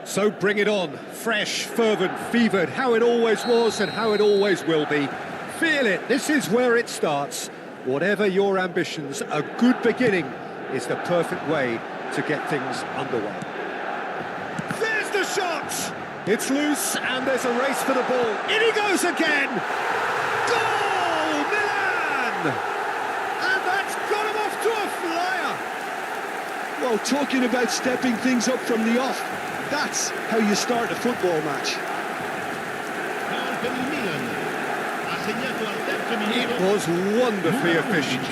So bring it on, fresh, fervent, fevered, how it always was and how it always will be. Feel it, this is where it starts. Whatever your ambitions, a good beginning is the perfect way to get things underway. There's the shot! It's loose and there's a race for the ball. In he goes again! Goal! Milan! And that's got him off to a flyer! Well, talking about stepping things up from the off, that's how you start a football match. It was wonderfully efficient.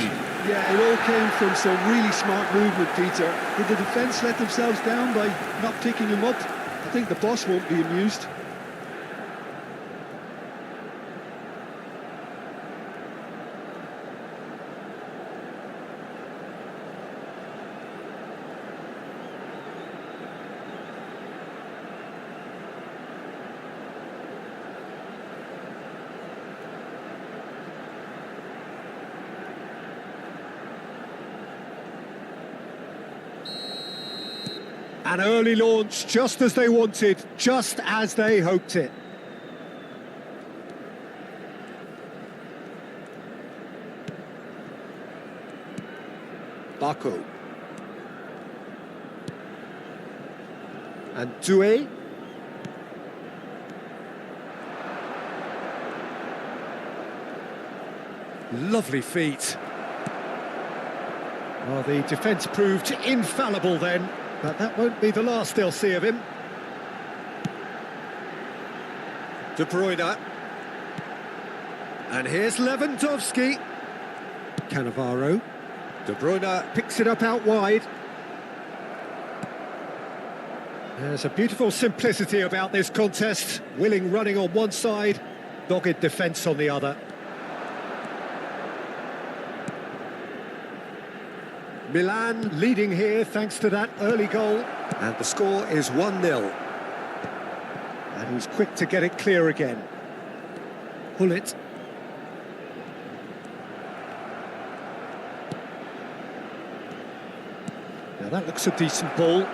Yeah, it all came from some really smart movement, Peter. Did the defence let themselves down by not picking him up? I think the boss won't be amused. An early launch, just as they wanted, just as they hoped it. Baku. And Doué. Lovely feet. Well, the defence proved infallible then. But that won't be the last they'll see of him. De Bruyne. And here's Lewandowski. Cannavaro. De Bruyne picks it up out wide. There's a beautiful simplicity about this contest. Willing running on one side, dogged defence on the other. Milan leading here thanks to that early goal. And the score is 1-0. And he's quick to get it clear again. Hullet. Now that looks a decent ball.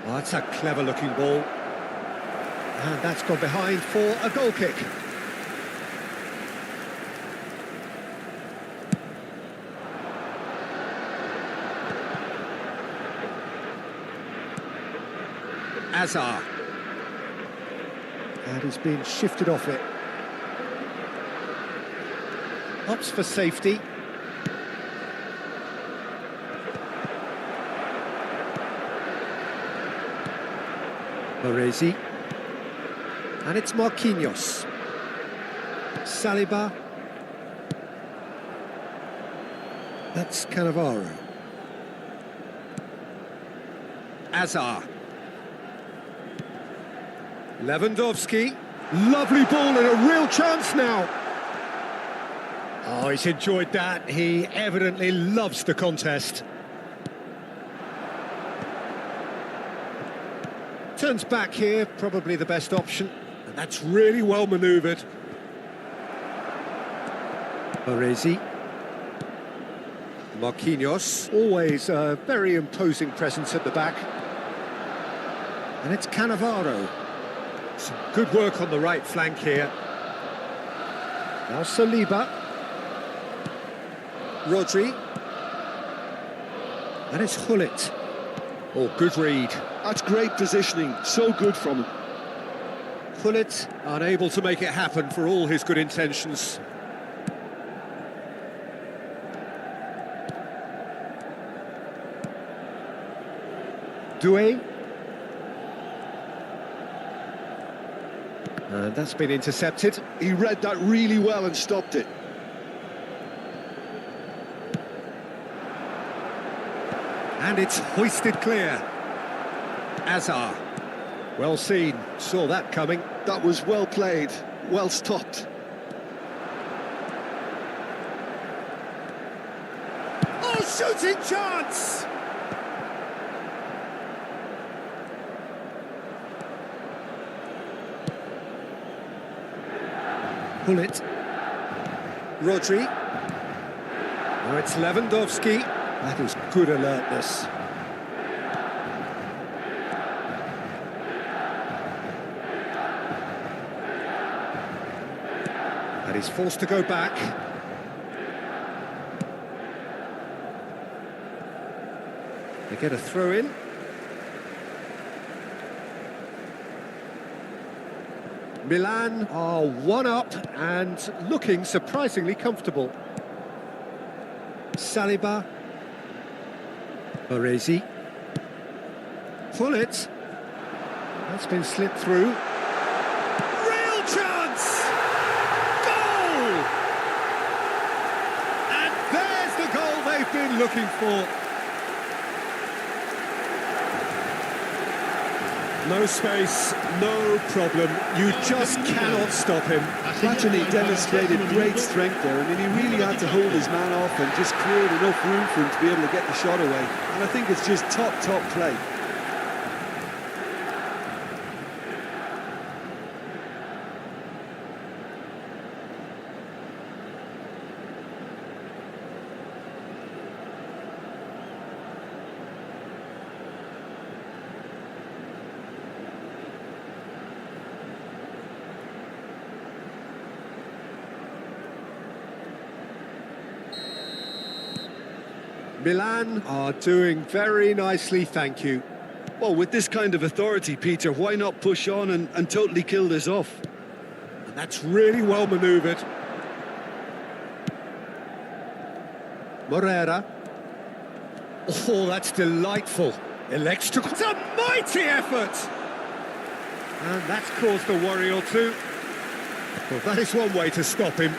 Oh, that's a clever looking ball. And that's gone behind for a goal kick. Azar. And he's been shifted off it. Opts for safety. Baresi. And it's Marquinhos. Saliba. That's Cannavaro. Azar. Lewandowski, lovely ball and a real chance now. Oh, he's enjoyed that. He evidently loves the contest. Turns back here, probably the best option. And that's really well manoeuvred. Baresi. Marquinhos, always a very imposing presence at the back. And it's Cannavaro. Some good work on the right flank here. Now Saliba. Rodri. And it's Hullet. Oh, good read. That's great positioning, so good from him. Hullet unable to make it happen for all his good intentions. Doué. And that's been intercepted. He read that really well and stopped it. And it's hoisted clear. Azar. Well seen, saw that coming. That was well played, well stopped. Oh, shooting chance! Hullet. Rodri. Now it's Lewandowski. That is good alertness. And he's forced to go back. They get a throw in. Milan are one up and looking surprisingly comfortable. Saliba. Baresi. Pullet. That's been slipped through. Real chance! Goal! And there's the goal they've been looking for. No space, no problem. You just cannot stop him. Platini demonstrated great strength there. I mean, he really had to hold his man off and just create enough room for him to be able to get the shot away. And I think it's just top play. Milan are doing very nicely, thank you. Well, with this kind of authority, Peter, why not push on and totally kill this off? And that's really well manoeuvred. Morera. Oh, that's delightful. Elects to... It's a mighty effort! And that's caused a worry or two. Well, that is one way to stop him.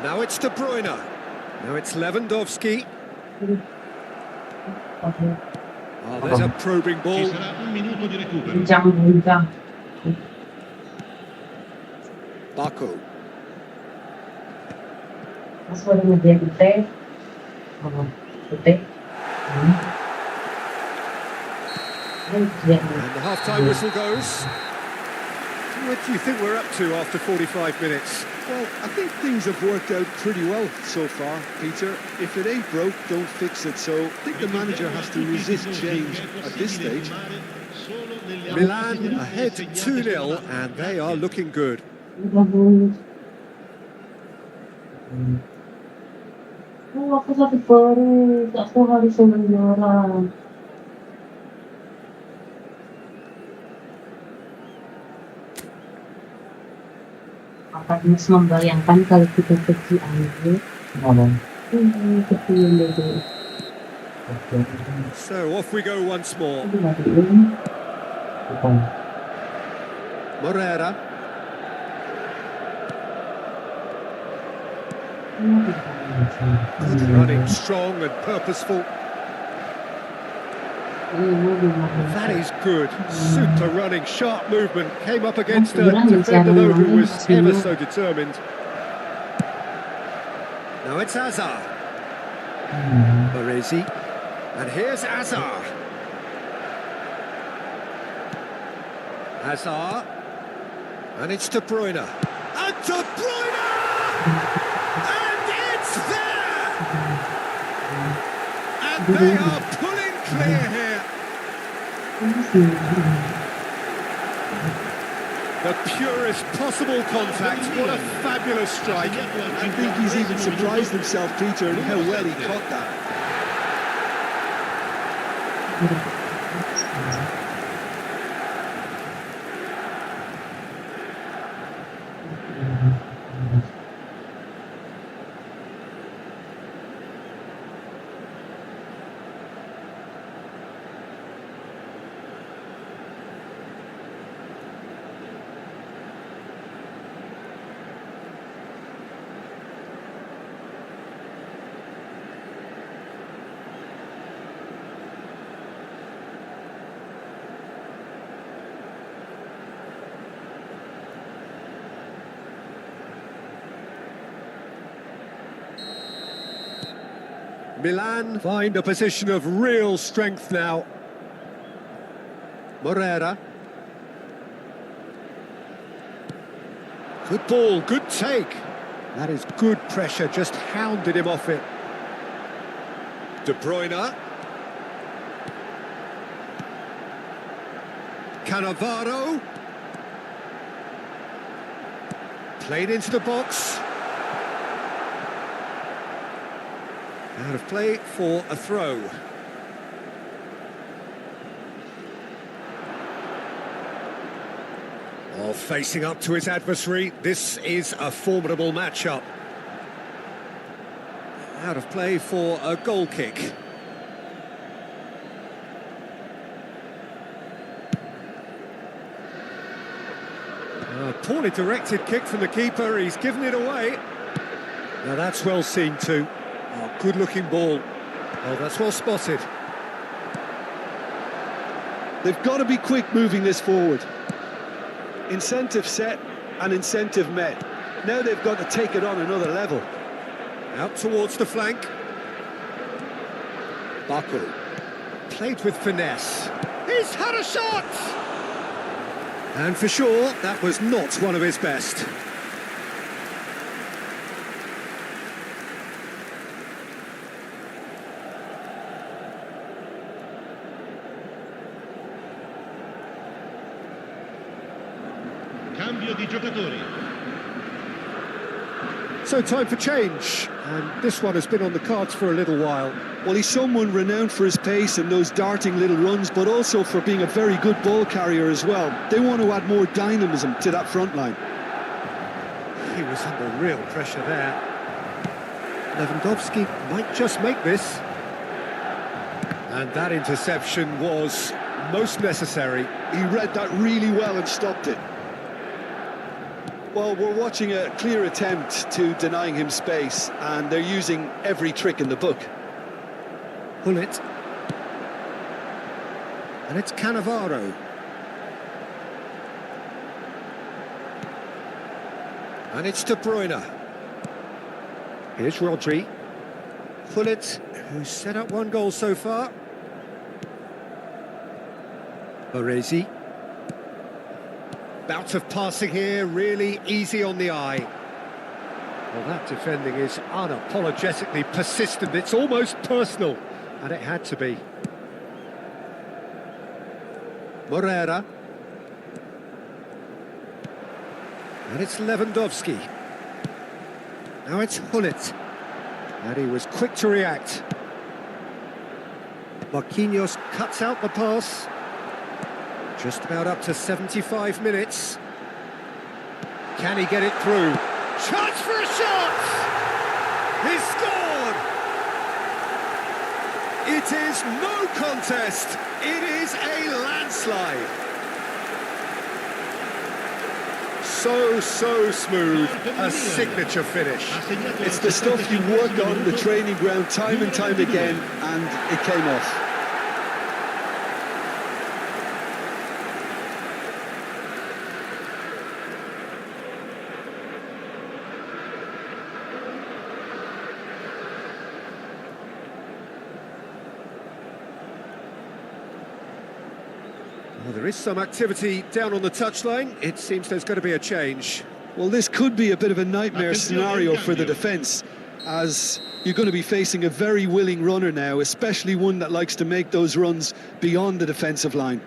Now it's De Bruyne. Now it's Lewandowski. Oh, there's a probing ball. Baku. And the half-time whistle goes. What do you think we're up to after 45 minutes? Well, I think things have worked out pretty well so far, Peter. If it ain't broke, don't fix it. So I think the manager has to resist change at this stage. Milan ahead 2-0 and they are looking good. Aku sakit perut, aku harus menjuara. Akan mas membayangkan kalau kita pergi ambil. So off we go once more. Morera. Good running, strong and purposeful. That is good. Super running, sharp movement. Came up against a defender though who was ever so determined. Now it's Azar. Baresi. And here's Azar. Azar. And it's De Bruyne. And De Bruyne! And it's there! And they are pulling clear here. The purest possible contact. What a fabulous strike. I think he's even surprised himself, Peter, and how well he caught that. Milan find a position of real strength now. Morera. Good ball, good take. That is good pressure, just hounded him off it. De Bruyne. Cannavaro. Played into the box. Out of play for a throw. Oh, facing up to his adversary, this is a formidable matchup. Out of play for a goal kick. A poorly directed kick from the keeper, he's given it away. Now that's well seen too. Oh, good looking ball. Oh, that's well spotted. They've got to be quick moving this forward. Incentive set and incentive met. Now they've got to take it on another level. Out towards the flank. Baku. Played with finesse. He's had a shot! And for sure, that was not one of his best. Cambio di giocatori. So time for change, and this one has been on the cards for a little while. Well, he's someone renowned for his pace and those darting little runs, but also for being a very good ball carrier as well. They want to add more dynamism to that front line. He was under real pressure there. Lewandowski might just make this. And that interception was most necessary. He read that really well and stopped it. Well, we're watching a clear attempt to denying him space, and they're using every trick in the book. Pull it. And it's Cannavaro. And it's De Bruyne. Here's Rodri. Pull it, who's set up one goal so far. Baresi. Bout of passing here, really easy on the eye. Well, that defending is unapologetically persistent. It's almost personal, and it had to be. Morera. And it's Lewandowski. Now it's Hullet. And he was quick to react. Marquinhos cuts out the pass. Just about up to 75 minutes. Can he get it through? Chance for a shot! He's scored! It is no contest. It is a landslide. So smooth. A signature finish. It's the stuff you work on the training ground time and time again, and it came off. Well, there is some activity down on the touchline. It seems there's going to be a change. Well, this could be a bit of a nightmare scenario for the defence, as you're going to be facing a very willing runner now, especially one that likes to make those runs beyond the defensive line.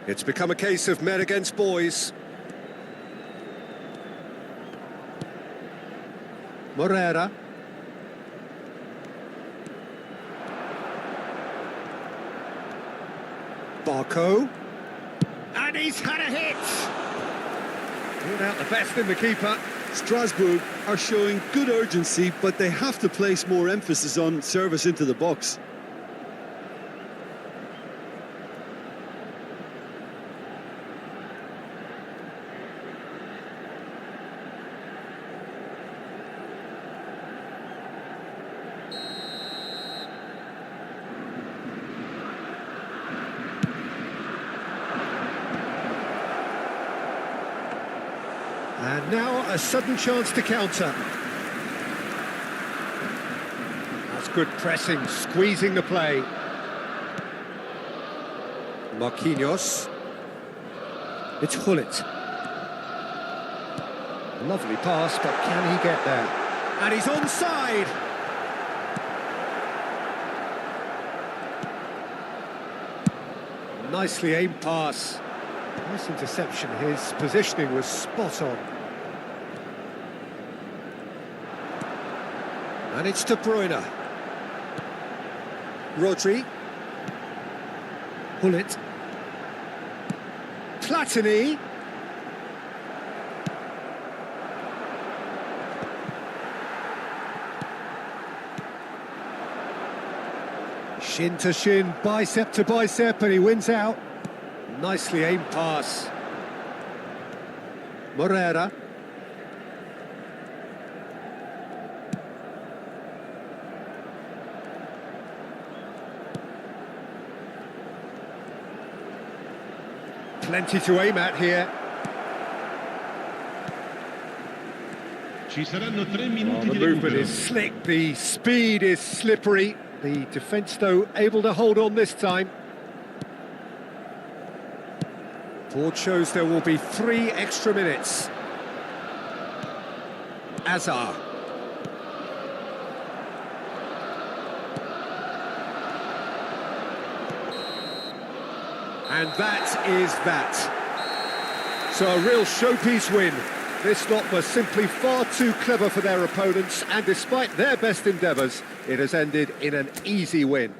It's become a case of men against boys. Morera. Barco. And he's had a hit! Ruled out the best in the keeper. Strasbourg are showing good urgency, but they have to place more emphasis on service into the box. And now a sudden chance to counter. That's good pressing, squeezing the play. Marquinhos. It's Hullet. Lovely pass, but can he get there? And he's onside! Nicely aimed pass. Nice interception, his positioning was spot on. And it's De Bruyne. Rodri. Hullet. Platini. Shin to shin, bicep to bicep, and he wins out. Nicely aimed pass. Moreira. Plenty to aim at here. Ci saranno 3 minuti Well, the di movement recupero. is slick, the speed is slippery. The defence, though, able to hold on this time. Board shows there will be 3 extra minutes. Azar. And that is that. So a real showpiece win. This lot was simply far too clever for their opponents, and despite their best endeavours, it has ended in an easy win.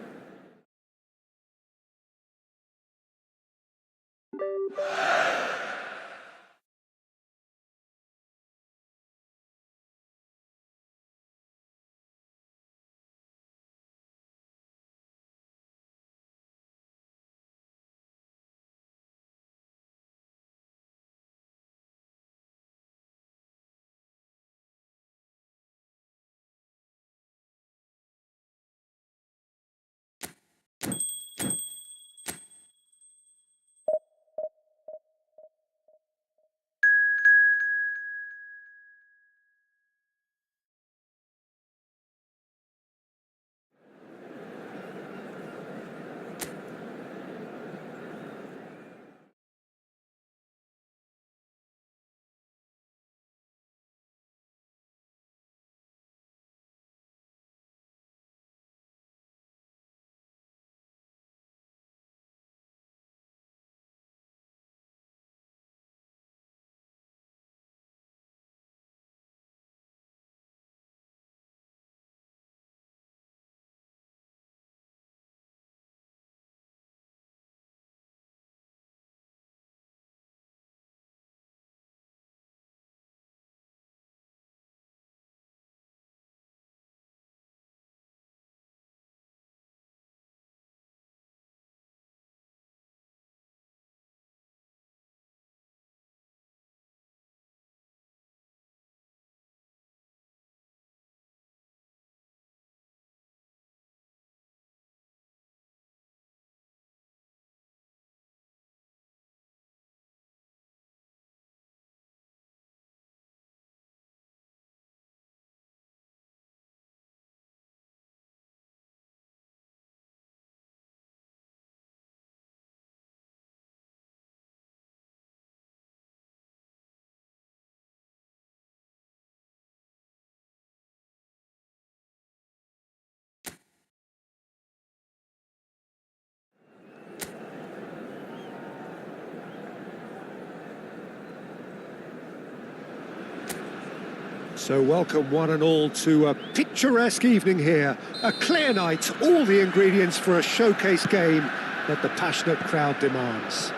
So welcome one and all to a picturesque evening here. A clear night, all the ingredients for a showcase game that the passionate crowd demands.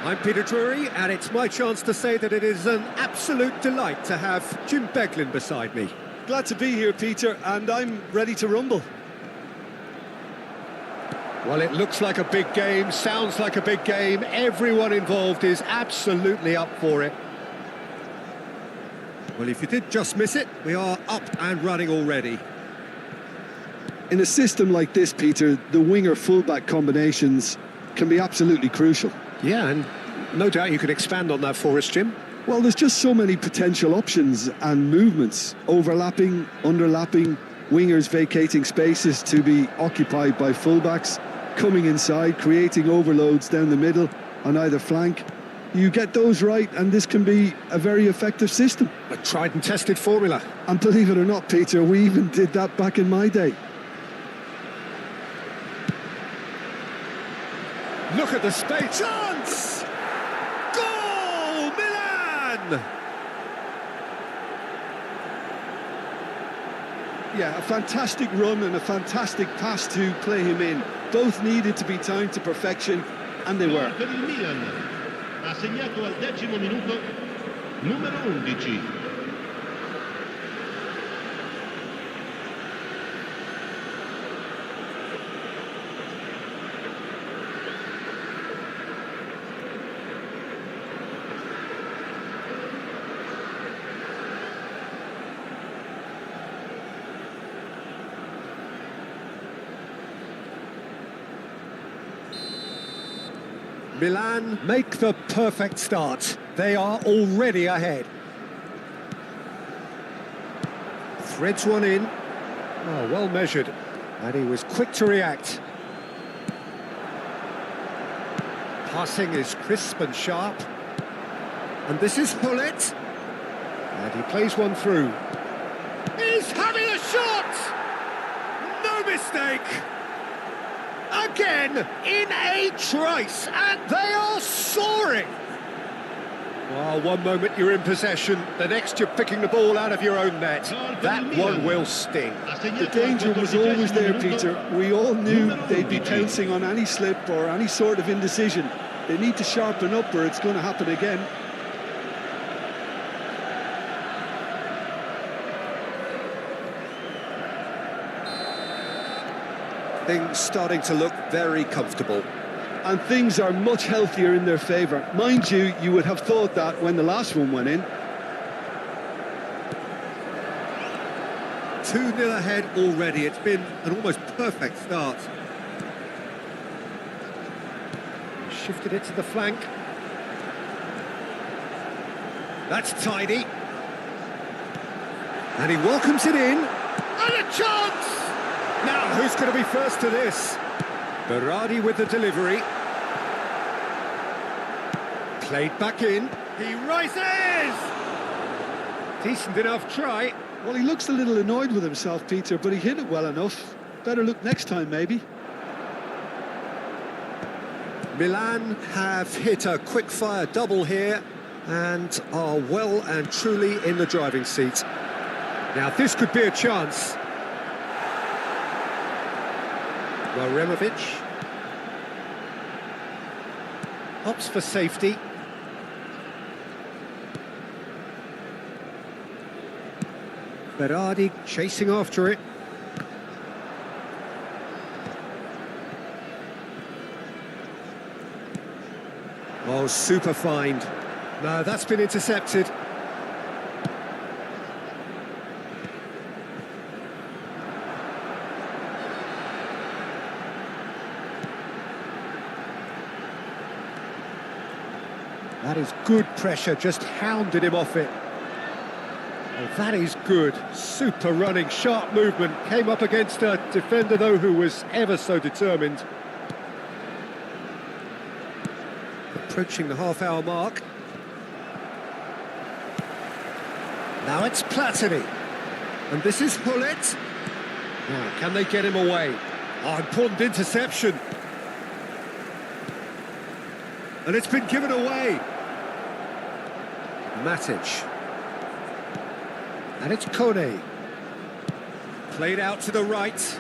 I'm Peter Drury, and it's my chance to say that it is an absolute delight to have Jim Beglin beside me. Glad to be here, Peter, and I'm ready to rumble. Well, it looks like a big game, sounds like a big game. Everyone involved is absolutely up for it. Well, if you did just miss it, we are up and running already. In a system like this, Peter, the winger-fullback combinations can be absolutely crucial. Yeah, and no doubt you could expand on that for us, Jim. Well, there's just so many potential options and movements, overlapping, underlapping, wingers vacating spaces to be occupied by fullbacks, coming inside, creating overloads down the middle on either flank. You get those right, and this can be a very effective system. A tried and tested formula. And believe it or not, Peter, we even did that back in my day. Look at the space. Chance! Goal! Milan! Yeah, a fantastic run and a fantastic pass to play him in. Both needed to be timed to perfection, and they were. Per il Milan ha segnato al 10° minuto numero 11. Milan make the perfect start. They are already ahead. Threads one in. Oh, well measured. And he was quick to react. Passing is crisp and sharp. And this is Hullet. And he plays one through. He's having a shot! No mistake! Again, in a trice, and they are soaring! Well, one moment you're in possession, the next you're picking the ball out of your own net. That one will sting. The danger was always there, Peter. We all knew they'd be pouncing on any slip or any sort of indecision. They need to sharpen up or it's going to happen again. Things starting to look very comfortable. And things are much healthier in their favour. Mind you, you would have thought that when the last one went in. 2-0 ahead already. It's been an almost perfect start. Shifted it to the flank. That's tidy. And he welcomes it in. And a chance! Now, who's going to be first to this? Berardi with the delivery. Played back in. He rises! Decent enough try. Well, he looks a little annoyed with himself, Peter, but he hit it well enough. Better look next time, maybe. Milan have hit a quick-fire double here and are well and truly in the driving seat. Now, this could be a chance. Varemovic opts for safety. Berardi chasing after it. Oh, super find. No, that's been intercepted. That is good pressure, just hounded him off it. Oh, that is good. Super running, sharp movement. Came up against a defender, though, who was ever so determined. Approaching the half-hour mark. Now it's Platini. And this is Hullet. Now, can they get him away? Oh, important interception. And it's been given away. Matic. And it's Kone. Played out to the right.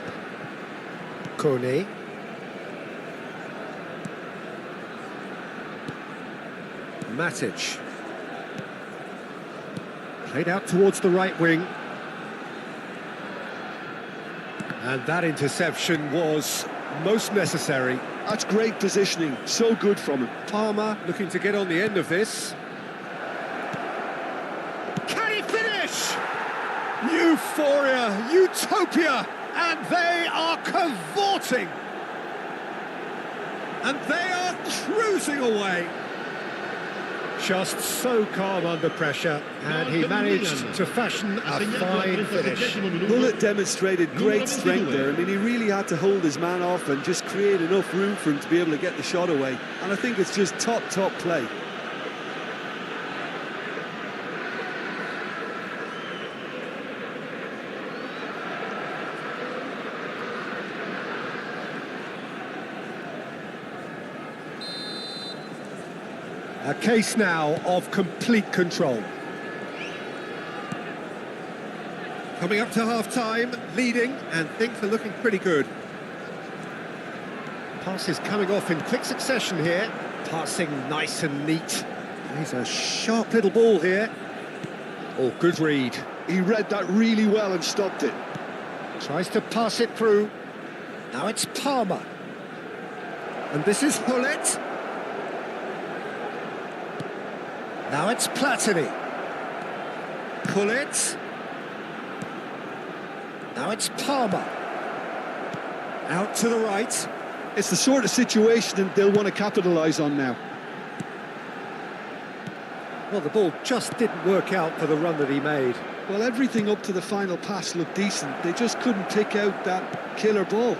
Kone. Matic. Played out towards the right wing. And that interception was most necessary. That's great positioning, so good from him. Palmer looking to get on the end of this. Can he finish? Euphoria, utopia, and they are cavorting. And they are cruising away. Just so calm under pressure, and he managed to fashion a fine finish. Hullet demonstrated great strength there. I mean, he really had to hold his man off and just create enough room for him to be able to get the shot away. And I think it's just top play. A case now of complete control. Coming up to half-time, leading, and things are looking pretty good. Passes coming off in quick succession here. Passing nice and neat. He's a sharp little ball here. Oh, good read. He read that really well and stopped it. Tries to pass it through. Now it's Palmer. And this is Hullet. Now it's Platini. Hullet. Now it's Palmer. Out to the right. It's the sort of situation that they'll want to capitalise on now. Well, the ball just didn't work out for the run that he made. Well, everything up to the final pass looked decent. They just couldn't pick out that killer ball.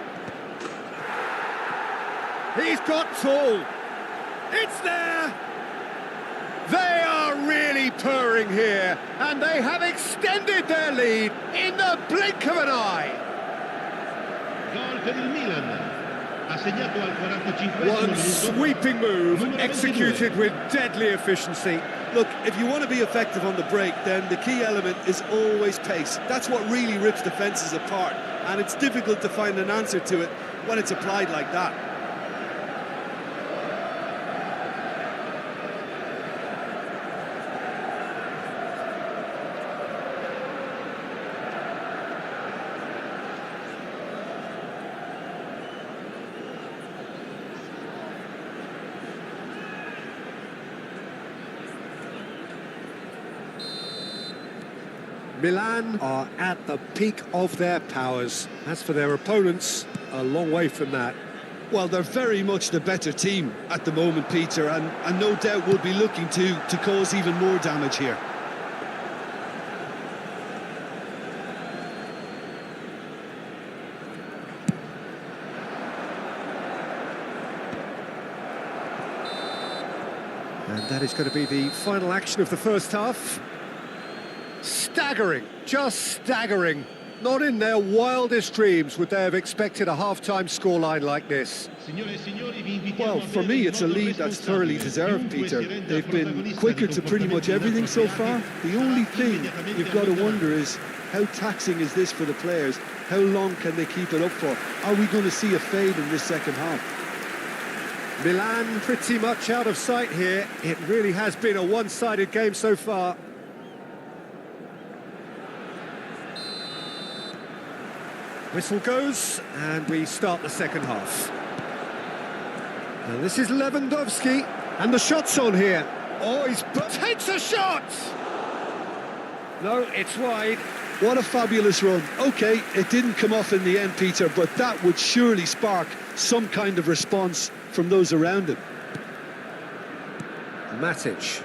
He's got tall. It's there. They are really purring here, and they have extended their lead in the blink of an eye. Gol per il Milan. Ha segnato al 45esimo One minuto. sweeping move, Numero 22. executed with deadly efficiency. Look, if you want to be effective on the break, then the key element is always pace. That's what really rips defences apart, and it's difficult to find an answer to it when it's applied like that. Milan are at the peak of their powers. As for their opponents, a long way from that. Well, they're very much the better team at the moment, Peter, and no doubt will be looking to cause even more damage here. And that is going to be the final action of the first half. Staggering, just staggering. Not in their wildest dreams would they have expected a half-time scoreline like this. Signore e signori, vi invitiamo Well, a for bere me, in it's a modo lead that's responsabile. thoroughly deserved, Chiunque Peter. si renda They've been protagonista quicker di to pretty much comportamenti everything so far. inappropriati The only sarà thing immediatamente you've got to abbandonato. wonder is how taxing is this for the players? How long can they keep it up for? Are we going to see a fade in this second half? Milan pretty much out of sight here. It really has been a one-sided game so far. Whistle goes, and we start the second half. And this is Lewandowski, and the shot's on here. Oh, takes a shot! No, it's wide. What a fabulous run. OK, it didn't come off in the end, Peter, but that would surely spark some kind of response from those around him. Matic.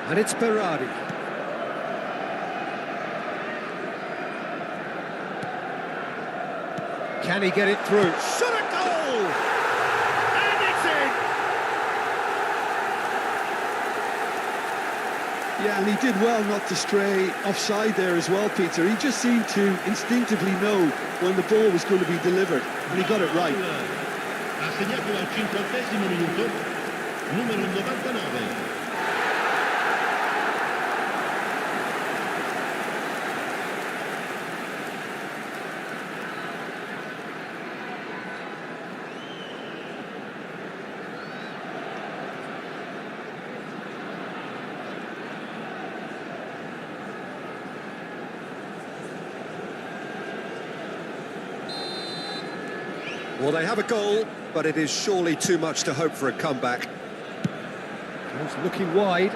And it's Berardi. Can he get it through? Shot a goal! And it's in! Yeah, and he did well not to stray offside there as well, Peter. He just seemed to instinctively know when the ball was going to be delivered, and he got it right. Ha segnato al 50esimo minuto, numero 99. Well, they have a goal, but it is surely too much to hope for a comeback. He's looking wide.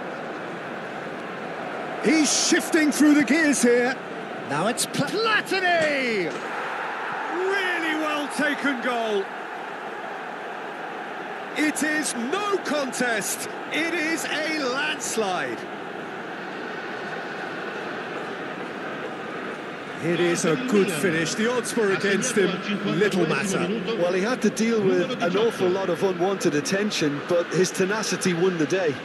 He's shifting through the gears here. Now it's Platini! Really well taken goal. It is no contest. It is a landslide. It is a good finish. The odds were against him. Little matter. Well, he had to deal with an awful lot of unwanted attention, but his tenacity won the day.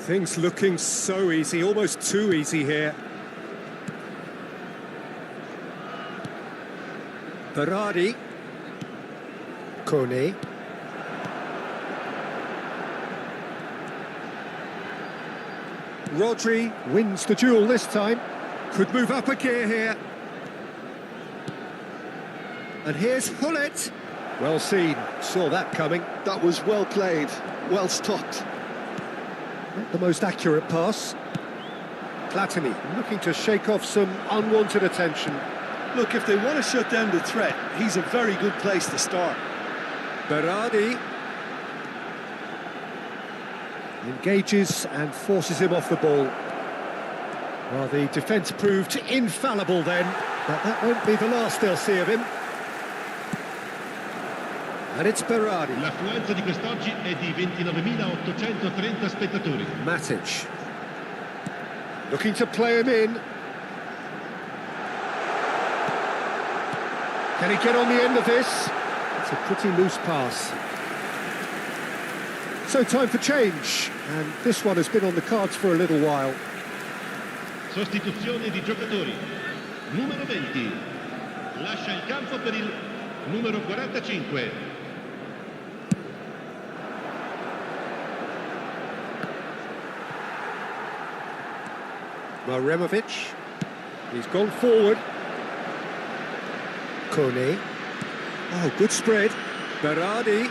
Things looking so easy, almost too easy here. Berardi. Kone. Rodri wins the duel this time. Could move up a gear here. And here's Hullet. Well seen, saw that coming. That was well played, well stopped. Not the most accurate pass. Platini looking to shake off some unwanted attention. Look, if they want to shut down the threat, he's a very good place to start. Berardi engages and forces him off the ball. Well, the defence proved infallible then, but that won't be the last they'll see of him. And it's Berardi. L'affluenza di quest'oggi è di 29.830 spettatori. Matic. Looking to play him in. Can he get on the end of this? It's a pretty loose pass. So time for change, and this one has been on the cards for a little while. Sostituzione di giocatori. Numero 20. Lascia il campo per il numero 45. Maremovic. He's gone forward. Kone. Oh, good spread. Berardi.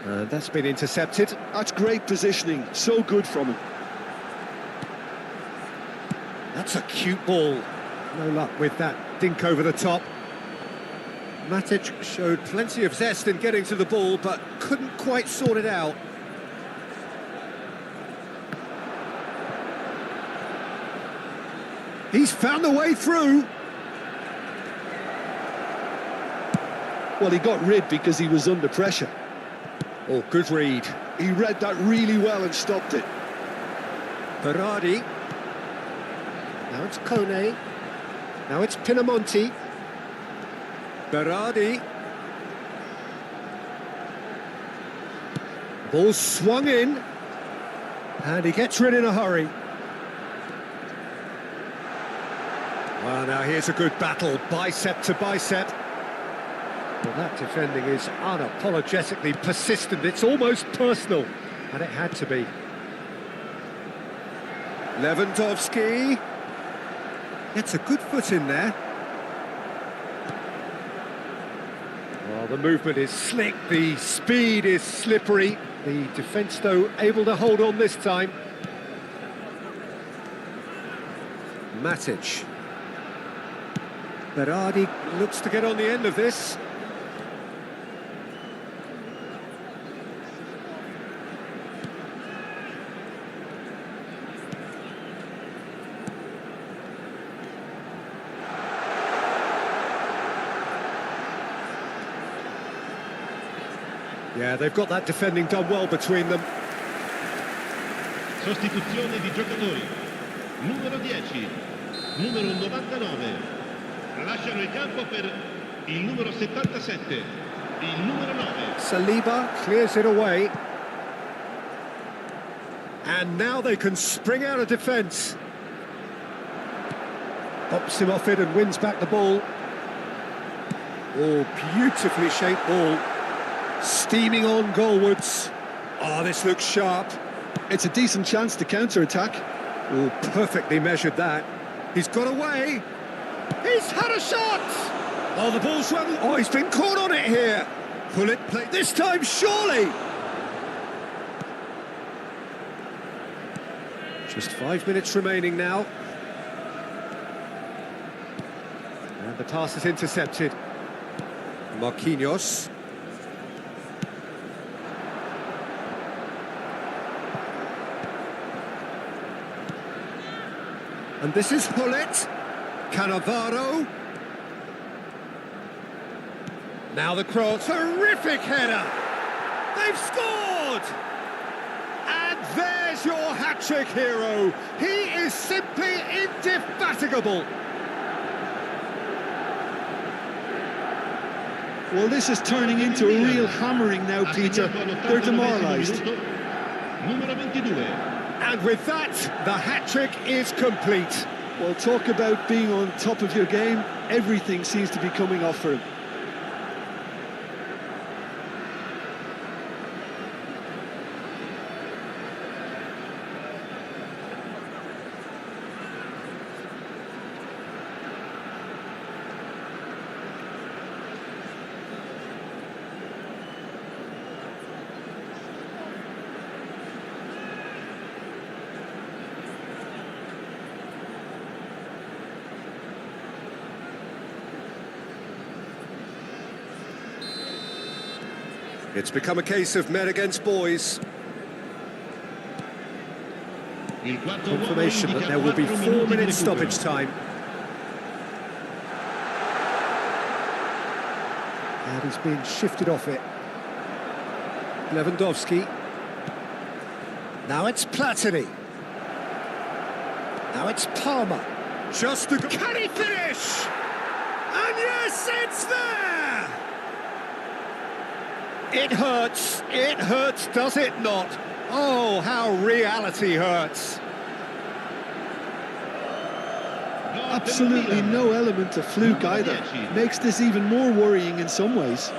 And that's been intercepted. That's great positioning, so good from him. That's a cute ball. No luck with that dink over the top. Matic showed plenty of zest in getting to the ball, but couldn't quite sort it out. He's found the way through. Well, he got rid because he was under pressure. Oh, good read. He read that really well and stopped it. Berardi. Now it's Kone. Now it's Pinamonti. Berardi. Ball swung in. And he gets rid in a hurry. Well, now here's a good battle, bicep to bicep. Well, that defending is unapologetically persistent. It's almost personal, and it had to be. Lewandowski gets a good foot in there. Well, the movement is slick, the speed is slippery. The defence, though, able to hold on this time. Matic. Berardi looks to get on the end of this. Yeah, they've got that defending done well between them. Sostituzione di giocatori. Numero 10. Numero 99. Lasciano il campo per il numero 77, il numero 9. Saliba clears it away. And now they can spring out of defence. Pops him off it and wins back the ball. Oh, beautifully shaped ball. Steaming on goalwards. Oh, this looks sharp. It's a decent chance to counter-attack. Oh, perfectly measured that. He's got away. He's had a shot! Oh, the ball's run. Oh, he's been caught on it here. Will it play this time, surely? Just 5 minutes remaining now. And the pass is intercepted. Marquinhos. And this is Hullet. Cannavaro. Now the cross, terrific header. They've scored! And there's your hat-trick hero. He is simply indefatigable. Well, this is turning into a real hammering now, Peter. They're demoralised. Numero 22. And with that, the hat-trick is complete. Well, talk about being on top of your game. Everything seems to be coming off for him. It's become a case of men against boys. Confirmation that there will be 4 minutes stoppage time. And he's being shifted off it. Lewandowski. Now it's Platini. Now it's Palmer. Just a... Can he finish? And yes, it's there! It hurts, does it not? Oh, how reality hurts. Absolutely no element of fluke either. Makes this even more worrying in some ways.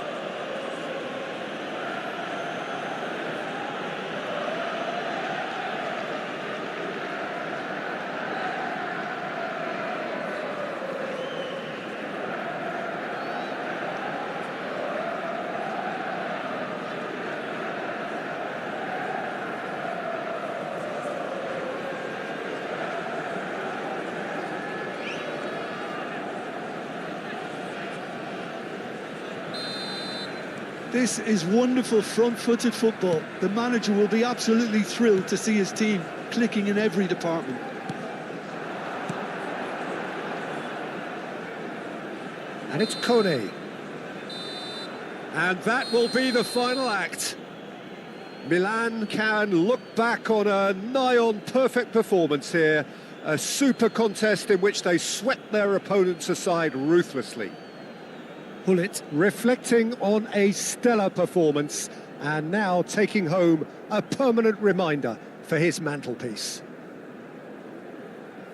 This is wonderful front-footed football. The manager will be absolutely thrilled to see his team clicking in every department. And it's Kone. And that will be the final act. Milan can look back on a nigh-on perfect performance here. A super contest in which they swept their opponents aside ruthlessly. Hullet reflecting on a stellar performance and now taking home a permanent reminder for his mantelpiece.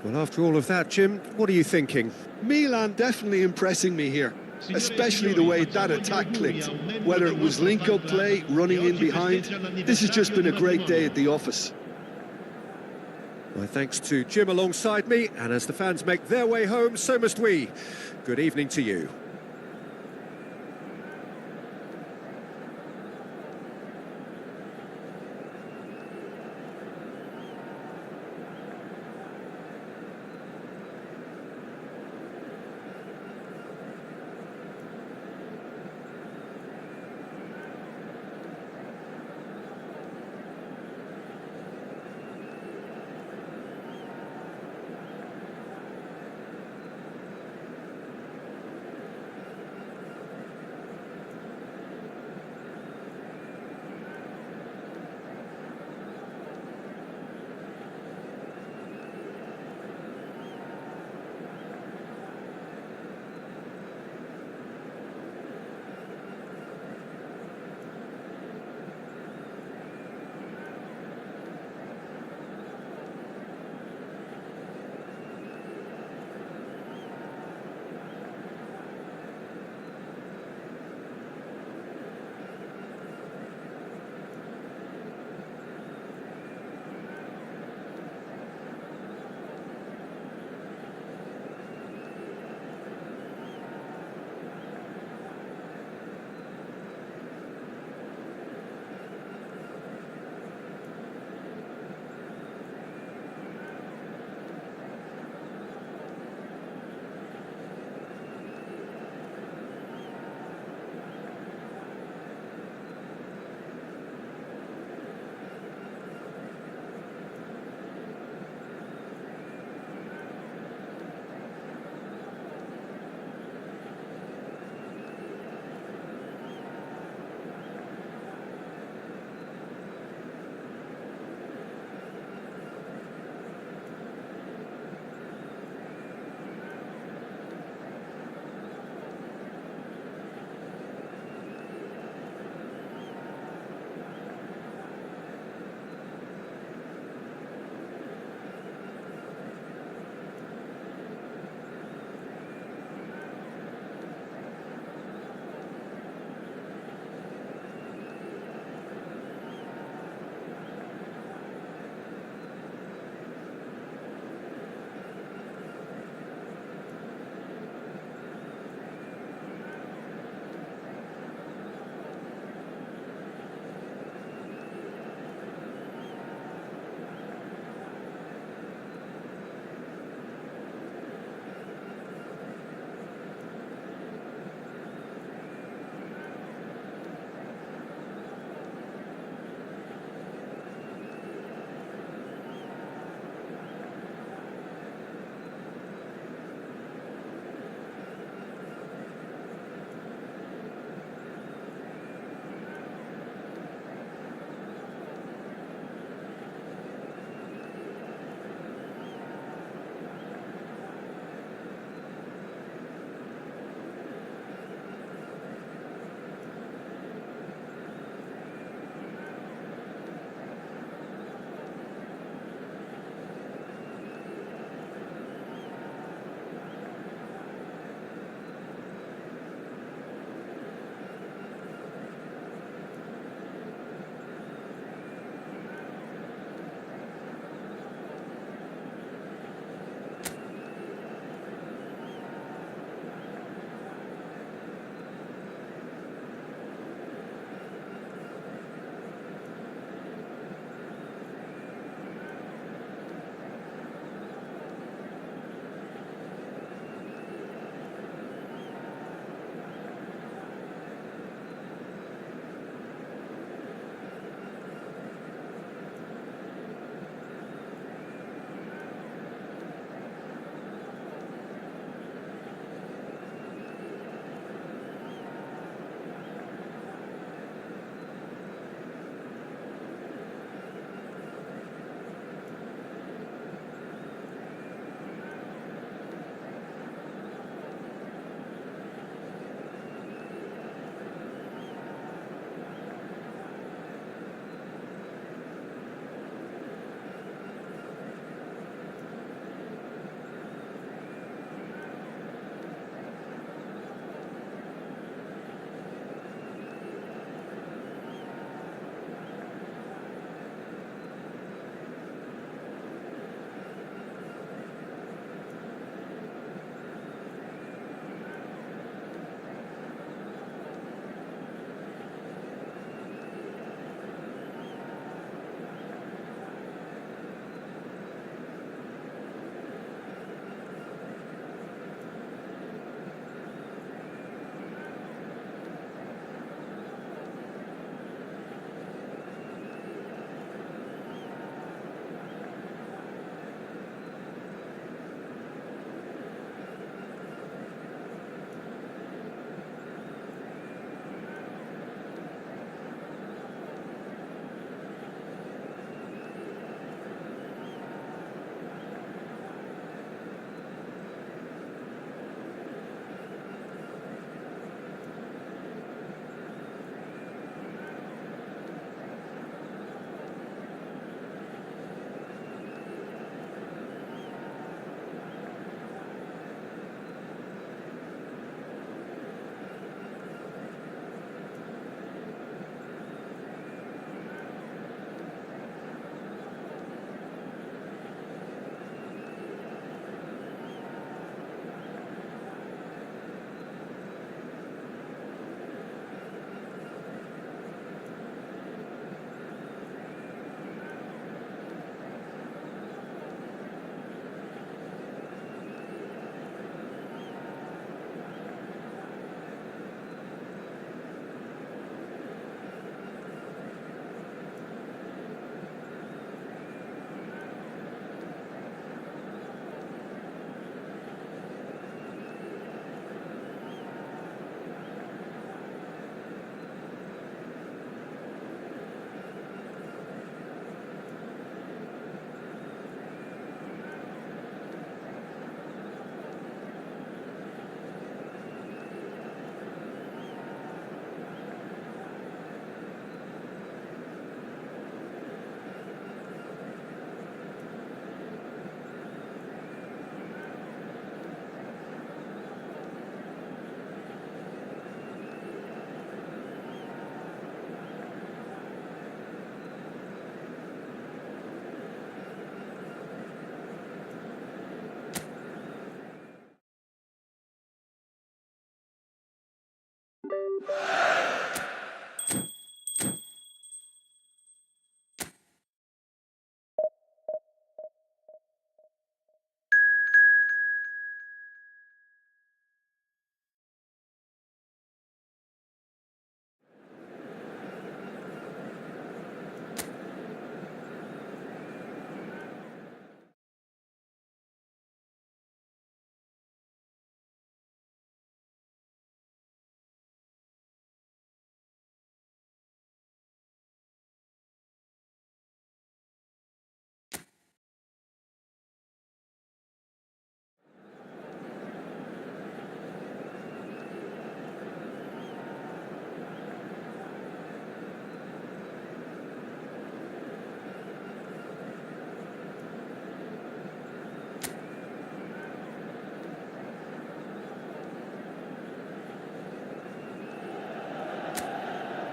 Well, after all of that, Jim, what are you thinking? Milan definitely impressing me here, especially the way that attack clicked. Whether it was link-up play, running in behind, this has just been a great day at the office. My thanks to Jim alongside me, and as the fans make their way home, so must we. Good evening to you.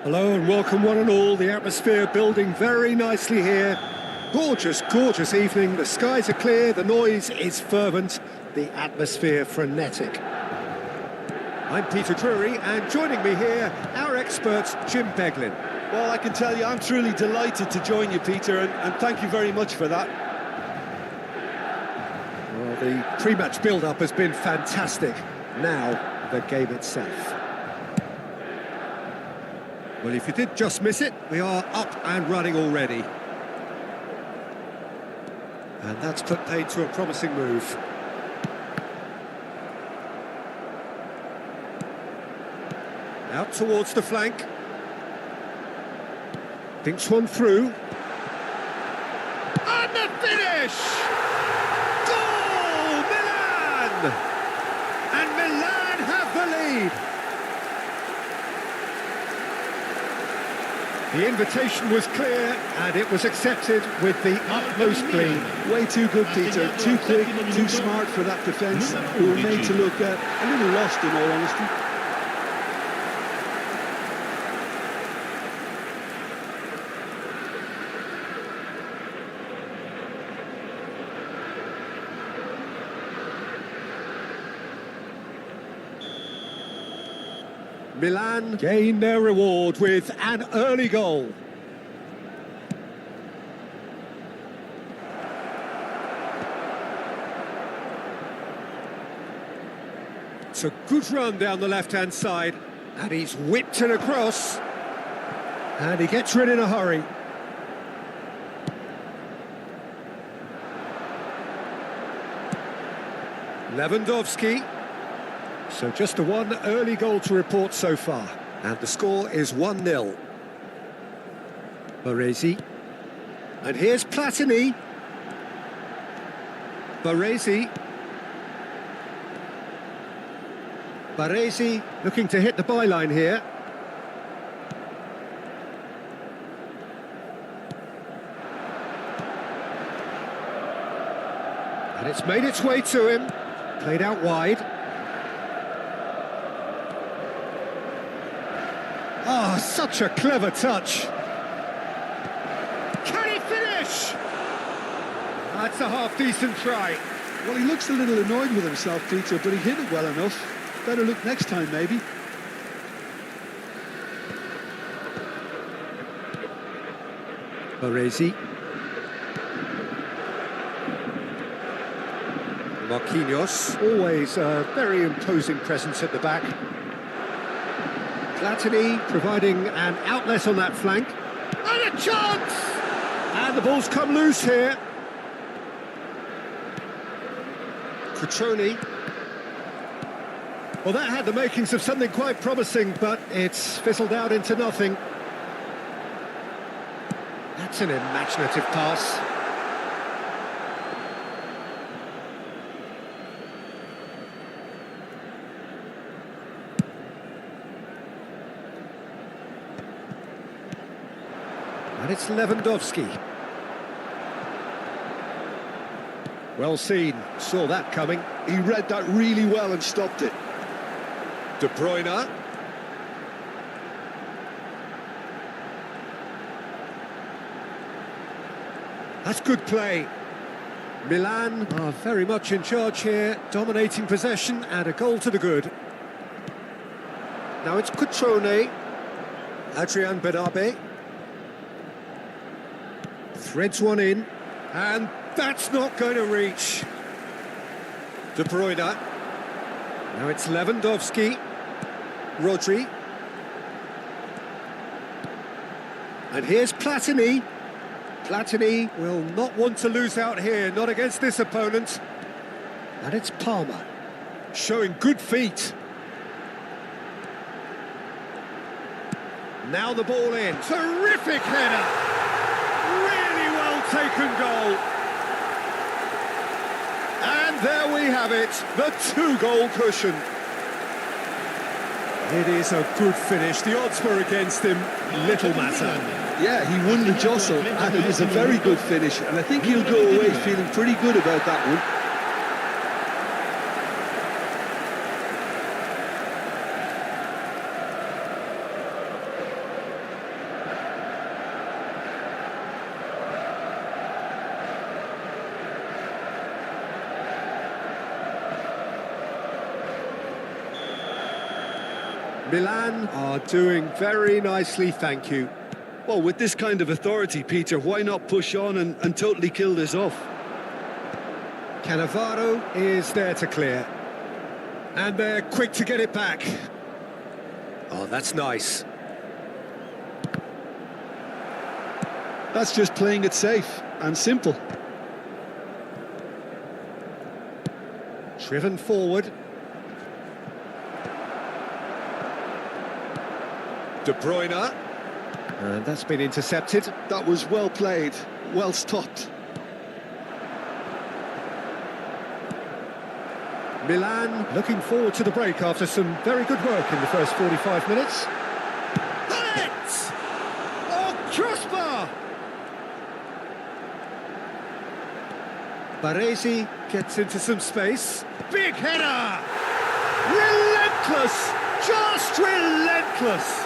Hello and welcome one and all. The atmosphere building very nicely here. Gorgeous, gorgeous evening. The skies are clear, the noise is fervent, the atmosphere frenetic. I'm Peter Drury, and joining me here, our expert Jim Beglin. Well, I can tell you, I'm truly delighted to join you, Peter, and thank you very much for that. Well, the pre-match build-up has been fantastic. Now, the game itself. Well, if you did just miss it, we are up and running already. And that's put paid to a promising move. Out towards the flank. Thinks one through. And the finish! Goal! Milan! And Milan have the lead. The invitation was clear, and it was accepted with the utmost glee. Way too good, Peter. Too quick, too smart for that defence. We were made to look a little lost, in all honesty. Milan gain their reward with an early goal. It's a good run down the left-hand side, and he's whipped it across. And he gets rid in a hurry. Lewandowski. So just a one early goal to report so far. And the score is 1-0. Baresi. And here's Platini. Baresi. Baresi looking to hit the byline here. And it's made its way to him. Played out wide. Oh, such a clever touch. Can he finish? That's a half-decent try. Well, he looks a little annoyed with himself, Peter, but he hit it well enough. Better look next time, maybe. Baresi. Marquinhos, always a very imposing presence at the back. Platini providing an outlet on that flank. And a chance! And the ball's come loose here. Cutrone. Well, that had the makings of something quite promising, but it's fizzled out into nothing. That's an imaginative pass. And it's Lewandowski. Well seen, saw that coming. He read that really well and stopped it. De Bruyne. That's good play. Milan are very much in charge here, dominating possession and a goal to the good. Now it's Cutrone. Adrian Benabe. Threads one in. And that's not going to reach. De Bruyne. Now it's Lewandowski. Rodri. And here's Platini. Platini will not want to lose out here, not against this opponent. And it's Palmer, showing good feet. Now the ball in. Terrific header. Really well taken goal. And there we have it, the 2-goal cushion. It is a good finish. The odds were against him. Little matter. Yeah, he won the jostle, and it was a very good finish, and I think he'll go away feeling pretty good about that one. Milan are doing very nicely, thank you. Well, with this kind of authority, Peter, why not push on and totally kill this off? Cannavaro is there to clear. And they're quick to get it back. Oh, that's nice. That's just playing it safe and simple. Driven forward. De Bruyne. And that's been intercepted. That was well played, well stopped. Milan looking forward to the break after some very good work in the first 45 minutes. Hit! Oh, crossbar! Baresi gets into some space. Big header! Relentless! Just relentless!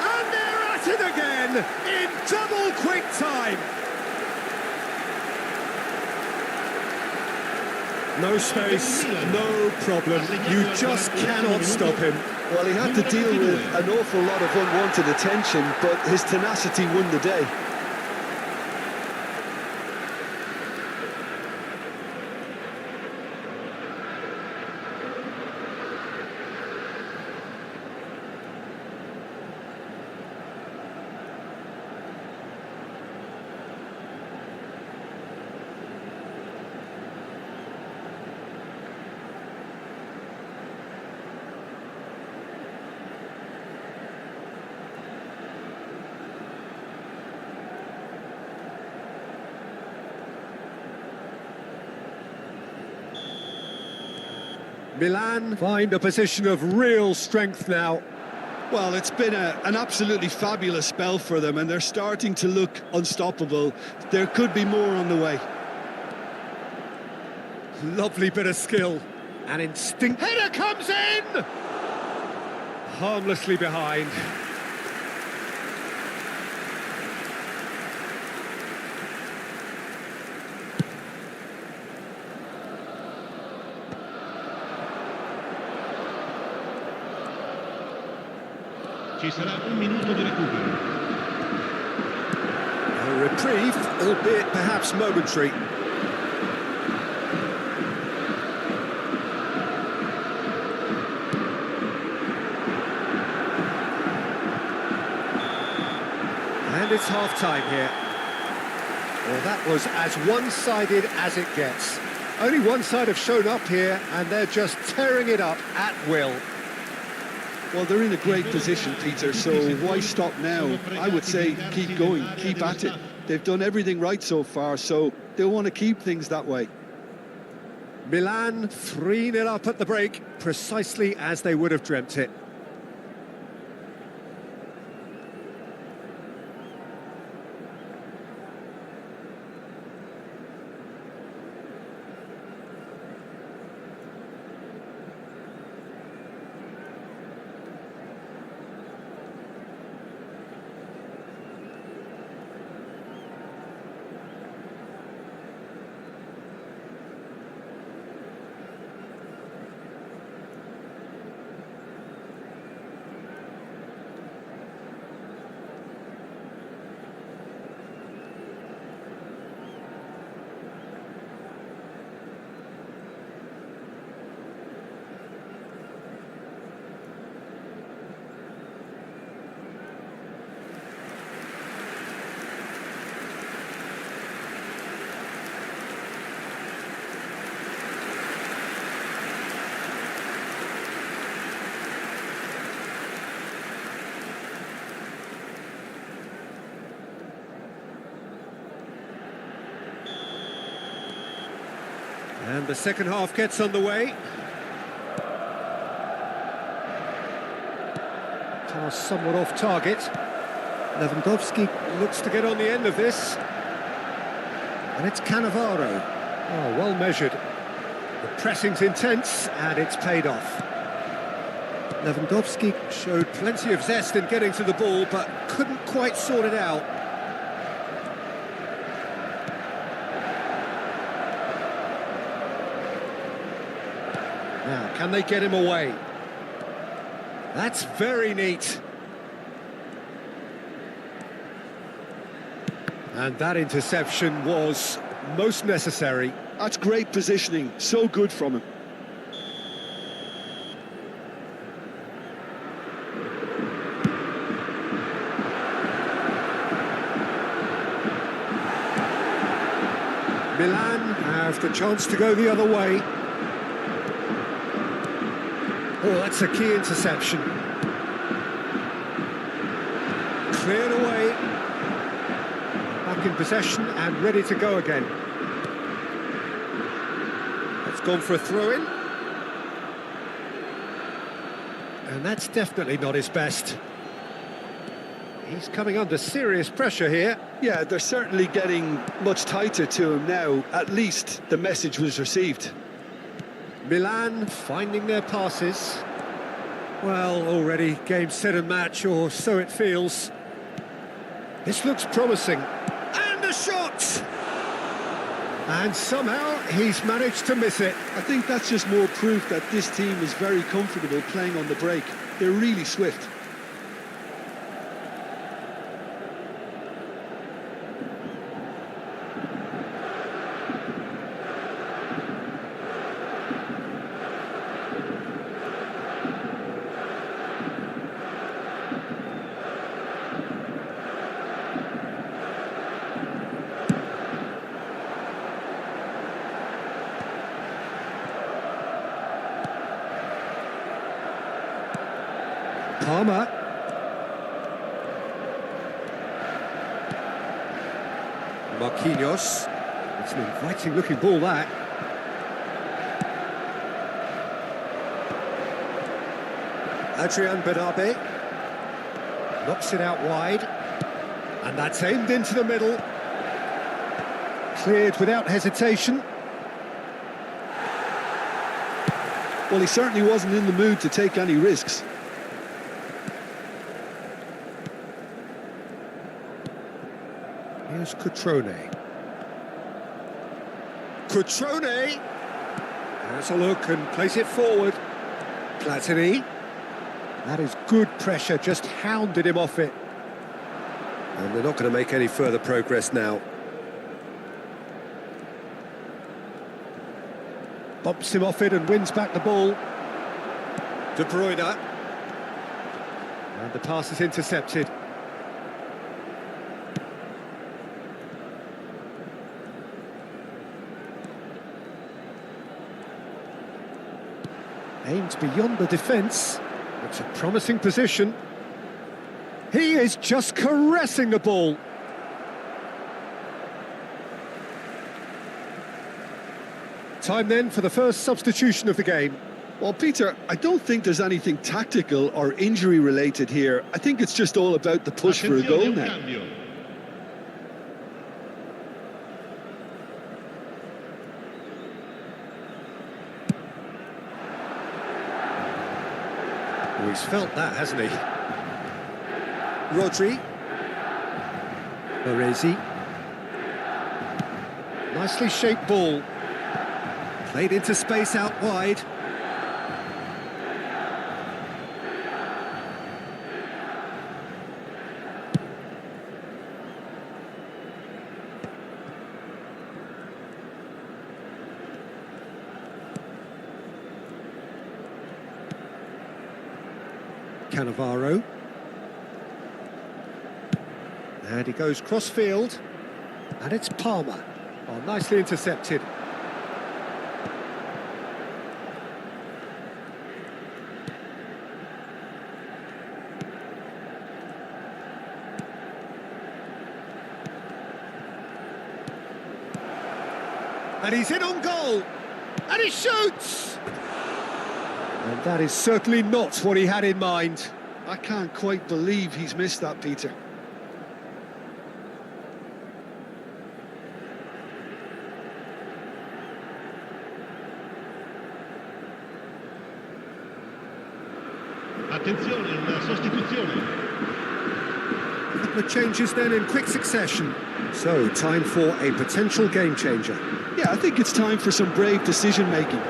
And they're at it again in double quick time. No space, no problem. You just cannot stop him. Well, he had to deal with an awful lot of unwanted attention, but his tenacity won the day. Milan find a position of real strength now. Well, it's been an absolutely fabulous spell for them, and they're starting to look unstoppable. There could be more on the way. Lovely bit of skill. An instinct. Header comes in! Harmlessly behind. Ci sarà un minuto di recupero. A reprieve, albeit perhaps momentary. And it's half-time here. Well, that was as one-sided as it gets. Only one side have shown up here, and they're just tearing it up at will. Well, they're in a great position, Peter, so why stop now? I would say keep going, keep at it. They've done everything right so far, so they'll want to keep things that way. Milan 3-0 up at the break, precisely as they would have dreamt it. And the second half gets underway. Pass somewhat off target. Lewandowski looks to get on the end of this. And it's Cannavaro. Oh, well measured. The pressing's intense, and it's paid off. Lewandowski showed plenty of zest in getting to the ball, but couldn't quite sort it out. Now, can they get him away? That's very neat. And that interception was most necessary. That's great positioning, so good from him. Milan have the chance to go the other way. Oh, that's a key interception. Cleared away. Back in possession and ready to go again. It's gone for a throw-in. And that's definitely not his best. He's coming under serious pressure here. Yeah, they're certainly getting much tighter to him now. At least the message was received. Milan finding their passes. Well, already game, set and match, or so it feels. This looks promising. And a shot! And somehow he's managed to miss it. I think that's just more proof that this team is very comfortable playing on the break. They're really swift. Palmer. Marquinhos. It's an inviting looking ball, that. Adrian Benabe. Knocks it out wide. And that's aimed into the middle. Cleared without hesitation. Well, he certainly wasn't in the mood to take any risks. Here's Cutrone. Cutrone! Has a look and plays it forward. Platini. That is good pressure, just hounded him off it. And they're not going to make any further progress now. Bumps him off it and wins back the ball. De Bruyne. And the pass is intercepted. Aims beyond the defence. It's a promising position. He is just caressing the ball. Time then for the first substitution of the game. Well, Peter, I don't think there's anything tactical or injury related here. I think it's just all about the push for a goal now. Oh, he's felt that, hasn't he? Rodri. Baresi. Nicely shaped ball. Played into space out wide. Cannavaro. And he goes cross-field. And it's Palmer. Oh, nicely intercepted. And he's in on goal. And he shoots! And that is certainly not what he had in mind. I can't quite believe he's missed that, Peter. Attenzione, una sostituzione. A couple of changes then in quick succession. So, time for a potential game changer. Yeah, I think it's time for some brave decision-making.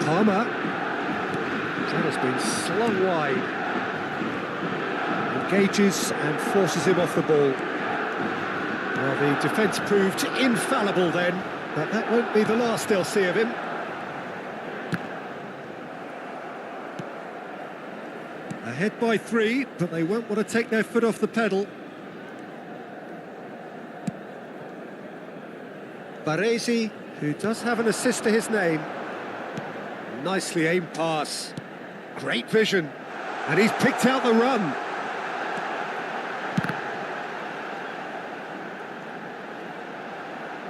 Palmer. That has been slung wide. Engages and forces him off the ball. Well, the defence proved infallible then, but that won't be the last they'll see of him. Ahead by 3, but they won't want to take their foot off the pedal. Baresi, who does have an assist to his name. Nicely aimed pass. Great vision. And he's picked out the run.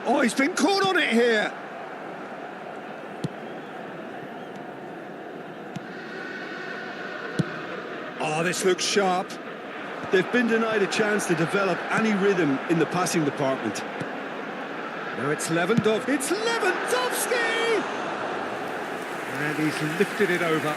Oh, he's been caught on it here. Oh, this looks sharp. They've been denied a chance to develop any rhythm in the passing department. Now it's Lewandowski. It's Lewandowski! And he's lifted it over.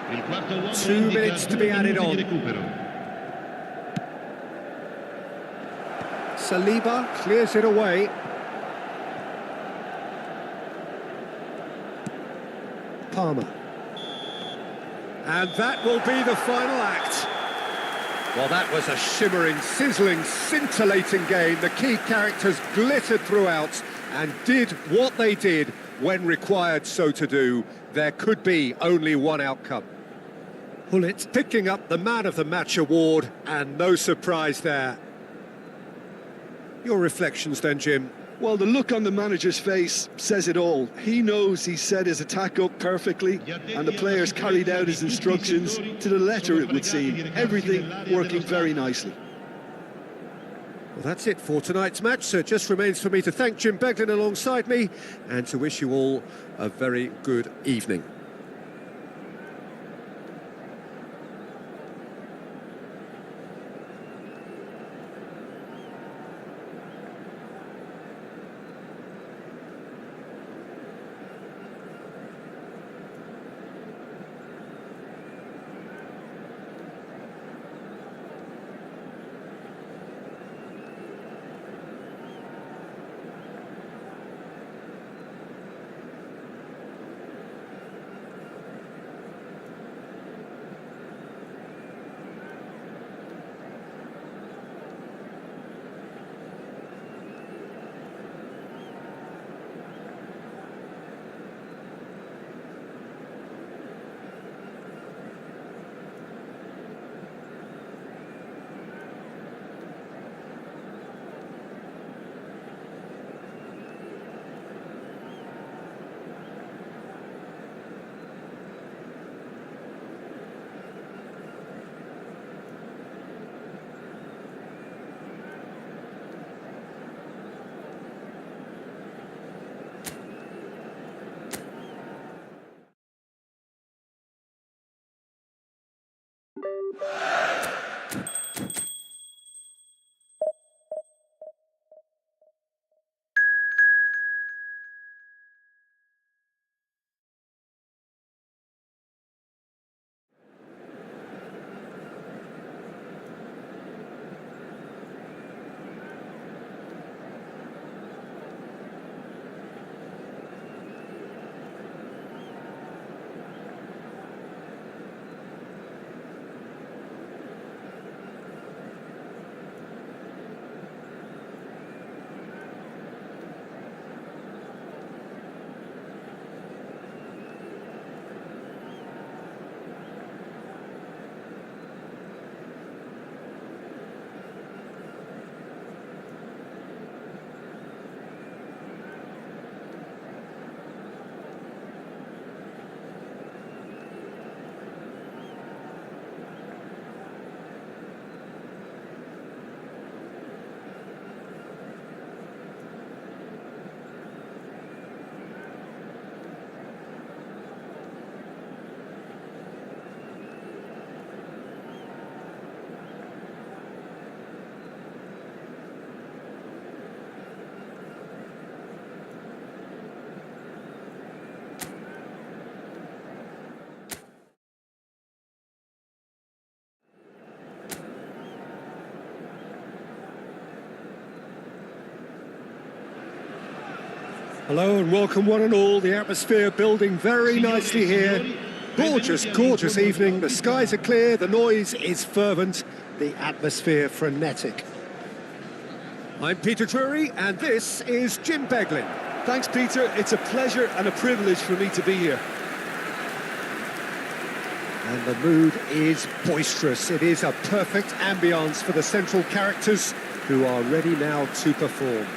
Il quarto uomo 2 indica minutes to 2 be added minuti on. di recupero. Saliba clears it away. Palmer. And that will be the final act. Well, that was a shimmering, sizzling, scintillating game. The key characters glittered throughout and did what they did when required so to do. There could be only one outcome. Hullet picking up the Man of the Match award, and no surprise there. Your reflections then, Jim? Well, the look on the manager's face says it all. He knows he set his attack up perfectly, and the players carried out his instructions to the letter, it would seem. Everything working very nicely. Well, that's it for tonight's match, so it just remains for me to thank Jim Beglin alongside me and to wish you all a very good evening. Hello and welcome one and all. The atmosphere building very nicely here. Gorgeous, gorgeous evening. The skies are clear, the noise is fervent, the atmosphere frenetic. I'm Peter Drury and this is Jim Beglin. Thanks, Peter. It's a pleasure and a privilege for me to be here. And the mood is boisterous. It is a perfect ambience for the central characters who are ready now to perform.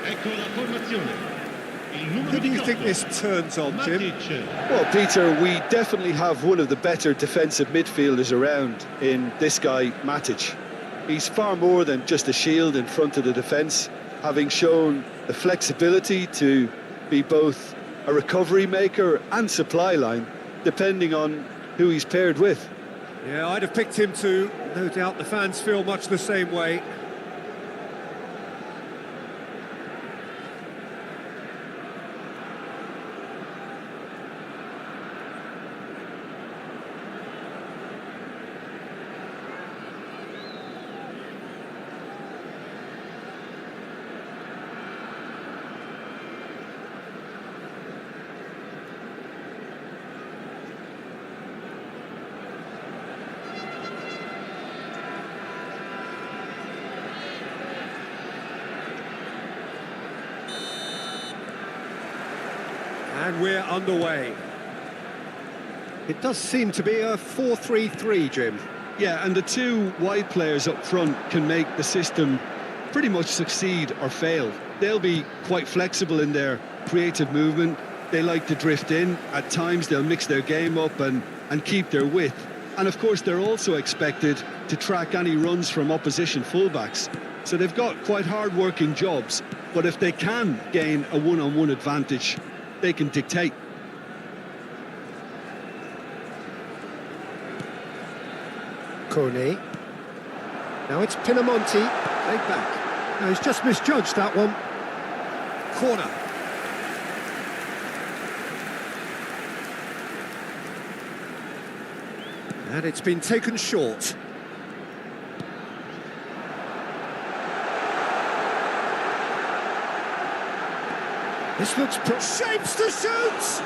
Ecco la formazione. Il numero Who do you 18, think this turns on, Jim? Matic. Well, Peter, we definitely have one of the better defensive midfielders around in this guy, Matic. He's far more than just a shield in front of the defence, having shown the flexibility to be both a recovery maker and supply line, depending on who he's paired with. Yeah, I'd have picked him too. No doubt the fans feel much the same way. And we're underway. It does seem to be a 4-3-3, Jim. Yeah, and the two wide players up front can make the system pretty much succeed or fail. They'll be quite flexible in their creative movement. They like to drift in. At times they'll mix their game up and keep their width. And of course they're also expected to track any runs from opposition fullbacks. So they've got quite hard-working jobs. But if they can gain a one-on-one advantage, they can dictate. Kone. Now it's Pinamonti. Laid back. Now he's just misjudged that one. Corner. And it's been taken short. This looks shapes to shoot!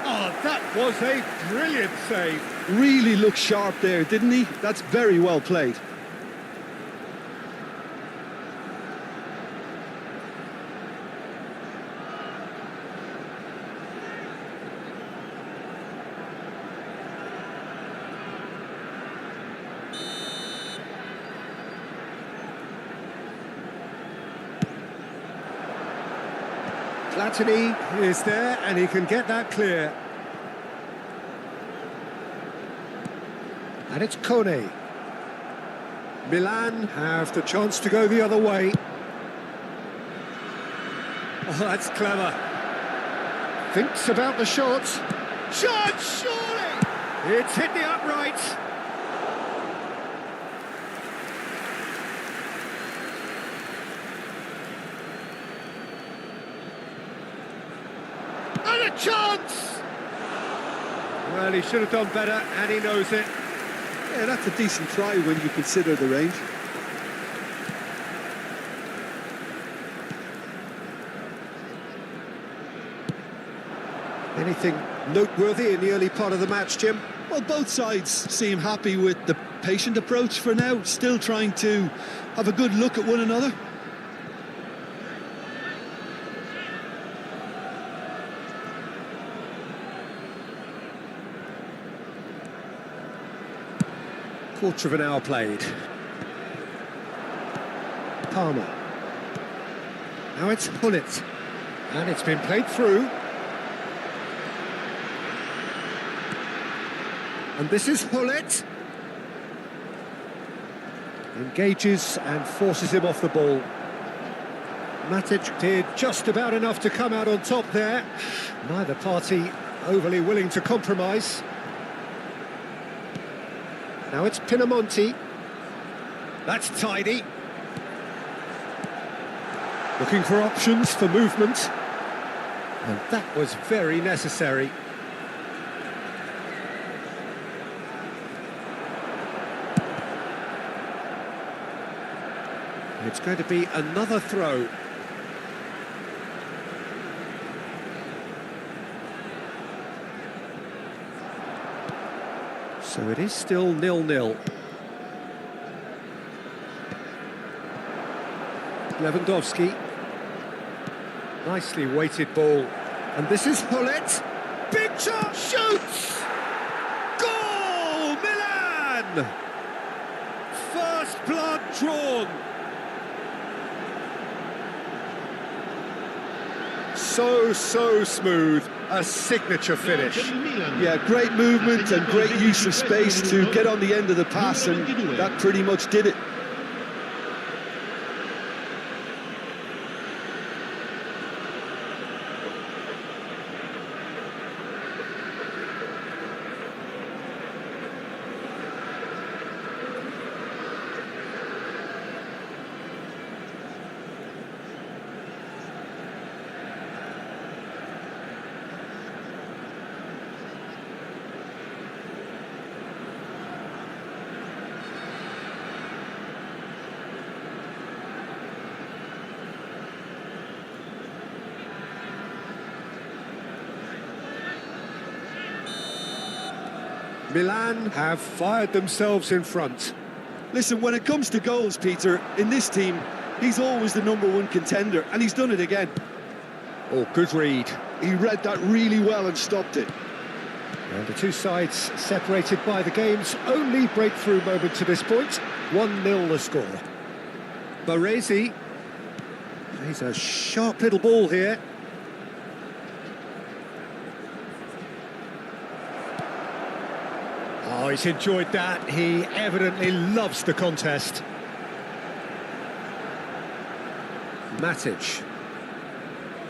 Oh, that was a brilliant save. Really looked sharp there, didn't he? That's very well played. Platini is there and he can get that clear. And it's Kone. Milan have the chance to go the other way. Oh, that's clever. Thinks about the shot. Shot, surely! It's hit the upright. And a chance! Well, he should have done better, and he knows it. Yeah, that's a decent try when you consider the range. Anything noteworthy in the early part of the match, Jim? Well, both sides seem happy with the patient approach for now, still trying to have a good look at one another. Quarter of an hour played. Palmer. Now it's Hullet. And it's been played through. And this is Hullet. Engages and forces him off the ball. Matic did just about enough to come out on top there. Neither party overly willing to compromise. Now it's Pinamonti. That's tidy. Looking for options for movement. And that was very necessary. It's going to be another throw. So it is still 0-0. Lewandowski. Nicely weighted ball. And this is Hullet. Big chance, shoots! Goal! Milan! First blood drawn. So smooth. A signature finish. Yeah, great movement and great use of space to get on the end of the pass, and that pretty much did it. Milan have fired themselves in front. Listen, when it comes to goals, Peter, in this team, he's always the #1 contender, and he's done it again. Oh, good read. He read that really well and stopped it. And the two sides separated by the game's only breakthrough moment to this point. 1-0 the score. Baresi. He's a sharp little ball here. Oh, he's enjoyed that. He evidently loves the contest. Matic.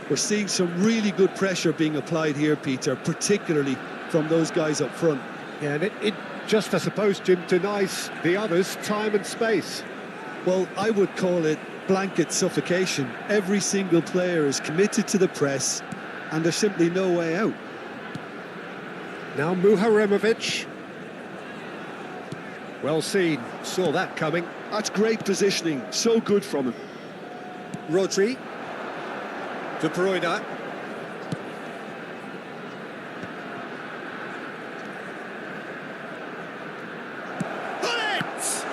We're seeing some really good pressure being applied here, Peter, particularly from those guys up front. Yeah, and it just, I suppose, Jim, denies the others time and space. Well, I would call it blanket suffocation. Every single player is committed to the press, and there's simply no way out. Now Muharemovic. Well seen, saw that coming. That's great positioning, so good from him. Rodri. De Bruyne. Hullet!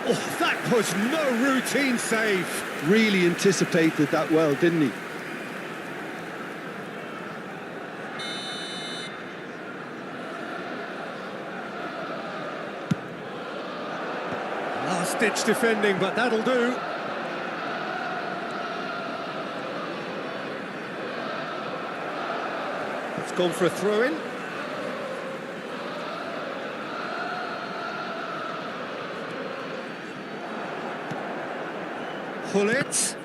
Oh, that was no routine save. Really anticipated that well, didn't he? Last-ditch defending, but that'll do. It's gone for a throw-in. Hullet.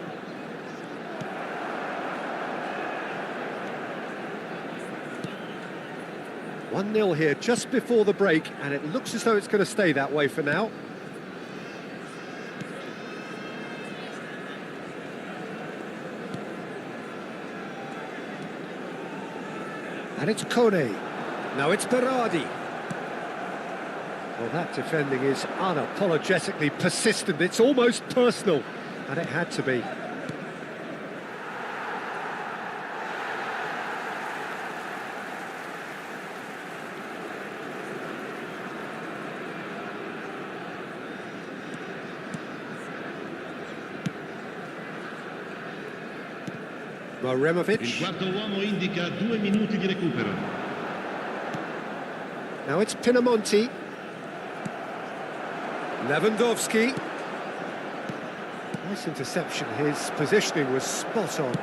One 0 here just before the break, and it looks as though it's going to stay that way for now. And it's Kone. Now it's Berardi. Well, that defending is unapologetically persistent. It's almost personal, and it had to be. Muharemovic. Il quarto uomo indica 2 minuti di recupero. Now it's Pinamonti. Lewandowski. Nice interception. His positioning was spot on.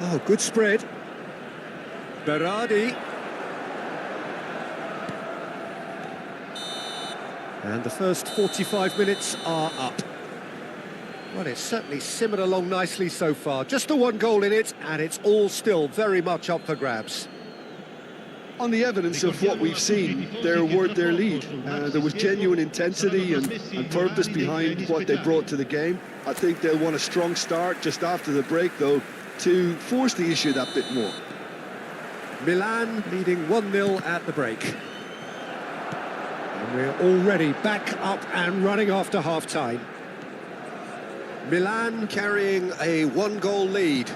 Oh, good spread. Berardi. And the first 45 minutes are up. Well, it's certainly simmered along nicely so far. Just the one goal in it, and it's all still very much up for grabs. On the evidence of what we've seen, they're worth their lead. There was genuine intensity and purpose behind what they brought to the game. I think they'll want a strong start just after the break, though, to force the issue that bit more. Milan leading 1-0 at the break. And we're already back up and running after half-time. Milan carrying a one-goal lead.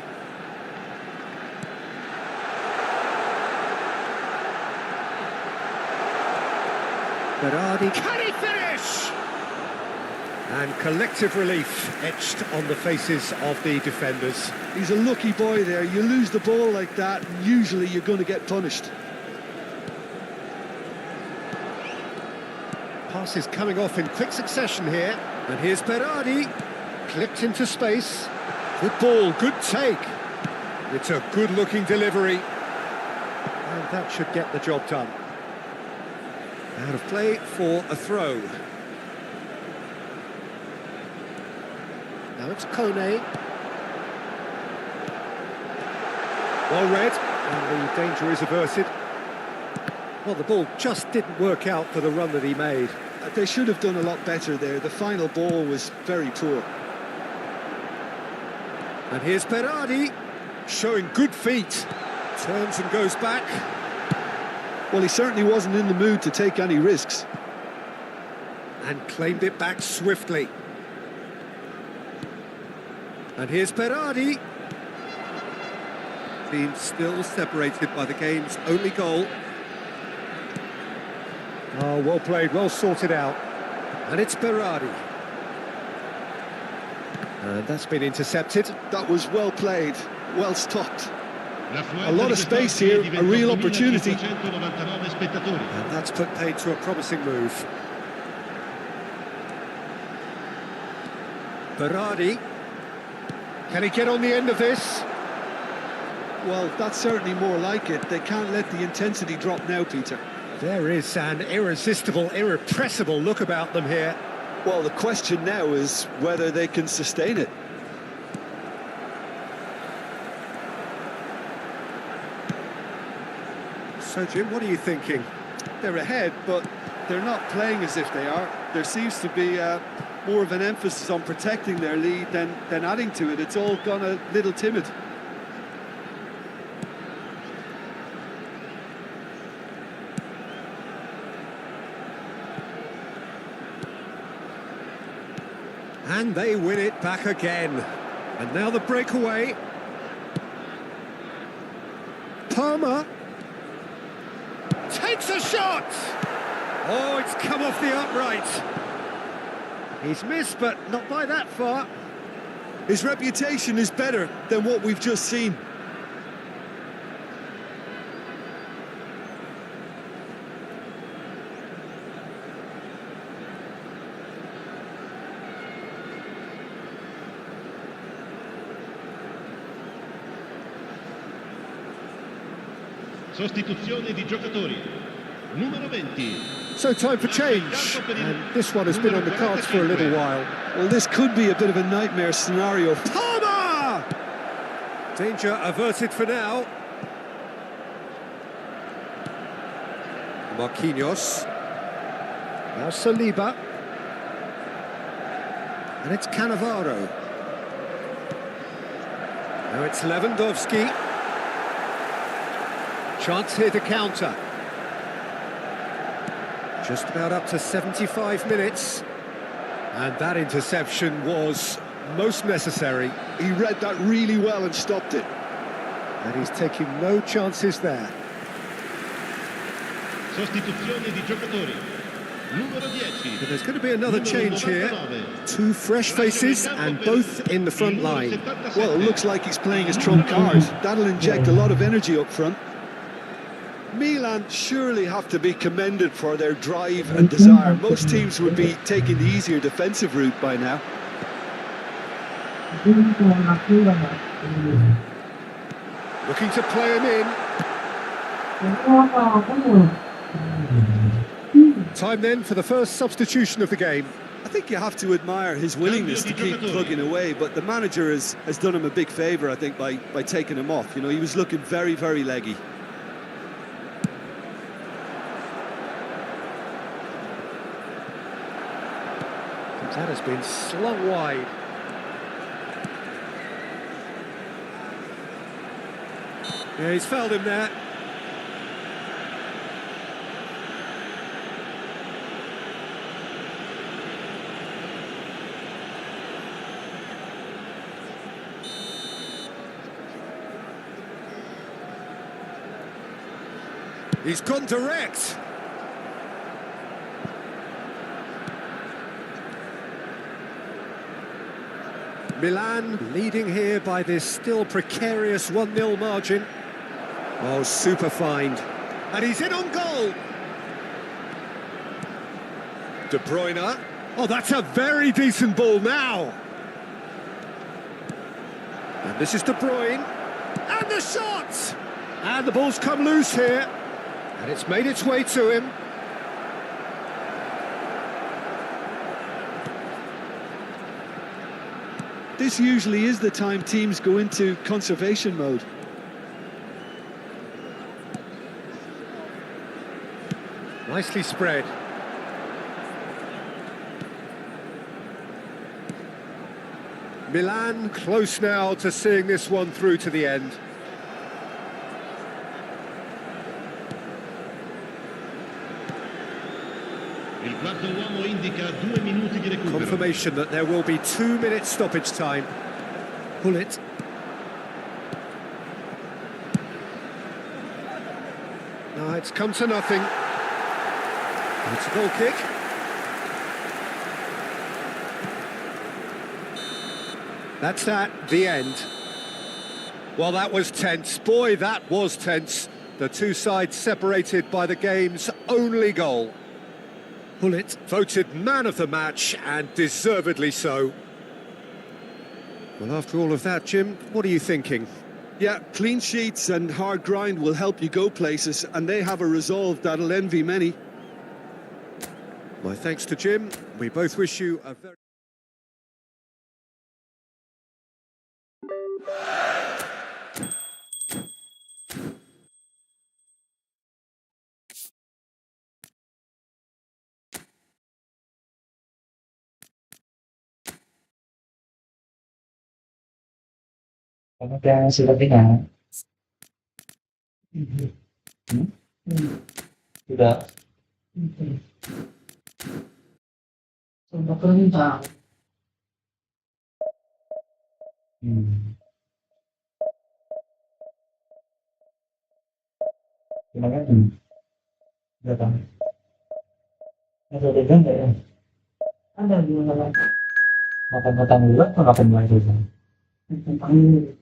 Berardi, can he finish? And collective relief etched on the faces of the defenders. He's a lucky boy there. You lose the ball like that, and usually you're going to get punished. Passes coming off in quick succession here. And here's Berardi, clipped into space. Good ball, good take. It's a good-looking delivery. And that should get the job done. Out of play for a throw. Now it's Kone. Well read, and the danger is averted. Well, the ball just didn't work out for the run that he made. They should have done a lot better there. The final ball was very poor. And here's Berardi, showing good feet. Turns and goes back. Well, he certainly wasn't in the mood to take any risks. And claimed it back swiftly. And here's Berardi. Team still separated by the game's only goal. Oh, well played, well sorted out. And it's Berardi. And that's been intercepted. That was well played, well stopped. A lot of space here, a real opportunity. And that's put paid to a promising move. Berardi. Can he get on the end of this? Well, that's certainly more like it. They can't let the intensity drop now, Peter. There is an irresistible, irrepressible look about them here. Well, the question now is whether they can sustain it. So, Jim, what are you thinking? They're ahead, but they're not playing as if they are. There seems to be more of an emphasis on protecting their lead than adding to it. It's all gone a little timid. And they win it back again. And now the breakaway. Palmer takes a shot. Oh, it's come off the upright. He's missed, but not by that far. His reputation is better than what we've just seen. Sostituzione di giocatori. Numero 20. So time for change, and this one has been on the cards for a little while. Well, this could be a bit of a nightmare scenario. Palmer! Danger averted for now. Marquinhos. Now Saliba. And it's Cannavaro. Now it's Lewandowski. Chance here to counter. Just about up to 75 minutes. And that interception was most necessary. He read that really well and stopped it. And he's taking no chances there. Sostituzione di giocatori. Numero 10. But there's going to be another change here. Two fresh faces and both in the front line. Well, it looks like he's playing his trump card. That'll inject a lot of energy up front. Milan surely have to be commended for their drive and desire. Most teams would be taking the easier defensive route by now. Looking to play him in. Time then for the first substitution of the game. I think you have to admire his willingness to keep plugging away, but the manager has done him a big favour, I think, by taking him off. You know, he was looking very, very leggy. That has been slung wide. Yeah, he's fouled him there. He's gone direct. Milan leading here by this still precarious 1-0 margin. Oh, super find. And he's in on goal. De Bruyne. Oh, that's a very decent ball now. And this is De Bruyne. And the shot! And the ball's come loose here. And it's made its way to him. This usually is the time teams go into conservation mode. Nicely spread. Milan close now to seeing this one through to the end. Il quarto uomo indica 2 minuti di recupero. Confirmation that there will be 2 minutes stoppage time. Pull it. No, it's come to nothing. It's a goal kick. That's that, the end. Well, that was tense. Boy, that was tense. The two sides separated by the game's only goal. Pullet voted man of the match, and deservedly so. Well, after all of that, Jim, what are you thinking? Yeah, clean sheets and hard grind will help you go places, and they have a resolve that'll envy many. My thanks to Jim. We both wish you a very... Kaya sila pinang. Diba? So, baka rin ba? Gimana? Diba? Nasa ya? Ano, yun na lang. Matang-matang ulat, makapanwala siya. Ang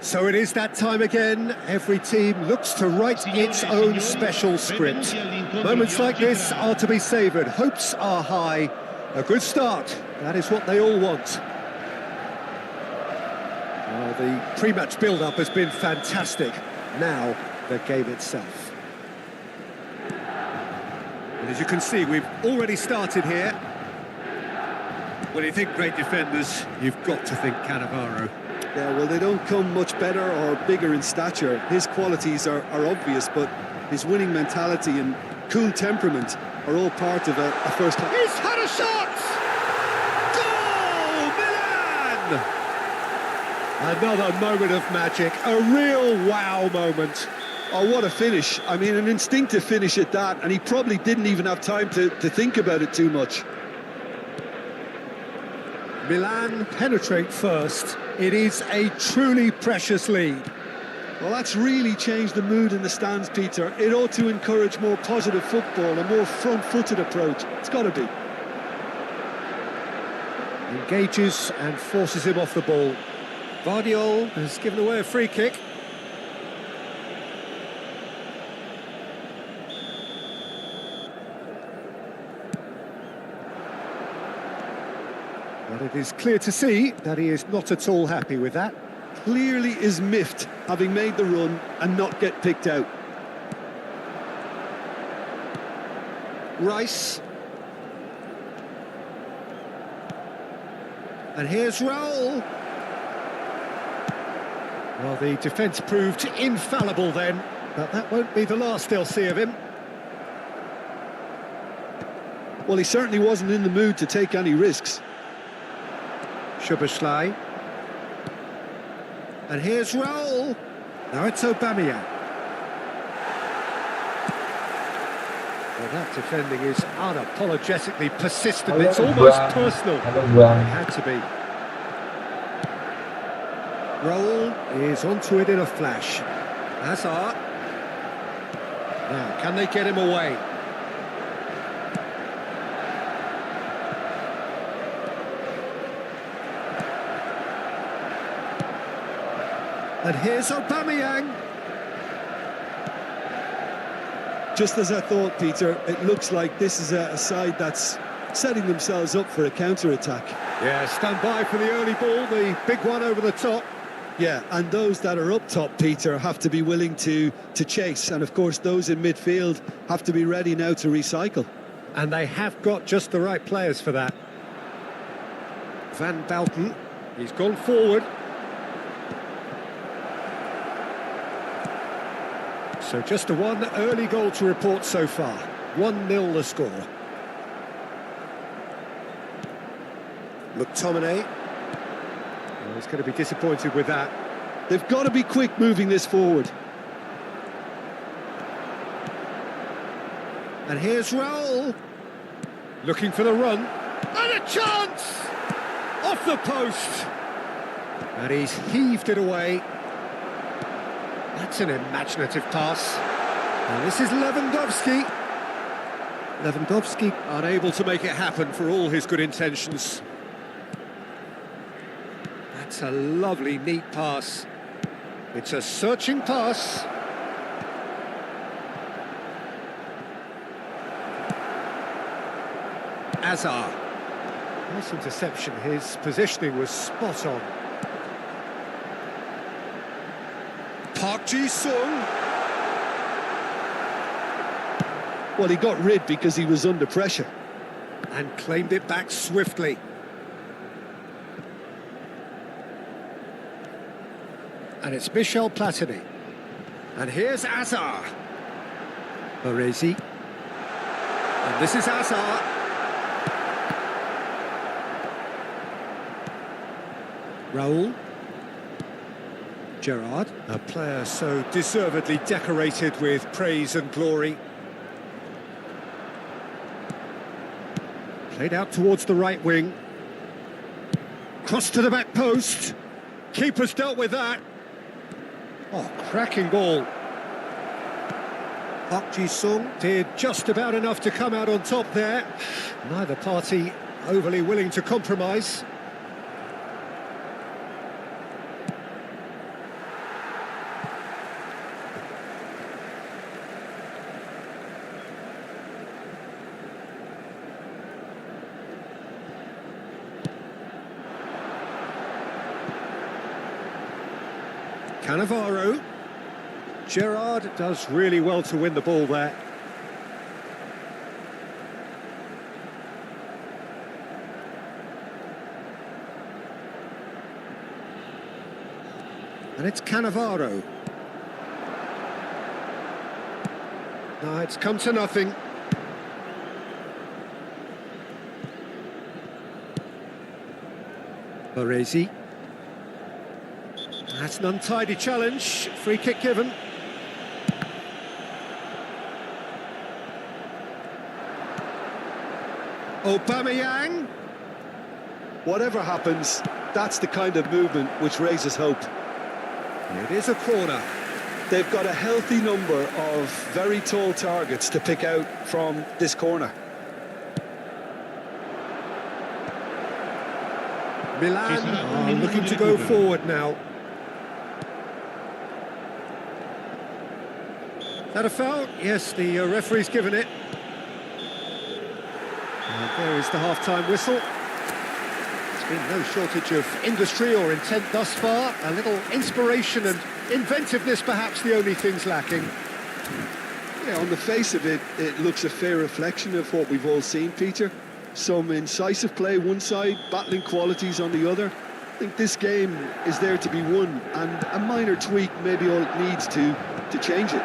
So it is that time again. Every team looks to write its own special script. Moments like this are to be savoured. Hopes are high. A good start. That is what they all want. Well, the pre-match build-up has been fantastic. Now, the game itself. And as you can see, we've already started here. When you think great defenders, you've got to think Cannavaro. Yeah, well, they don't come much better or bigger in stature. His qualities are obvious, but his winning mentality and cool temperament are all part of a first... He's had a shot! Goal, Another moment of magic, a real wow moment. Oh, what a finish. I mean, an instinctive finish at that, and he probably didn't even have time to think about it too much. Milan penetrate first. It is a truly precious lead. Well, that's really changed the mood in the stands, Peter. It ought to encourage more positive football, a more front-footed approach. It's got to be. Engages and forces him off the ball. Vardiol has given away a free kick. But it is clear to see that he is not at all happy with that. Clearly is miffed, having made the run and not get picked out. Rice. And here's Raul. Well, the defence proved infallible then, but that won't be the last they'll see of him. Well, he certainly wasn't in the mood to take any risks. Szoboszlai. And here's Raul. Now it's Aubameyang. Well, that defending is unapologetically persistent. It's almost personal. It had to be. Raul is onto it in a flash. Hazard. Now, can they get him away? And here's Aubameyang. Just as I thought, Peter, it looks like this is a side that's setting themselves up for a counter-attack. Yeah, stand by for the early ball, the big one over the top. Yeah, and those that are up top, Peter, have to be willing to chase. And, of course, those in midfield have to be ready now to recycle. And they have got just the right players for that. Van Belten, he's gone forward. So just a one early goal to report so far. 1-0 the score. McTominay. Well, he's going to be disappointed with that. They've got to be quick moving this forward. And here's Raul. Looking for the run. And a chance! Off the post. And he's heaved it away. That's an imaginative pass. And this is Lewandowski. Lewandowski unable to make it happen for all his good intentions. That's a lovely, neat pass. It's a searching pass. Hazard. Nice interception. His positioning was spot on. Park Ji-sung. Well, he got rid because he was under pressure. And claimed it back swiftly. And it's Michel Platini. And here's Hazard. Baresi. And this is Hazard. Raul. Gerrard, a player so deservedly decorated with praise and glory. Played out towards the right wing. Cross to the back post. Keeper's dealt with that. Oh, cracking ball. Park Ji-sung did just about enough to come out on top there. Neither party overly willing to compromise. Cannavaro. Gerrard does really well to win the ball there. And it's Cannavaro. No, it's come to nothing. Baresi. That's an untidy challenge. Free kick given. Aubameyang. Whatever happens, that's the kind of movement which raises hope. It is a corner. They've got a healthy number of very tall targets to pick out from this corner. Milan are looking to go forward now. Is that a foul? Yes, the referee's given it. And there is the half-time whistle. There's been no shortage of industry or intent thus far. A little inspiration and inventiveness, perhaps the only things lacking. Yeah, on the face of it, it looks a fair reflection of what we've all seen, Peter. Some incisive play one side, battling qualities on the other. I think this game is there to be won, and a minor tweak may be all it needs to change it.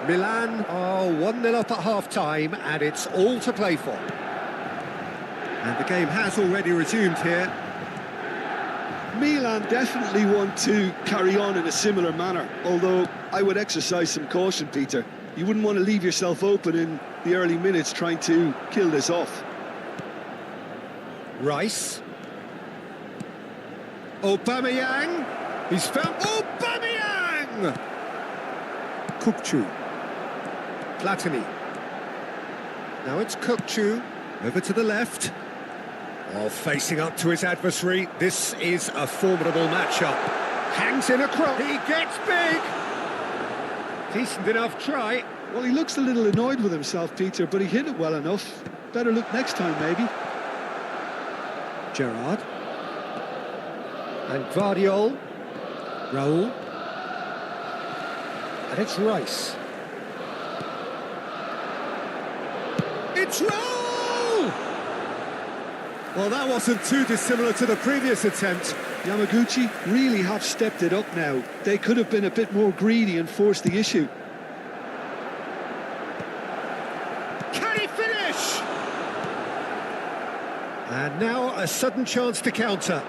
Milan are 1-0 up at half-time, and it's all to play for. And the game has already resumed here. Milan definitely want to carry on in a similar manner, although I would exercise some caution, Peter. You wouldn't want to leave yourself open in the early minutes trying to kill this off. Rice. Aubameyang. He's found Aubameyang! Kukçu. Platini. Now it's Kukçu. Over to the left. Oh, facing up to his adversary. This is a formidable matchup. Hangs in a cross. He gets big. Decent enough try. Well, he looks a little annoyed with himself, Peter, but he hit it well enough. Better look next time, maybe. Gerrard. And Guardiol. Raul. And it's Rice. It's Raul! Well, that wasn't too dissimilar to the previous attempt. Yamaguchi really have stepped it up now. They could have been a bit more greedy and forced the issue. Can he finish? And now a sudden chance to counter.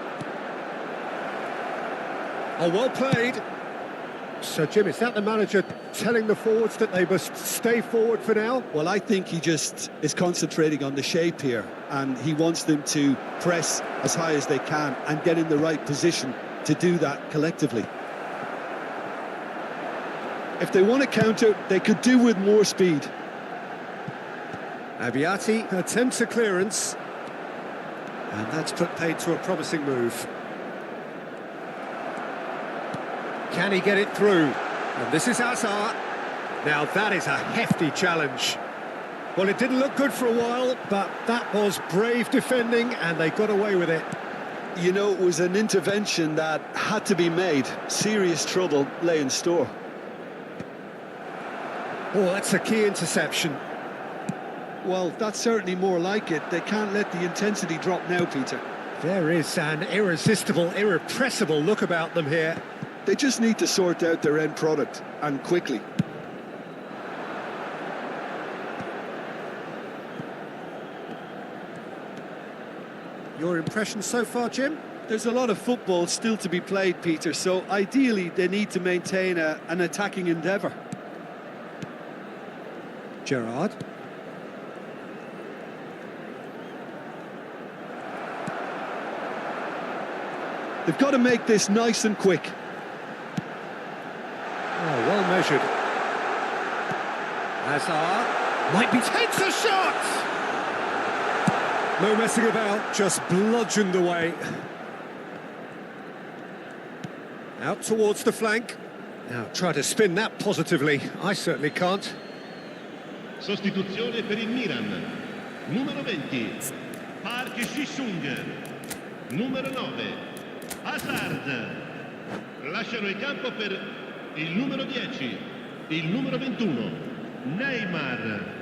Oh, well played. So, Jim, is that the manager telling the forwards that they must stay forward for now? Well, I think he just is concentrating on the shape here, and he wants them to press as high as they can and get in the right position to do that collectively. If they want to counter, they could do with more speed. Abbiati attempts a clearance, and that's put paid to a promising move. Can he get it through? And this is Hazard. Now that is a hefty challenge. Well, it didn't look good for a while, but that was brave defending, and they got away with it. You know, it was an intervention that had to be made. Serious trouble lay in store. Oh, that's a key interception. Well, that's certainly more like it. They can't let the intensity drop now, Peter. There is an irresistible, irrepressible look about them here. They just need to sort out their end product, and quickly. Your impression so far, Jim? There's a lot of football still to be played, Peter, so ideally they need to maintain an attacking endeavour. Gerrard. They've got to make this nice and quick. Oh, well measured. Hazard might be takes a shot. No messing about, just bludgeoned away. Out towards the flank. Now try to spin that positively. I certainly can't. Sostituzione per il Milan. Numero 20, Park Ji-sung. Numero 9, Hazard. Lasciano il campo per il numero 10, il numero 21, Neymar.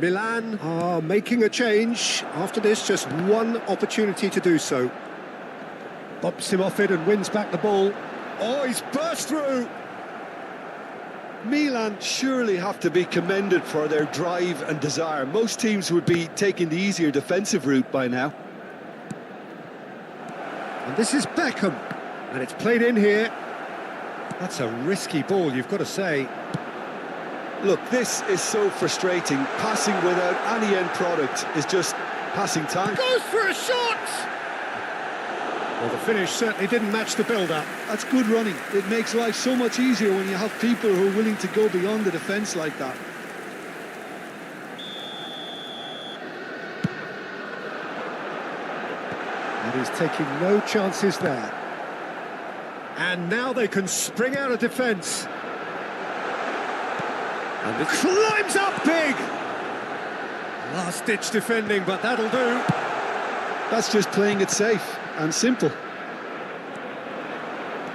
Milan are making a change. After this, just one opportunity to do so. Bumps him off it and wins back the ball. Oh, he's burst through! Milan surely have to be commended for their drive and desire. Most teams would be taking the easier defensive route by now. And this is Beckham. And it's played in here. That's a risky ball, you've got to say. Look, this is so frustrating. Passing without any end product is just passing time. Goes for a shot! Well, the finish certainly didn't match the build-up. That's good running. It makes life so much easier when you have people who are willing to go beyond the defence like that. And he's taking no chances there. And now they can spring out of defence. And it climbs up big! Last-ditch defending, but that'll do. That's just playing it safe and simple.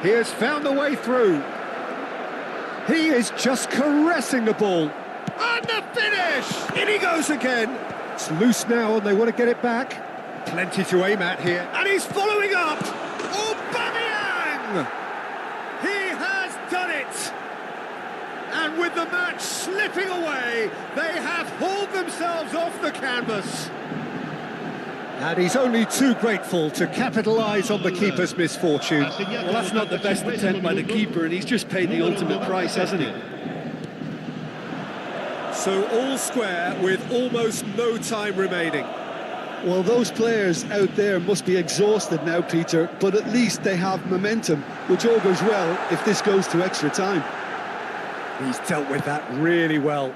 He has found the way through. He is just caressing the ball. And the finish! In he goes again. It's loose now and they want to get it back. Plenty to aim at here. And he's following up. Aubameyang! He has done it! And with the match slipping away, they have hauled themselves off the canvas. And he's only too grateful to capitalise on the keeper's misfortune. Well, that's not the best attempt by the keeper, and he's just paid the ultimate price, hasn't he? So all square with almost no time remaining. Well, those players out there must be exhausted now, Peter, but at least they have momentum, which augurs well if this goes to extra time. He's dealt with that really well.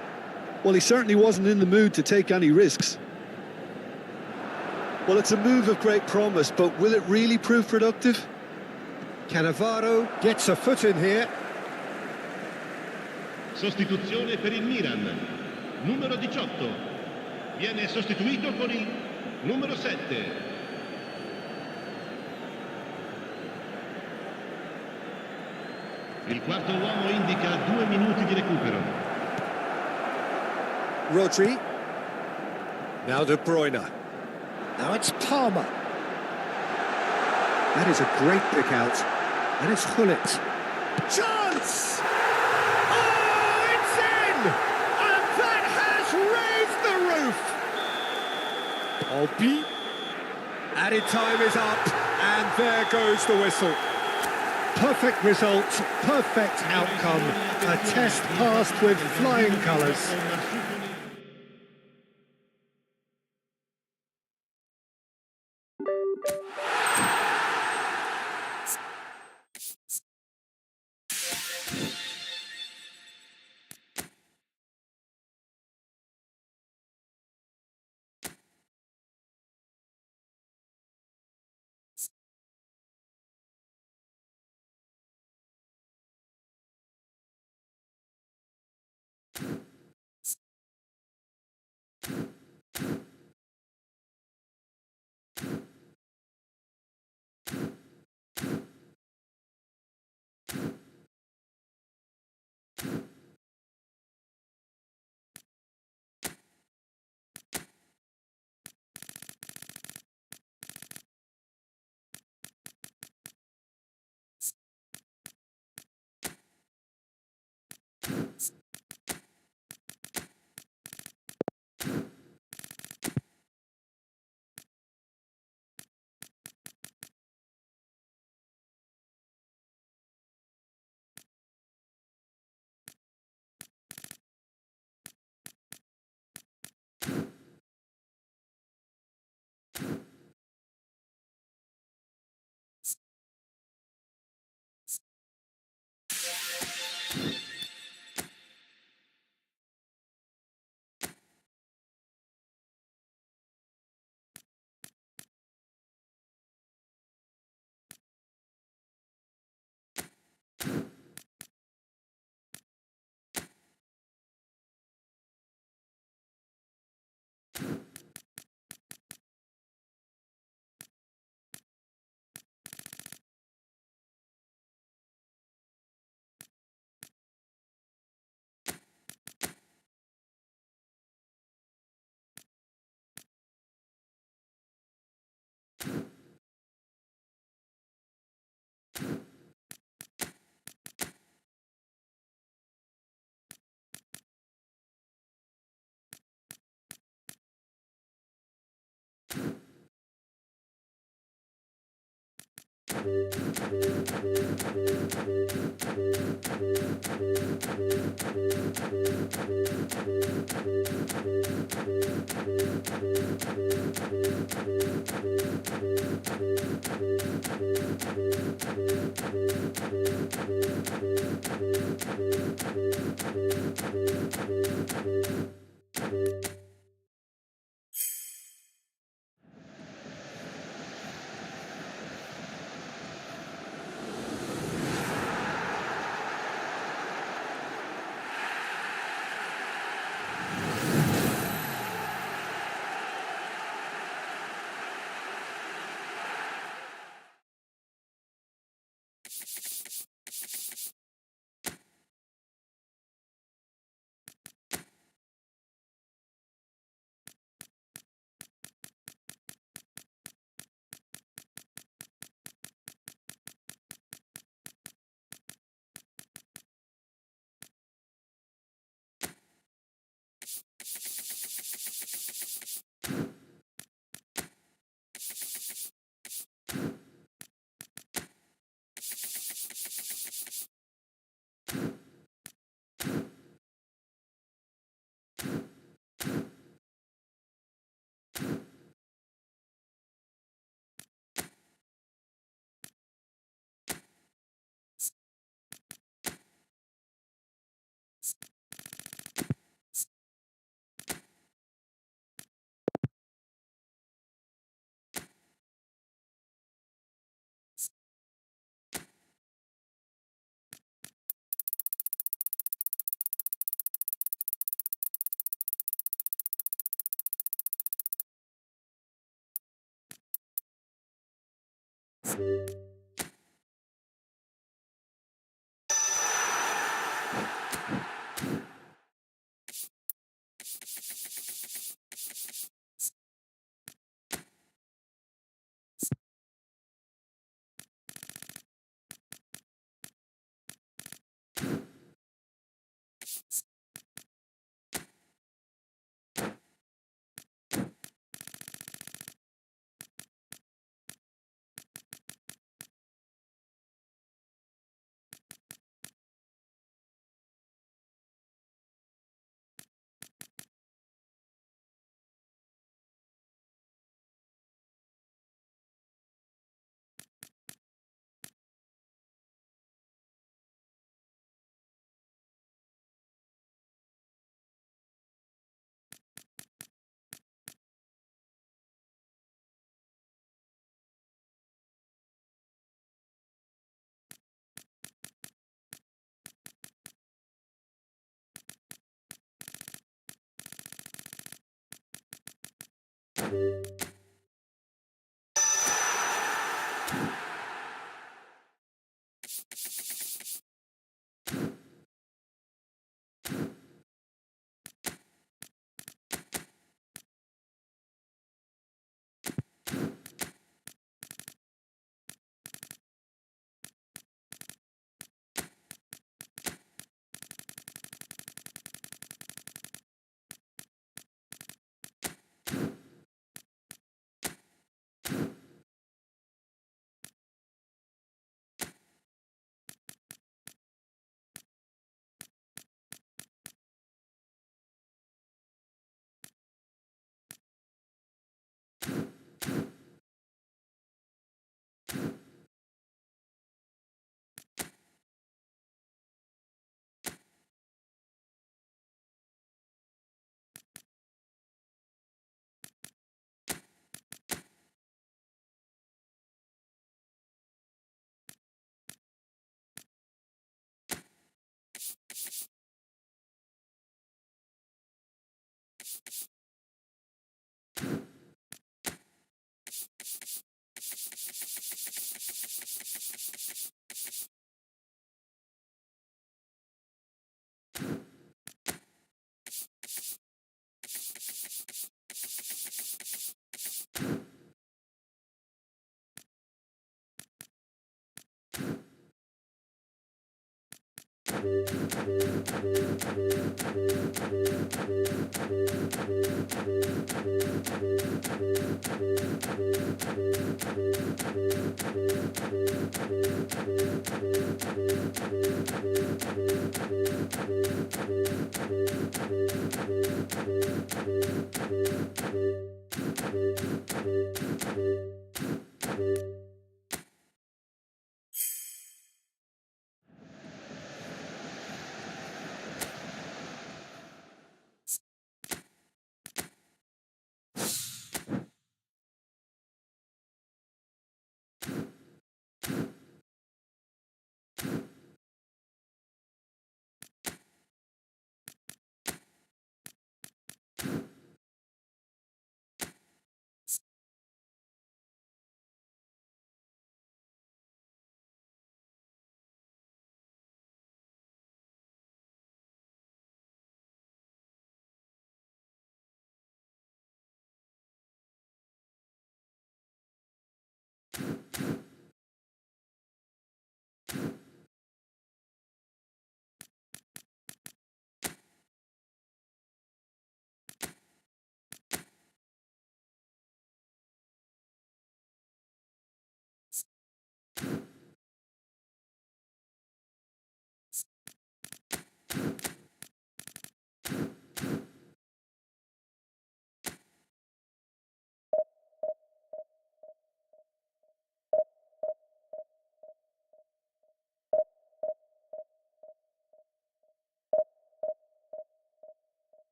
Well, he certainly wasn't in the mood to take any risks. Well, it's a move of great promise, but will it really prove productive? Cannavaro gets a foot in here. Sostituzione per il Milan. Numero 18. Viene sostituito con il numero 7. Il quarto uomo indica 2 minuti di recupero. Rodri. Now De Bruyne. Now it's Palmer. That is a great pick out. And it's Hullet. Chance! Oh, it's in! And that has raised the roof! Obi. Added time is up, and there goes the whistle. Perfect result, perfect outcome. A test passed with flying colours.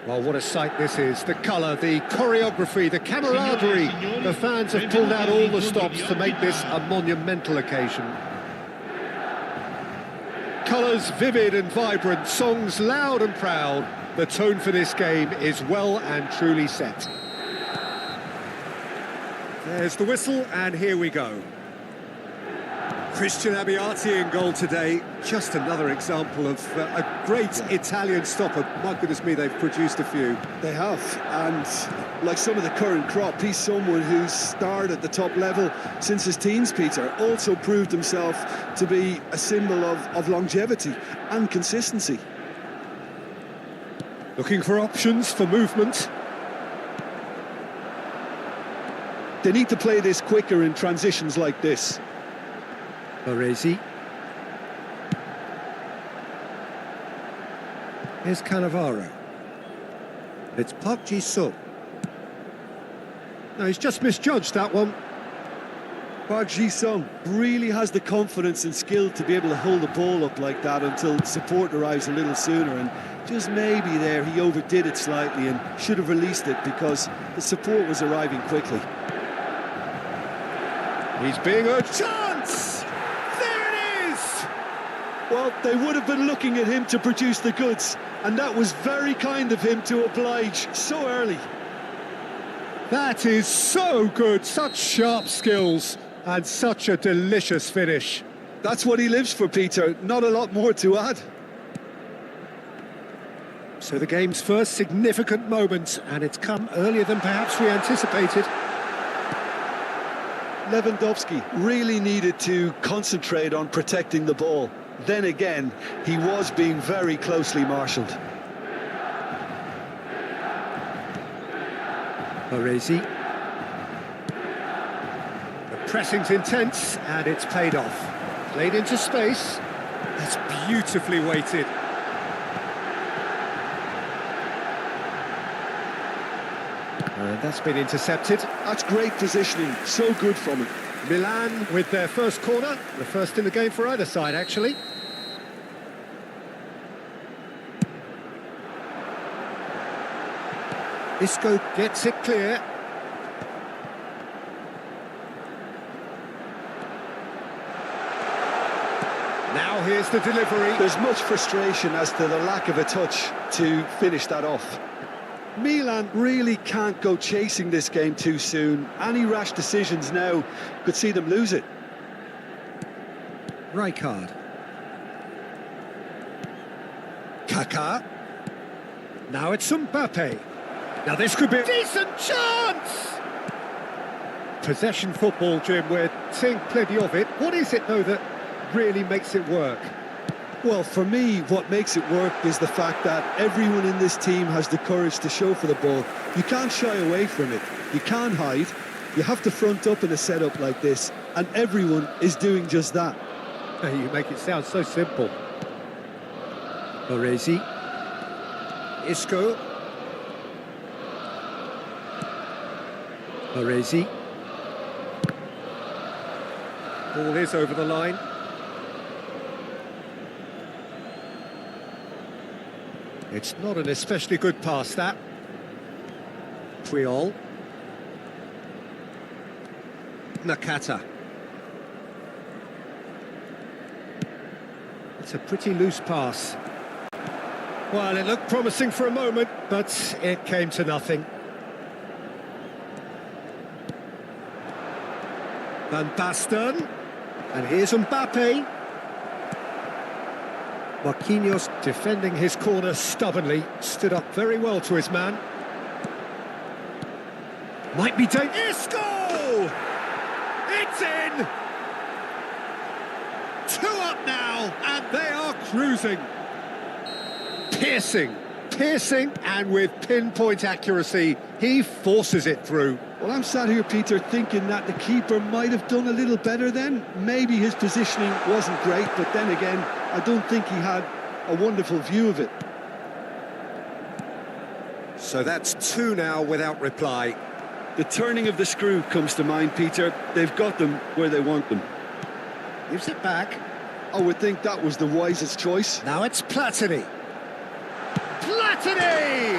Well, what a sight this is. The colour, the choreography, the camaraderie. The fans have pulled out all the stops to make this a monumental occasion. Colours vivid and vibrant, songs loud and proud. The tone for this game is well and truly set. There's the whistle, and here we go. Christian Abbiati in goal today. Just another example of a great Italian stopper. My goodness me, they've produced a few. They have, and like some of the current crop, he's someone who's starred at the top level since his teens, Peter. Also proved himself to be a symbol of longevity and consistency. Looking for options for movement. They need to play this quicker in transitions like this. Baresi. Here's Cannavaro. It's Park Ji-sung. No, he's just misjudged that one. Park Ji-sung really has the confidence and skill to be able to hold the ball up like that until support arrives a little sooner, and just maybe there he overdid it slightly and should have released it because the support was arriving quickly. He's being urged. Chance! There it is! Well, they would have been looking at him to produce the goods, and that was very kind of him to oblige so early. That is so good, such sharp skills, and such a delicious finish. That's what he lives for, Peter, not a lot more to add. So the game's first significant moment, and it's come earlier than perhaps we anticipated. Lewandowski really needed to concentrate on protecting the ball. Then again, he was being very closely marshalled. Baresi. The pressing's intense, and it's paid off. Played into space. That's beautifully weighted. And that's been intercepted. That's great positioning, so good from him. Milan with their first corner, the first in the game for either side, actually. Isco gets it clear. Now here's the delivery. There's much frustration as to the lack of a touch to finish that off. Milan really can't go chasing this game too soon. Any rash decisions now could see them lose it. Rijkaard. Kaká. Now it's Mbappe. Now this could be a decent chance! Possession football, Jim, we're seeing plenty of it. What is it, though, that really makes it work? Well, for me, what makes it work is the fact that everyone in this team has the courage to show for the ball. You can't shy away from it. You can't hide. You have to front up in a setup like this, and everyone is doing just that. You make it sound so simple. Baresi. Isco. Baresi. Ball is over the line. It's not an especially good pass, that. Puyol. Nakata. It's a pretty loose pass. Well, it looked promising for a moment, but it came to nothing. Van Basten. And here's Mbappe. Marquinhos defending his corner stubbornly, stood up very well to his man. Might be dangerous. Isco! It's in! 2 up now, and they are cruising. Piercing, and with pinpoint accuracy, he forces it through. Well, I'm sat here, Peter, thinking that the keeper might have done a little better then. Maybe his positioning wasn't great, but then again, I don't think he had a wonderful view of it. So that's 2 now without reply. The turning of the screw comes to mind, Peter. They've got them where they want them. Gives it back. I would think that was the wisest choice. Now it's Platini. Platini!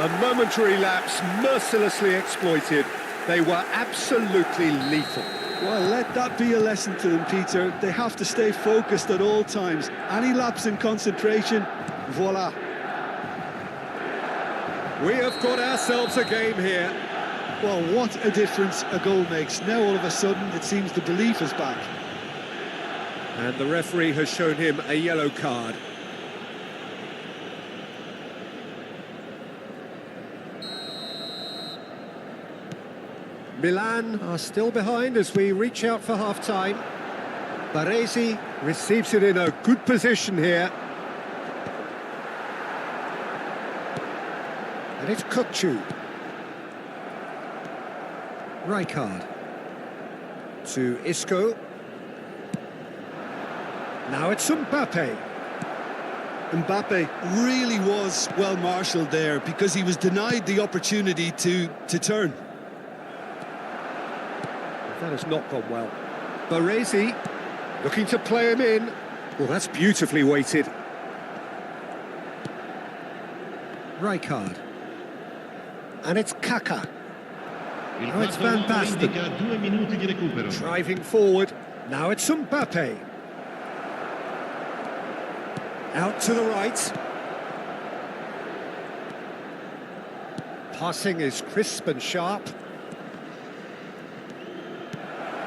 A momentary lapse, mercilessly exploited. They were absolutely lethal. Well, let that be a lesson to them, Peter. They have to stay focused at all times. Any lapse in concentration, voila. We have got ourselves a game here. Well, what a difference a goal makes. Now all of a sudden it seems the belief is back. And the referee has shown him a yellow card. Milan are still behind as we reach out for half-time. Baresi receives it in a good position here. And it's Kukcu. Rijkaard. To Isco. Now it's Mbappe. Mbappe really was well marshalled there because he was denied the opportunity to turn. That has not gone well. Baresi looking to play him in. Well, that's beautifully weighted. Rijkaard. And it's Kaka. Now it's Van Basten. 2 minuti di recupero. Driving forward. Now it's Mbappe. Out to the right. Passing is crisp and sharp.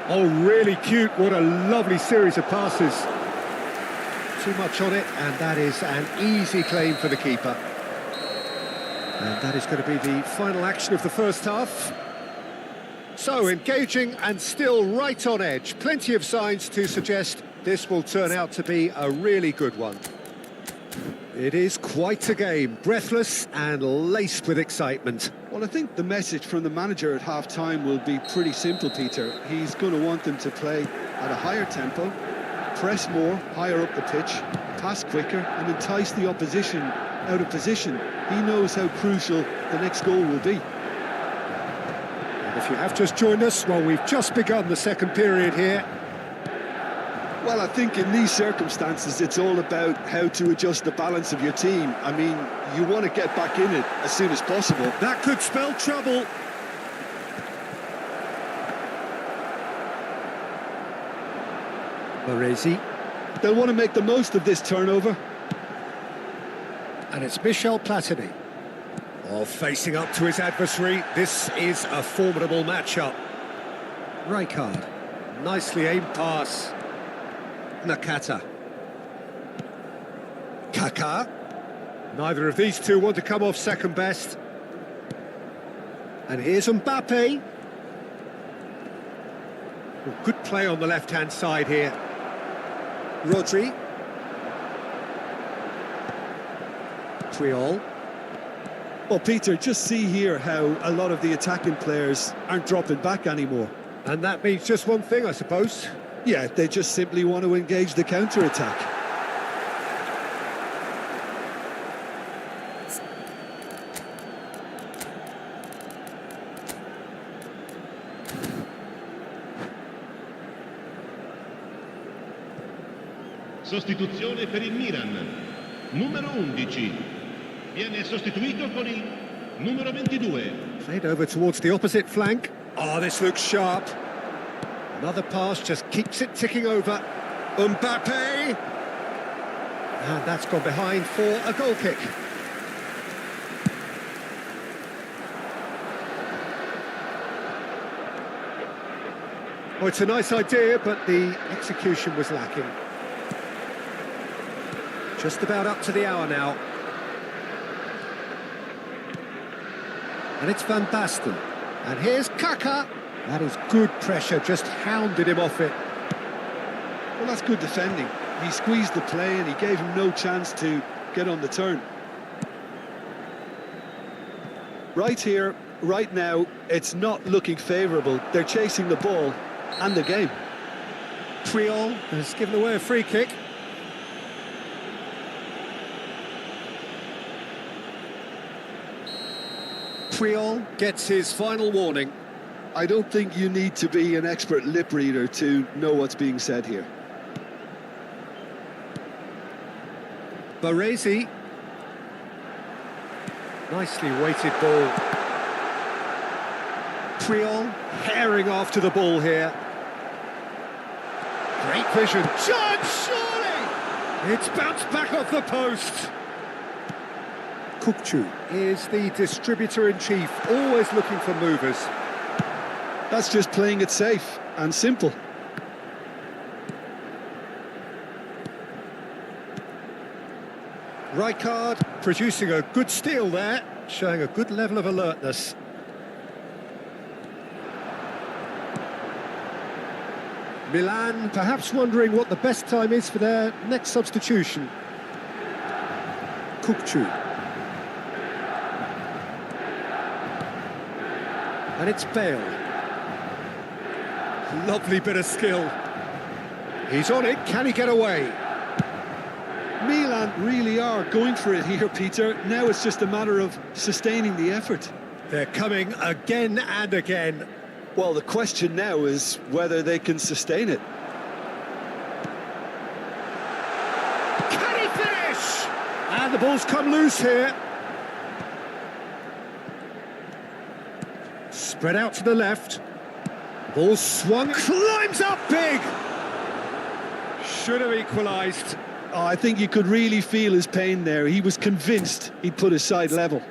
Oh, really cute. What a lovely series of passes. Too much on it, and that is an easy claim for the keeper. And that is going to be the final action of the first half. So, engaging and still right on edge. Plenty of signs to suggest this will turn out to be a really good one. It is quite a game, breathless and laced with excitement. Well, I think the message from the manager at half-time will be pretty simple, Peter. He's going to want them to play at a higher tempo, press more, higher up the pitch, pass quicker and entice the opposition out of position. He knows how crucial the next goal will be. And if you have just joined us, well, we've just begun the second period here. Well, I think in these circumstances, it's all about how to adjust the balance of your team. I mean, you want to get back in it as soon as possible. That could spell trouble. Baresi. They'll want to make the most of this turnover. And it's Michel Platini. Oh, facing up to his adversary. This is a formidable matchup. Rijkaard. Nicely aimed pass. Nakata. Kaka. Neither of these two want to come off second best. And here's Mbappe. Well, good play on the left-hand side here. Rodri. Triol. Well, Peter, just see here how a lot of the attacking players aren't dropping back anymore. And that means just one thing, I suppose. Yeah, they just simply want to engage the counter-attack. Sostituzione per il Milan. Numero 11. Viene sostituito con il numero 22. Played over towards the opposite flank. Oh, this looks sharp. Another pass just keeps it ticking over. Mbappe! And that's gone behind for a goal kick. Oh, it's a nice idea, but the execution was lacking. Just about up to the hour now. And it's Van Basten. And here's Kaka. That is good pressure, just hounded him off it. Well, that's good defending. He squeezed the play and he gave him no chance to get on the turn. Right here, right now, it's not looking favourable. They're chasing the ball and the game. Triol has given away a free kick. Triol gets his final warning. I don't think you need to be an expert lip reader to know what's being said here. Baresi. Nicely weighted ball. Priol herring after the ball here. Great vision. Chance, surely! It's bounced back off the post. Kukçu is the distributor-in-chief, always looking for movers. That's just playing it safe and simple. Rijkaard producing a good steal there, showing a good level of alertness. Milan perhaps wondering what the best time is for their next substitution. Kukçu. And it's Bale. Lovely bit of skill. He's on it, can he get away? Milan really are going for it here, Peter. Now it's just a matter of sustaining the effort. They're coming again and again. Well, the question now is whether they can sustain it. Can he finish? And the ball's come loose here. Spread out to the left. Ball swung, climbs up big. Should have equalised. Oh, I think you could really feel his pain there. He was convinced he'd put his side level.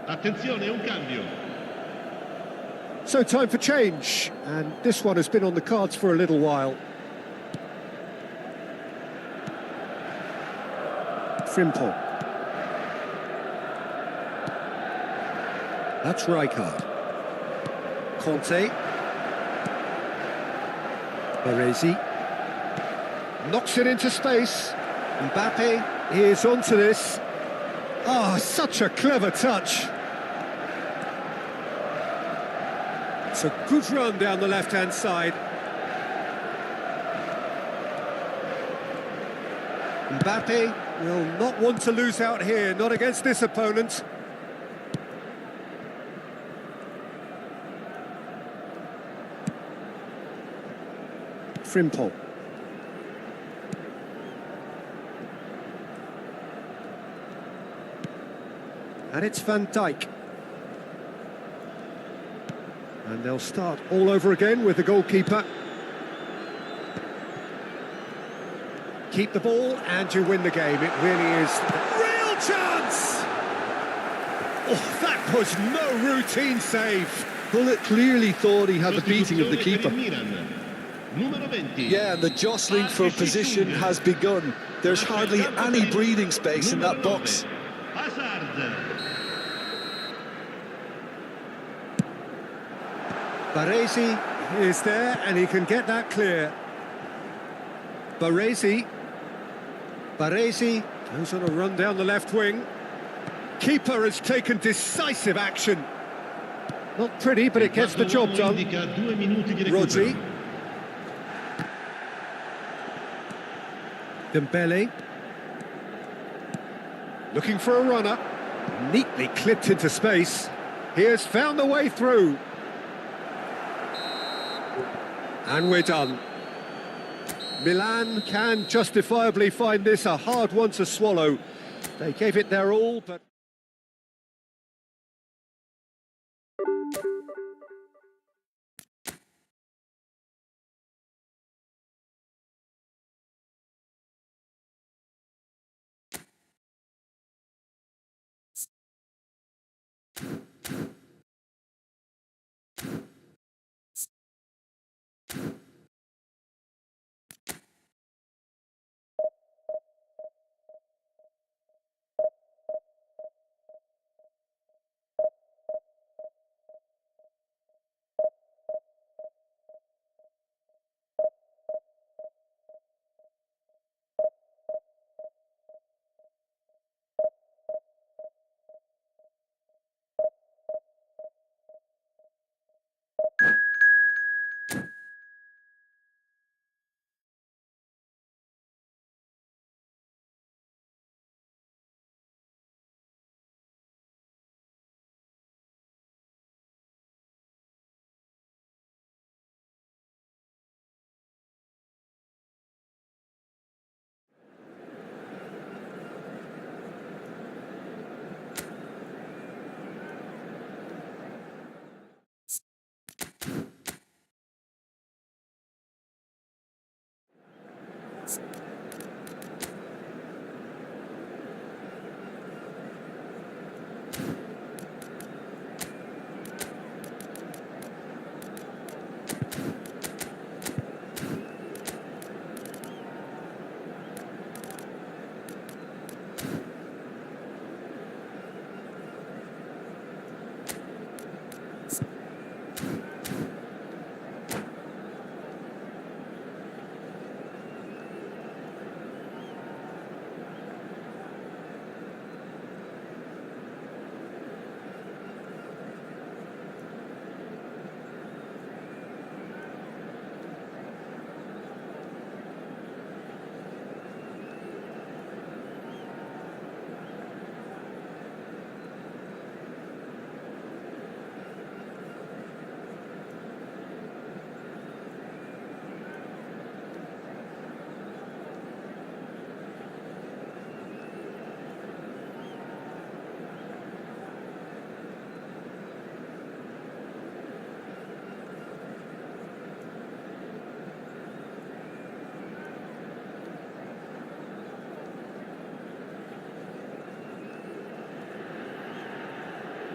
Attenzione, un cambio. So time for change, and this one has been on the cards for a little while. Frimpong. That's Rijkaard. Conte. Baresi. Knocks it into space. Mbappe is onto this. Oh, such a clever touch. It's a good run down the left-hand side. Mbappe will not want to lose out here, not against this opponent. Frimpong. And it's Van Dijk. And they'll start all over again with the goalkeeper. Keep the ball and you win the game. It really is. Real chance! Oh, that was no routine save. Bullet clearly thought he had the beating of the keeper. Numero 20. Yeah, and the jostling for position has begun. There's hardly any breathing space in that box. 0. Baresi is there and he can get that clear. Baresi goes on a run down the left wing. Keeper has taken decisive action. Not pretty, but it gets the job done. Indica 2 minuti di recupero. Rodri. Dembele. Looking for a runner. Neatly clipped into space. He has found the way through. And we're done. Milan can justifiably find this a hard one to swallow. They gave it their all, but...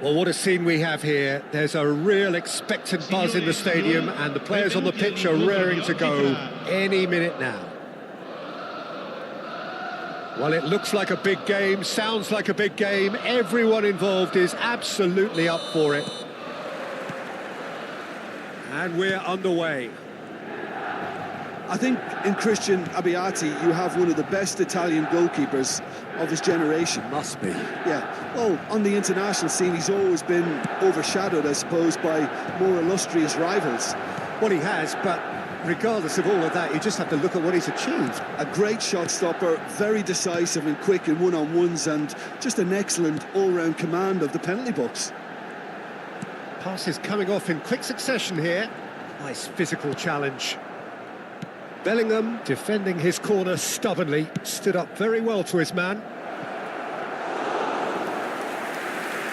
Well, what a scene we have here. There's a real expectant buzz in the stadium and the players on the pitch are raring to go any minute now. Well, it looks like a big game, sounds like a big game. Everyone involved is absolutely up for it. And we're underway. I think in Christian Abbiati, you have one of the best Italian goalkeepers of his generation. Must be. Yeah, well, on the international scene, he's always been overshadowed, I suppose, by more illustrious rivals. Well, he has, but regardless of all of that, you just have to look at what he's achieved. A great shot stopper, very decisive and quick in one-on-ones, and just an excellent all-round command of the penalty box. Passes coming off in quick succession here. Nice physical challenge. Bellingham defending his corner stubbornly, stood up very well to his man.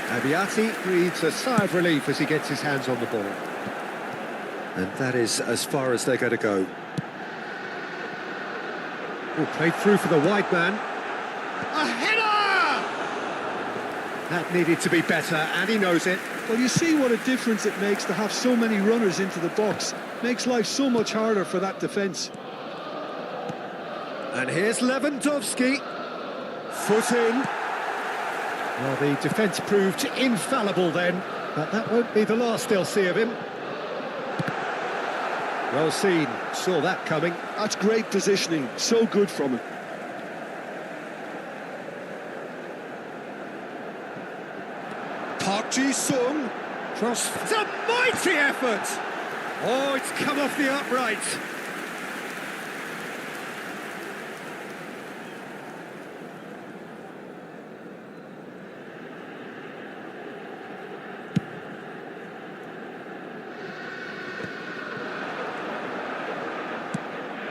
Abbiati breathes a sigh of relief as he gets his hands on the ball. And that is as far as they're going to go. Oh, played through for the wide man. A header! That needed to be better, and he knows it. Well, you see what a difference it makes to have so many runners into the box. Makes life so much harder for that defence. And here's Lewandowski. Foot in. Well, the defence proved infallible then, but that won't be the last they'll see of him. Well seen, saw that coming. That's great positioning, so good from him. Park Ji-sung, cross, it's a mighty effort! Oh, it's come off the upright.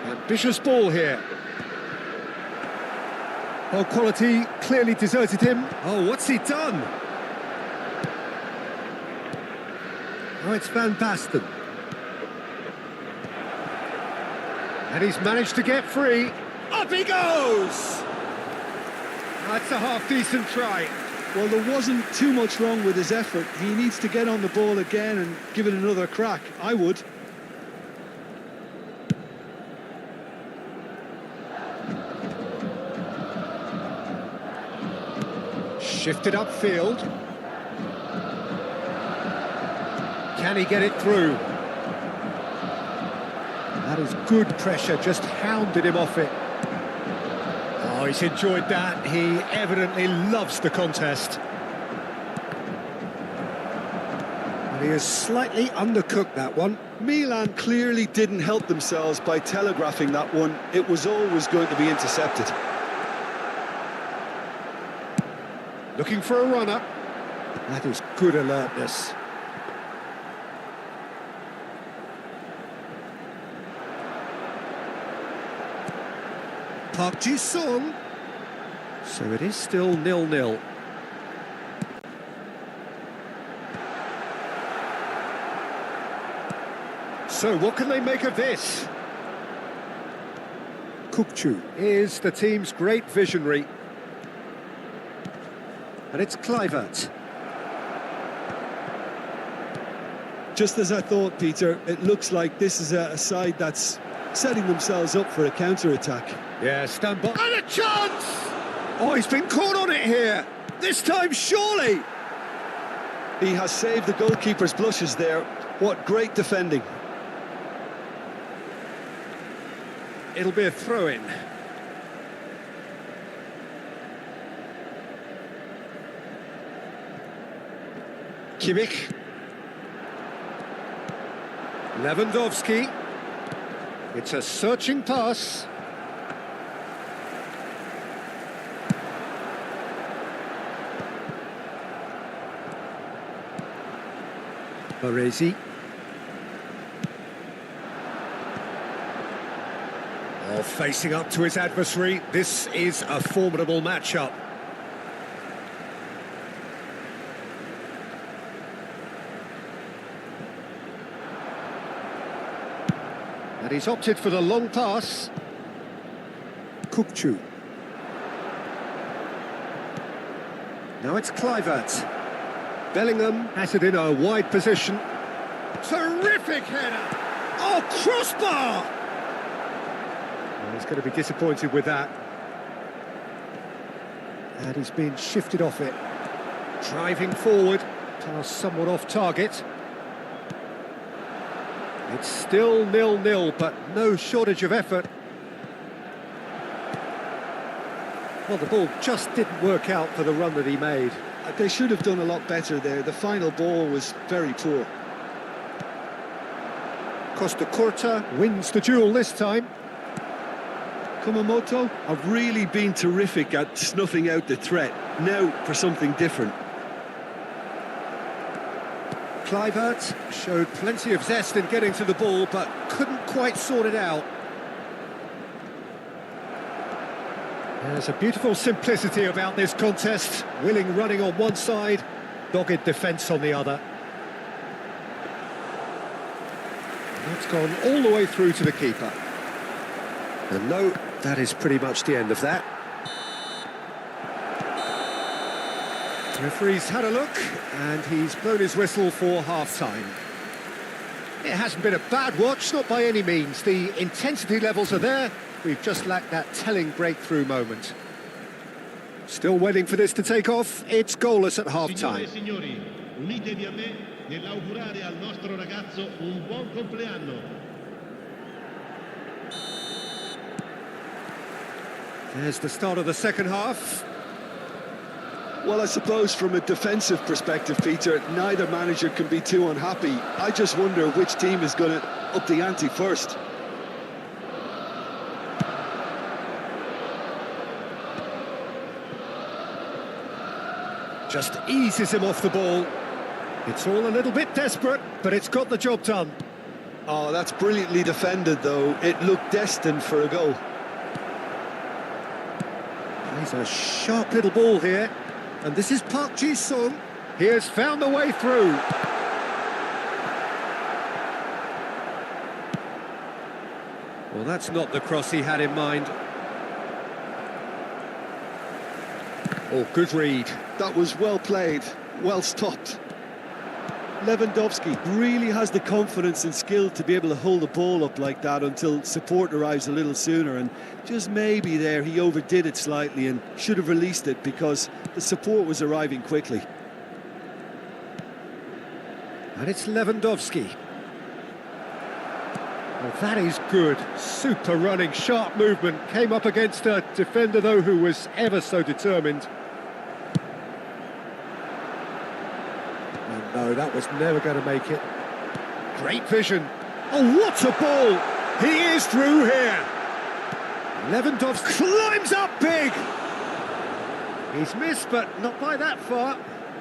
Ambitious ball here. Oh, quality clearly deserted him. Oh, what's he done? Oh, it's Van Basten. And he's managed to get free. Up he goes! That's a half-decent try. Well, there wasn't too much wrong with his effort. He needs to get on the ball again and give it another crack. I would. Shifted upfield. Can he get it through? That is good pressure, just hounded him off it. Oh, he's enjoyed that. He evidently loves the contest. And he has slightly undercooked that one. Milan clearly didn't help themselves by telegraphing that one. It was always going to be intercepted. Looking for a runner. That is good alertness. Park Ji-sung. So it is still 0-0. So what can they make of this? Kukçu is the team's great visionary. And it's Kluivert. Just as I thought, Peter, it looks like this is a side that's setting themselves up for a counter-attack. Yeah, stand by. And a chance! Oh, he's been caught on it here. This time, surely. He has saved the goalkeeper's blushes there. What great defending. It'll be a throw-in. Kimmich. Lewandowski. It's a searching pass. Baresi. Oh, facing up to his adversary. This is a formidable matchup. And he's opted for the long pass. Kukçu. Now it's Kluivert. Bellingham has it in a wide position. Terrific header! Oh, crossbar! Well, he's going to be disappointed with that. And he's been shifted off it. Driving forward, pass somewhat off target. It's still 0-0, but no shortage of effort. Well, the ball just didn't work out for the run that he made. They should have done a lot better there. The final ball was very poor. Costa Curta wins the duel this time. Kumamoto have really been terrific at snuffing out the threat. Now for something different. Kluivert showed plenty of zest in getting to the ball, but couldn't quite sort it out. There's a beautiful simplicity about this contest. Willing running on one side, dogged defence on the other. That's gone all the way through to the keeper. And no, that is pretty much the end of that. Referee's had a look, and he's blown his whistle for half-time. It hasn't been a bad watch, not by any means. The intensity levels are there. We've just lacked that telling breakthrough moment. Still waiting for this to take off. It's goalless at Signore e half-time. signori, unitevi a me nell'augurare al nostro ragazzo un buon compleanno. There's the start of the second half. Well, I suppose from a defensive perspective, Peter, neither manager can be too unhappy. I just wonder which team is going to up the ante first. Just eases him off the ball. It's all a little bit desperate, but it's got the job done. Oh, that's brilliantly defended, though. It looked destined for a goal. He's a sharp little ball here. And this is Park Ji-sung. He has found the way through. Well, that's not the cross he had in mind. Oh, good read. That was well played, well stopped. Lewandowski really has the confidence and skill to be able to hold the ball up like that until support arrives a little sooner, and just maybe there he overdid it slightly and should have released it because the support was arriving quickly. And it's Lewandowski. Well, that is good. Super running, sharp movement. Came up against a defender, though, who was ever so determined. Oh, no, that was never going to make it. Great vision. Oh, what a ball! He is through here. Lewandowski climbs up big. He's missed, but not by that far.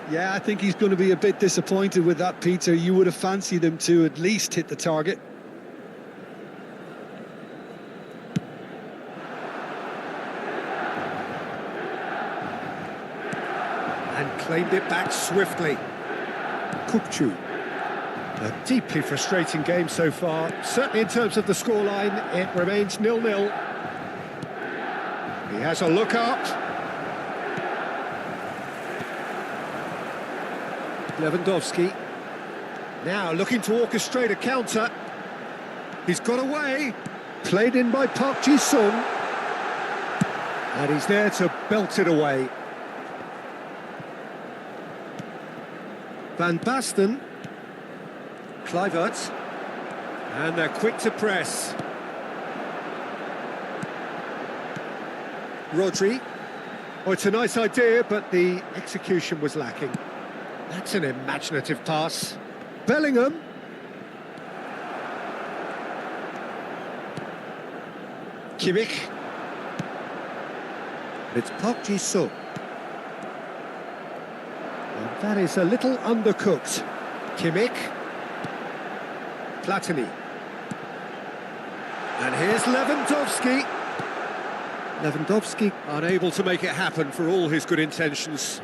Yeah, I think he's going to be a bit disappointed with that, Peter. You would have fancied him to at least hit the target. And claimed it back swiftly. Kukçu. A deeply frustrating game so far. Certainly in terms of the scoreline, it remains 0-0. He has a look up. Lewandowski. Now looking to orchestrate a counter. He's got away. Played in by Park Ji-sung. And he's there to belt it away. Van Basten, Kluivert, and they're quick to press. Rodri. Oh, it's a nice idea, but the execution was lacking. That's an imaginative pass. Bellingham. Kimmich. It's Park Ji-sung. That is a little undercooked. Kimmich. Platini. And here's Lewandowski. Lewandowski unable to make it happen for all his good intentions.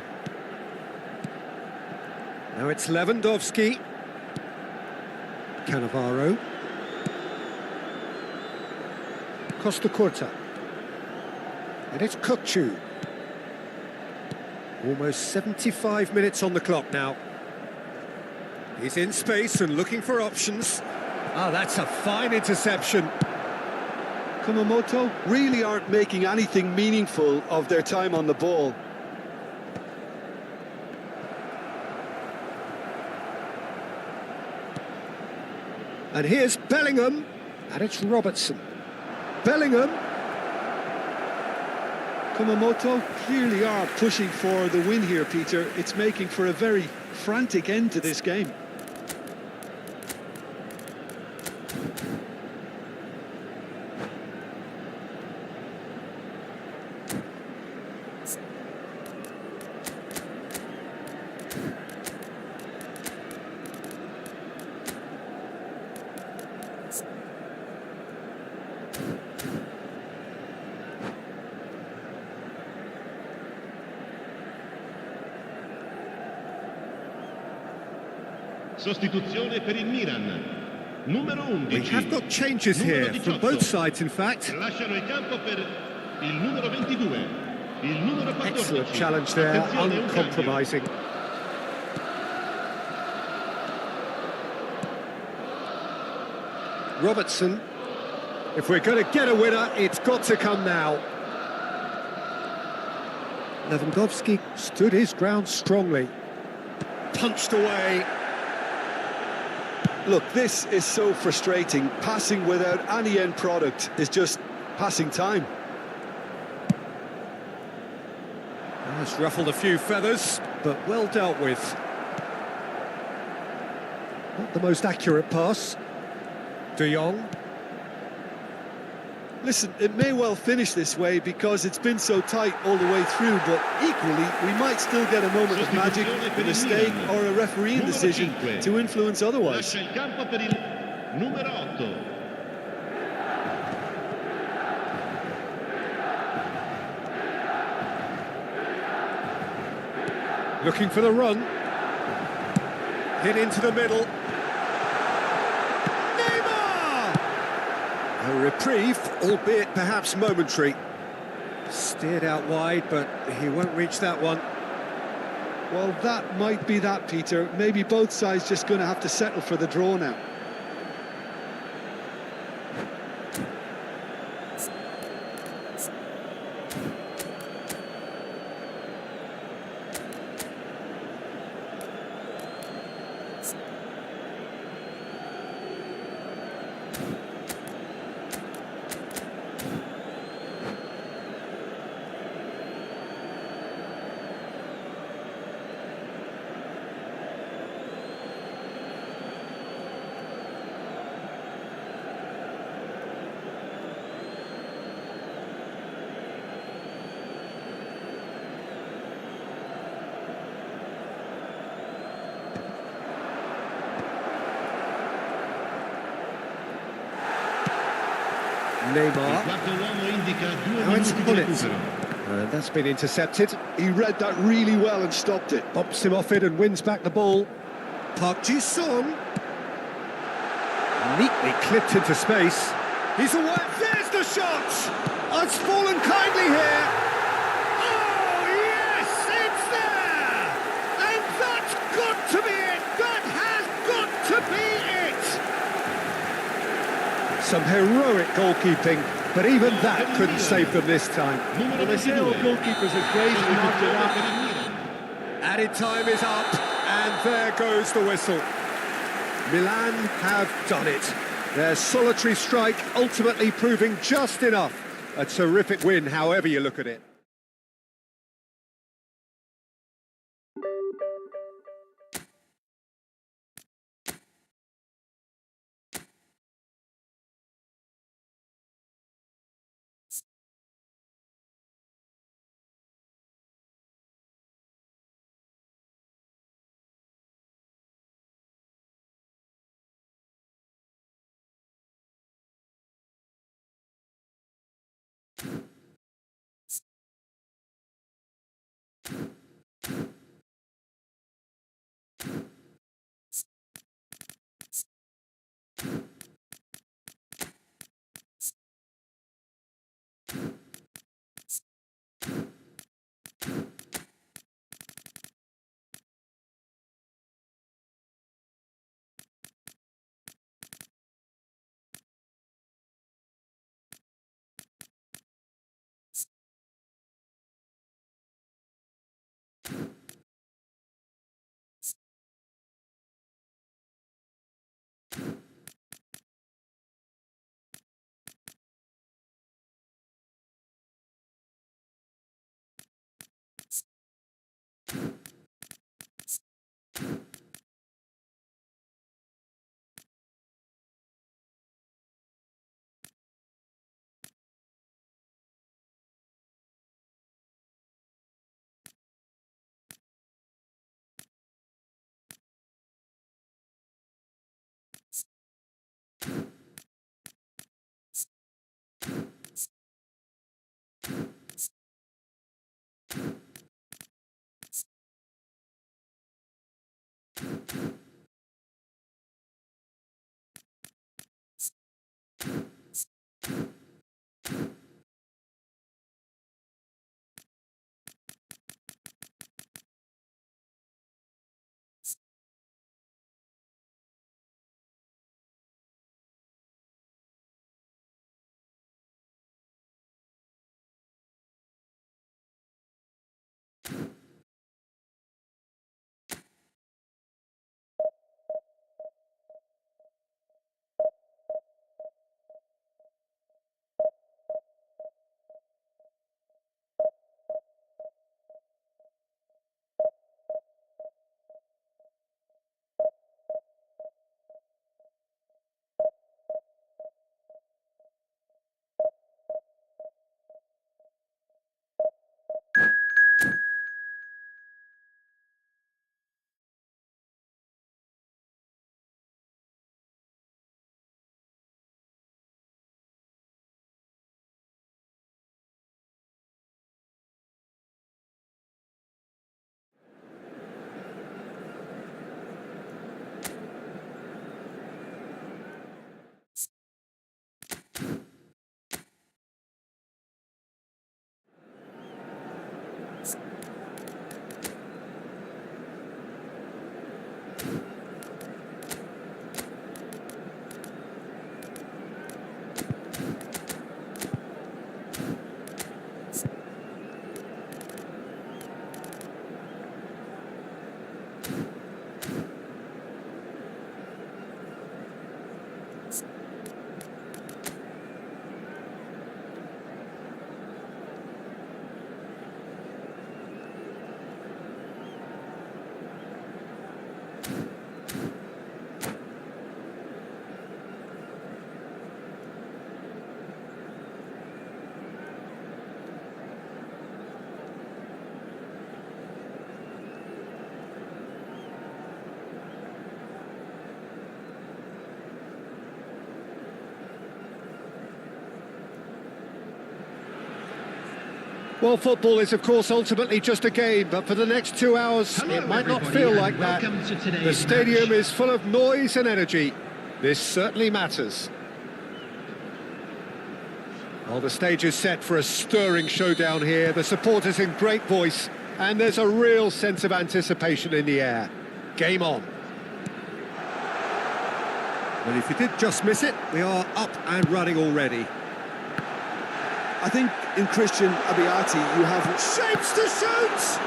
Now it's Lewandowski. Cannavaro. Costa Curta. And it's Kukçu. Almost 75 minutes on the clock now. He's in space and looking for options. Ah, that's a fine interception. Kumamoto really aren't making anything meaningful of their time on the ball. And here's Bellingham. And it's Robertson. Bellingham. Kumamoto clearly are pushing for the win here, Peter. It's making for a very frantic end to this game. Sostituzione per il Milan. Numero 11. We have got changes here from both sides, in fact. Lasciano il campo per il numero 22. Il numero 14. Excellent challenge there, Attenzione, uncompromising. Robertson. If we're going to get a winner, it's got to come now. Lewandowski stood his ground strongly. Punched away. Look, this is so frustrating. Passing without any end product is just passing time. Has ruffled a few feathers, but well dealt with. Not the most accurate pass. De Jong. Listen, it may well finish this way because it's been so tight all the way through, but equally, we might still get a moment of magic, a mistake or a refereeing decision to influence otherwise. Lascia il campo per il numero 8. Looking for the run. Hit into the middle. A reprieve, albeit perhaps momentary. Steered out wide, but he won't reach that one. Well, that might be that, Peter. Maybe both sides just going to have to settle for the draw now. Neymar. Quarto uomo indica 2 Now it's minuti di Bullet. recupero. That's been intercepted. He read that really well and stopped it. Bops him off it and wins back the ball. Park Ji-sung. Neatly clipped into space. He's away. There's the shot! It's fallen kindly here. Oh, yes, it's there! And that's got to be it! That has got to be it! Some heroic goalkeeping, but even that couldn't save them this time. Numero Well, they say all 22. goalkeepers are crazy after that. Per il Milan. Added time is up, and there goes the whistle. Milan have done it. Their solitary strike ultimately proving just enough. A terrific win, however you look at it. Well, football is, of course, ultimately just a game, but for the next 2 hours, it might not feel like that. The stadium is full of noise and energy. This certainly matters. Well, the stage is set for a stirring showdown here. The supporters in great voice, and there's a real sense of anticipation in the air. Game on. Well, if you did just miss it, we are up and running already. I think in Christian Abiati you have Shapes to shoot!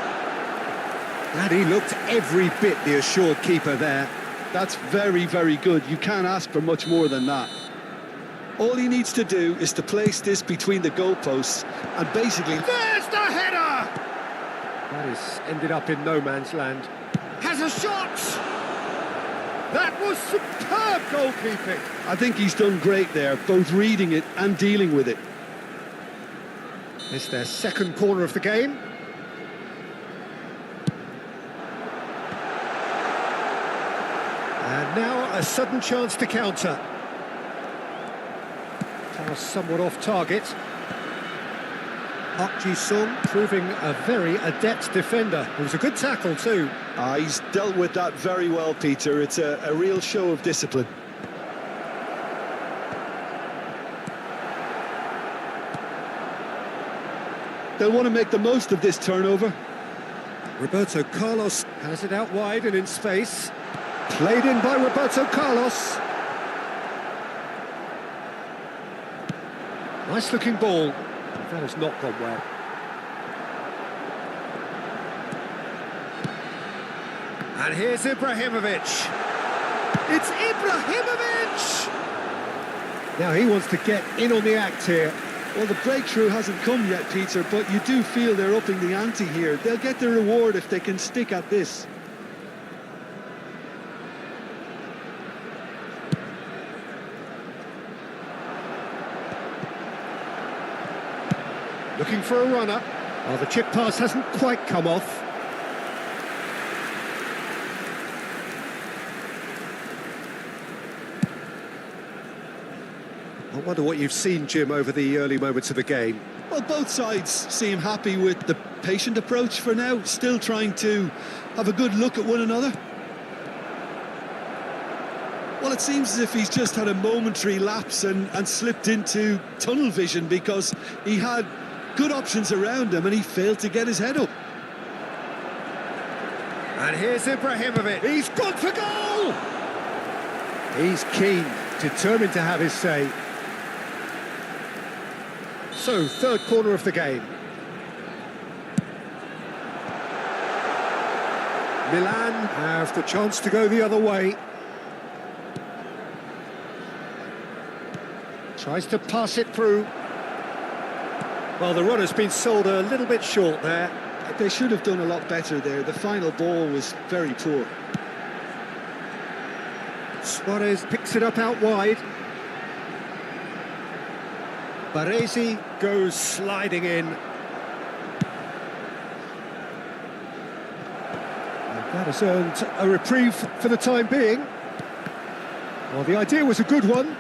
And he looked every bit the assured keeper there. That's very, very good. You can't ask for much more than that. All he needs to do is to place this between the goalposts and basically... There's the header! That is ended up in no man's land. Has a shot! That was superb goalkeeping. I think he's done great there, both reading it and dealing with it. It's their second corner of the game. And now a sudden chance to counter. Pass somewhat off target. Park Ji-sung proving a very adept defender. It was a good tackle too. He's dealt with that very well, Peter. It's a real show of discipline. They'll want to make the most of this turnover. Roberto Carlos has it out wide and in space. Played in by Roberto Carlos. Nice looking ball. That has not gone well. And here's Ibrahimovic. It's Ibrahimovic! Now he wants to get in on the act here. Well, the breakthrough hasn't come yet, Peter, but you do feel they're upping the ante here. They'll get the reward if they can stick at this. Looking for a runner. Oh, the chip pass hasn't quite come off. I wonder what you've seen, Jim, over the early moments of the game. Well, both sides seem happy with the patient approach for now, still trying to have a good look at one another. Well, it seems as if he's just had a momentary lapse and slipped into tunnel vision because he had good options around him and he failed to get his head up. And here's Ibrahimovic. He's gone for goal! He's keen, determined to have his say. So, third corner of the game. Milan have the chance to go the other way. Tries to pass it through. Well, the runner's been sold a little bit short there. They should have done a lot better there. The final ball was very poor. Suarez picks it up out wide. Baresi goes sliding in. And that has earned a reprieve for the time being. Well, the idea was a good one.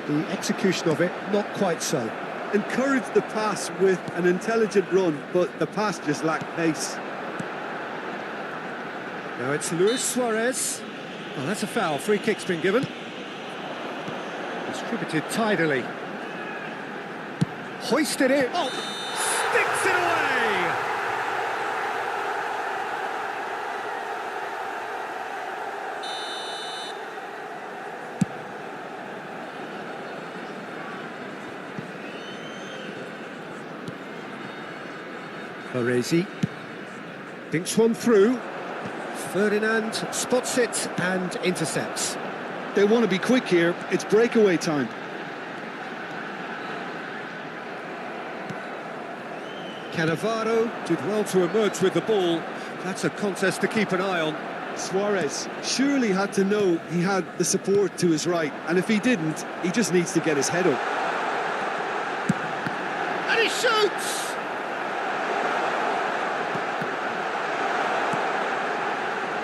The execution of it, not quite so. Encouraged the pass with an intelligent run, but the pass just lacked pace. Now it's Luis Suarez. Oh, that's a foul. Free kick's been given. Distributed tidily. Hoisted in. Oh, sticks it away! Baresi thinks one through. Ferdinand spots it and intercepts. They want to be quick here. It's breakaway time. Cannavaro did well to emerge with the ball. That's a contest to keep an eye on. Suarez surely had to know he had the support to his right, and if he didn't, he just needs to get his head up. And he shoots!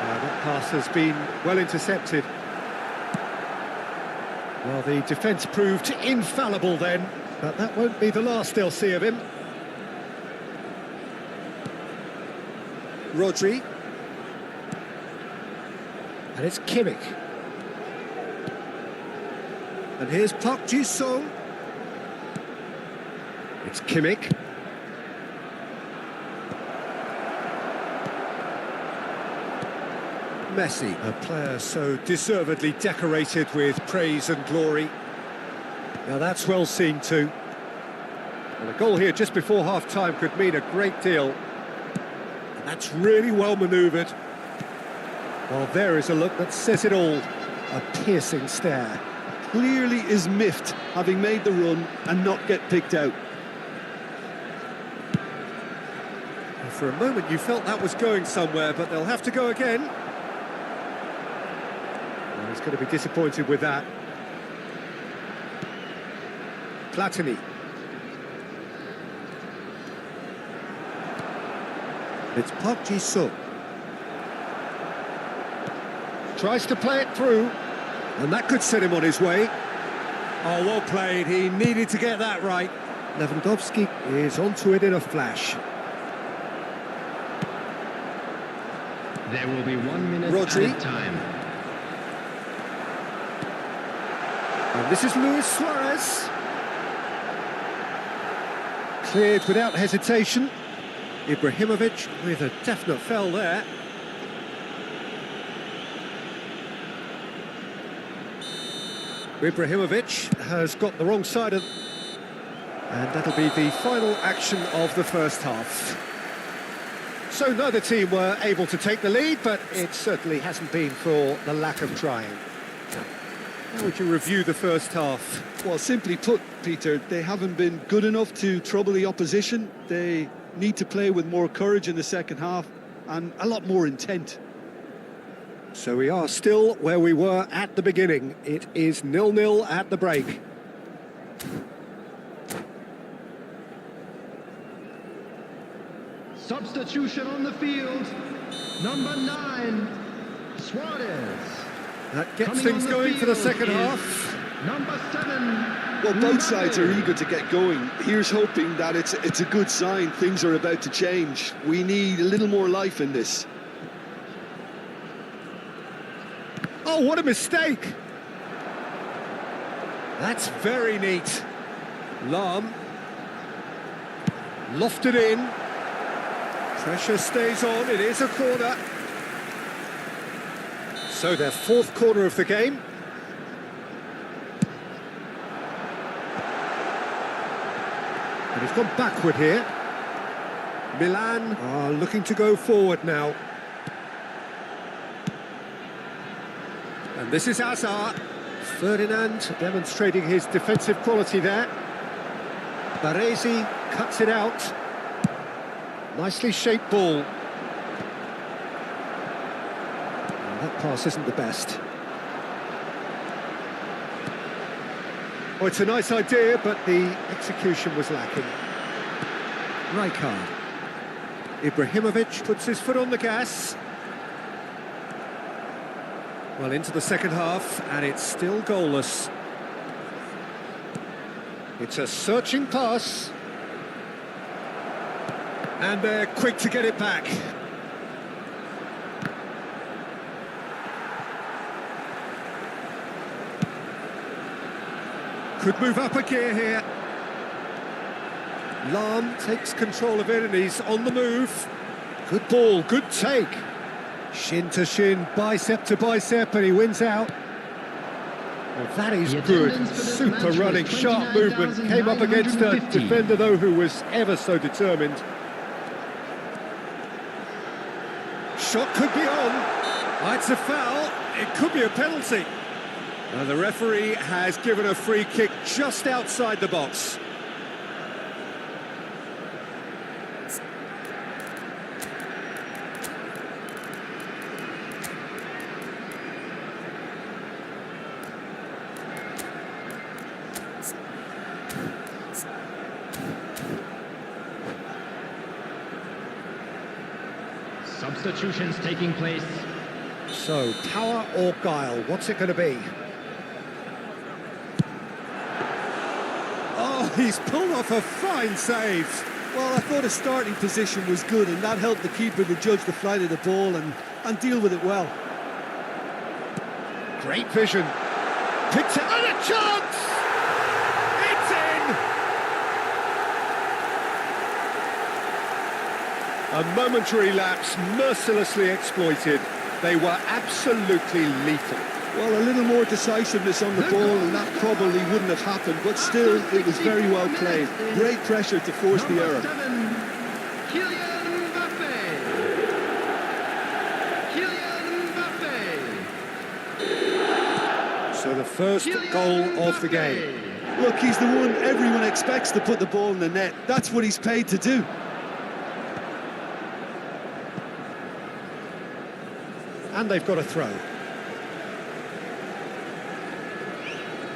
That pass has been well intercepted. Well, the defence proved infallible then, but that won't be the last they'll see of him. Rodri. And it's Kimmich. And here's Park Ji-sung. It's Kimmich. Messi, a player so deservedly decorated with praise and glory. Now that's well seen too. And a goal here just before half-time could mean a great deal. And that's really well manoeuvred. Well, there is a look that says it all. A piercing stare. Clearly is miffed, having made the run and not get picked out. And for a moment you felt that was going somewhere, but they'll have to go again. Well, he's going to be disappointed with that. Platini. It's Park Ji-sung. Tries to play it through, and that could set him on his way. Oh, well played. He needed to get that right. Lewandowski is onto it in a flash. There will be 1 minute Rodri. added time. And this is Luis Suarez. Cleared without hesitation. Ibrahimovic with a definite foul there. Ibrahimovic has got the wrong side of... And that'll be the final action of the first half. So neither team were able to take the lead, but it certainly hasn't been for the lack of trying. How would you review the first half? Well, simply put, Peter, they haven't been good enough to trouble the opposition. They need to play with more courage in the second half and a lot more intent. So we are still where we were at the beginning. It is 0-0 at the break. Substitution on the field, number 9, Suarez. That gets Coming things on the going for the field second is half. Number 7. Well, both sides are eager to get going. Here's hoping that it's a good sign. Things are about to change. We need a little more life in this. Oh, what a mistake! That's very neat. Lain. Lofted in. Pressure stays on, it is a corner. So their fourth corner of the game. And he's gone backward here. Milan are looking to go forward now. And this is Hazard. Ferdinand demonstrating his defensive quality there. Baresi cuts it out. Nicely shaped ball. And that pass isn't the best. Oh, it's a nice idea, but the execution was lacking. Rijkaard. Ibrahimovic puts his foot on the gas. Well, into the second half, and it's still goalless. It's a searching pass. And they're quick to get it back. Could move up a gear here. Lain takes control of it and he's on the move. Good ball, good take. Shin to shin, bicep to bicep, and he wins out. Well, that is good. Super running, sharp movement. Came up against a defender, though, who was ever so determined. shot could be on. Oh, it's a foul. It could be a penalty. And the referee has given a free kick just outside the box. Substitutions taking place. So, power or guile, what's it going to be? Oh, he's pulled off a fine save. Well, I thought his starting position was good, and that helped the keeper to judge the flight of the ball and deal with it well. Great vision. Picked it, and a chance! It's in! A momentary lapse, mercilessly exploited. They were absolutely lethal. Well, a little more decisiveness on the ball, and that probably wouldn't have happened, but still, it was very well played. Great pressure to force the error. Kylian Mbappe. Kylian Mbappe. So the first goal of the game. Look, he's the one everyone expects to put the ball in the net. That's what he's paid to do. And they've got a throw.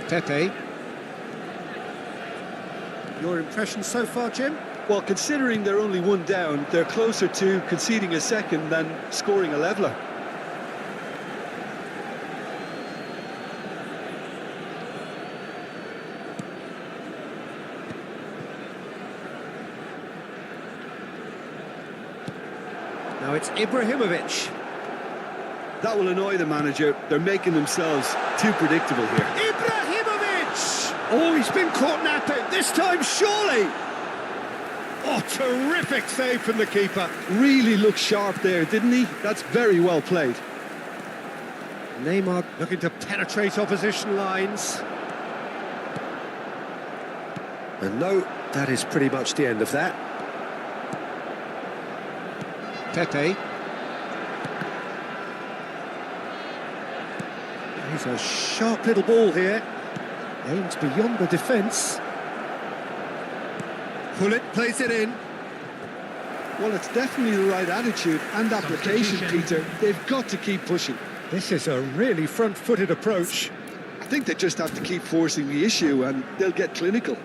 Pepe. Your impression so far, Jim? Well, considering they're only one down, they're closer to conceding a second than scoring a leveller. Now it's Ibrahimovic. That will annoy the manager. They're making themselves too predictable here. Ibrahimovic! Oh, he's been caught napping, this time surely! Oh, terrific save from the keeper. Really looked sharp there, didn't he? That's very well played. Neymar looking to penetrate opposition lines. And no, that is pretty much the end of that. Pepe. He's a sharp little ball here. Aims beyond the defence. Pullet plays it in. Well, it's definitely the right attitude and application, Peter. They've got to keep pushing. This is a really front-footed approach. I think they just have to keep forcing the issue and they'll get clinical.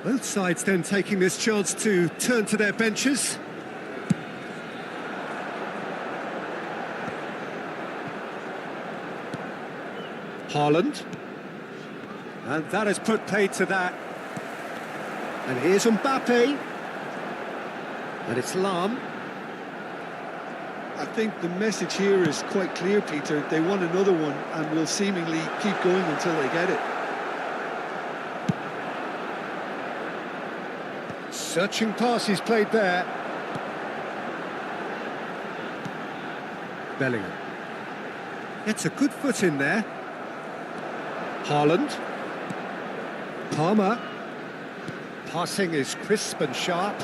Both sides then taking this chance to turn to their benches. Haaland. And that has put paid to that. And here's Mbappe. And it's Lain. I think the message here is quite clear, Peter. They want another one and will seemingly keep going until they get it. Searching pass he's played there. Bellingham. Gets a good foot in there. Haaland. Palmer. Passing is crisp and sharp.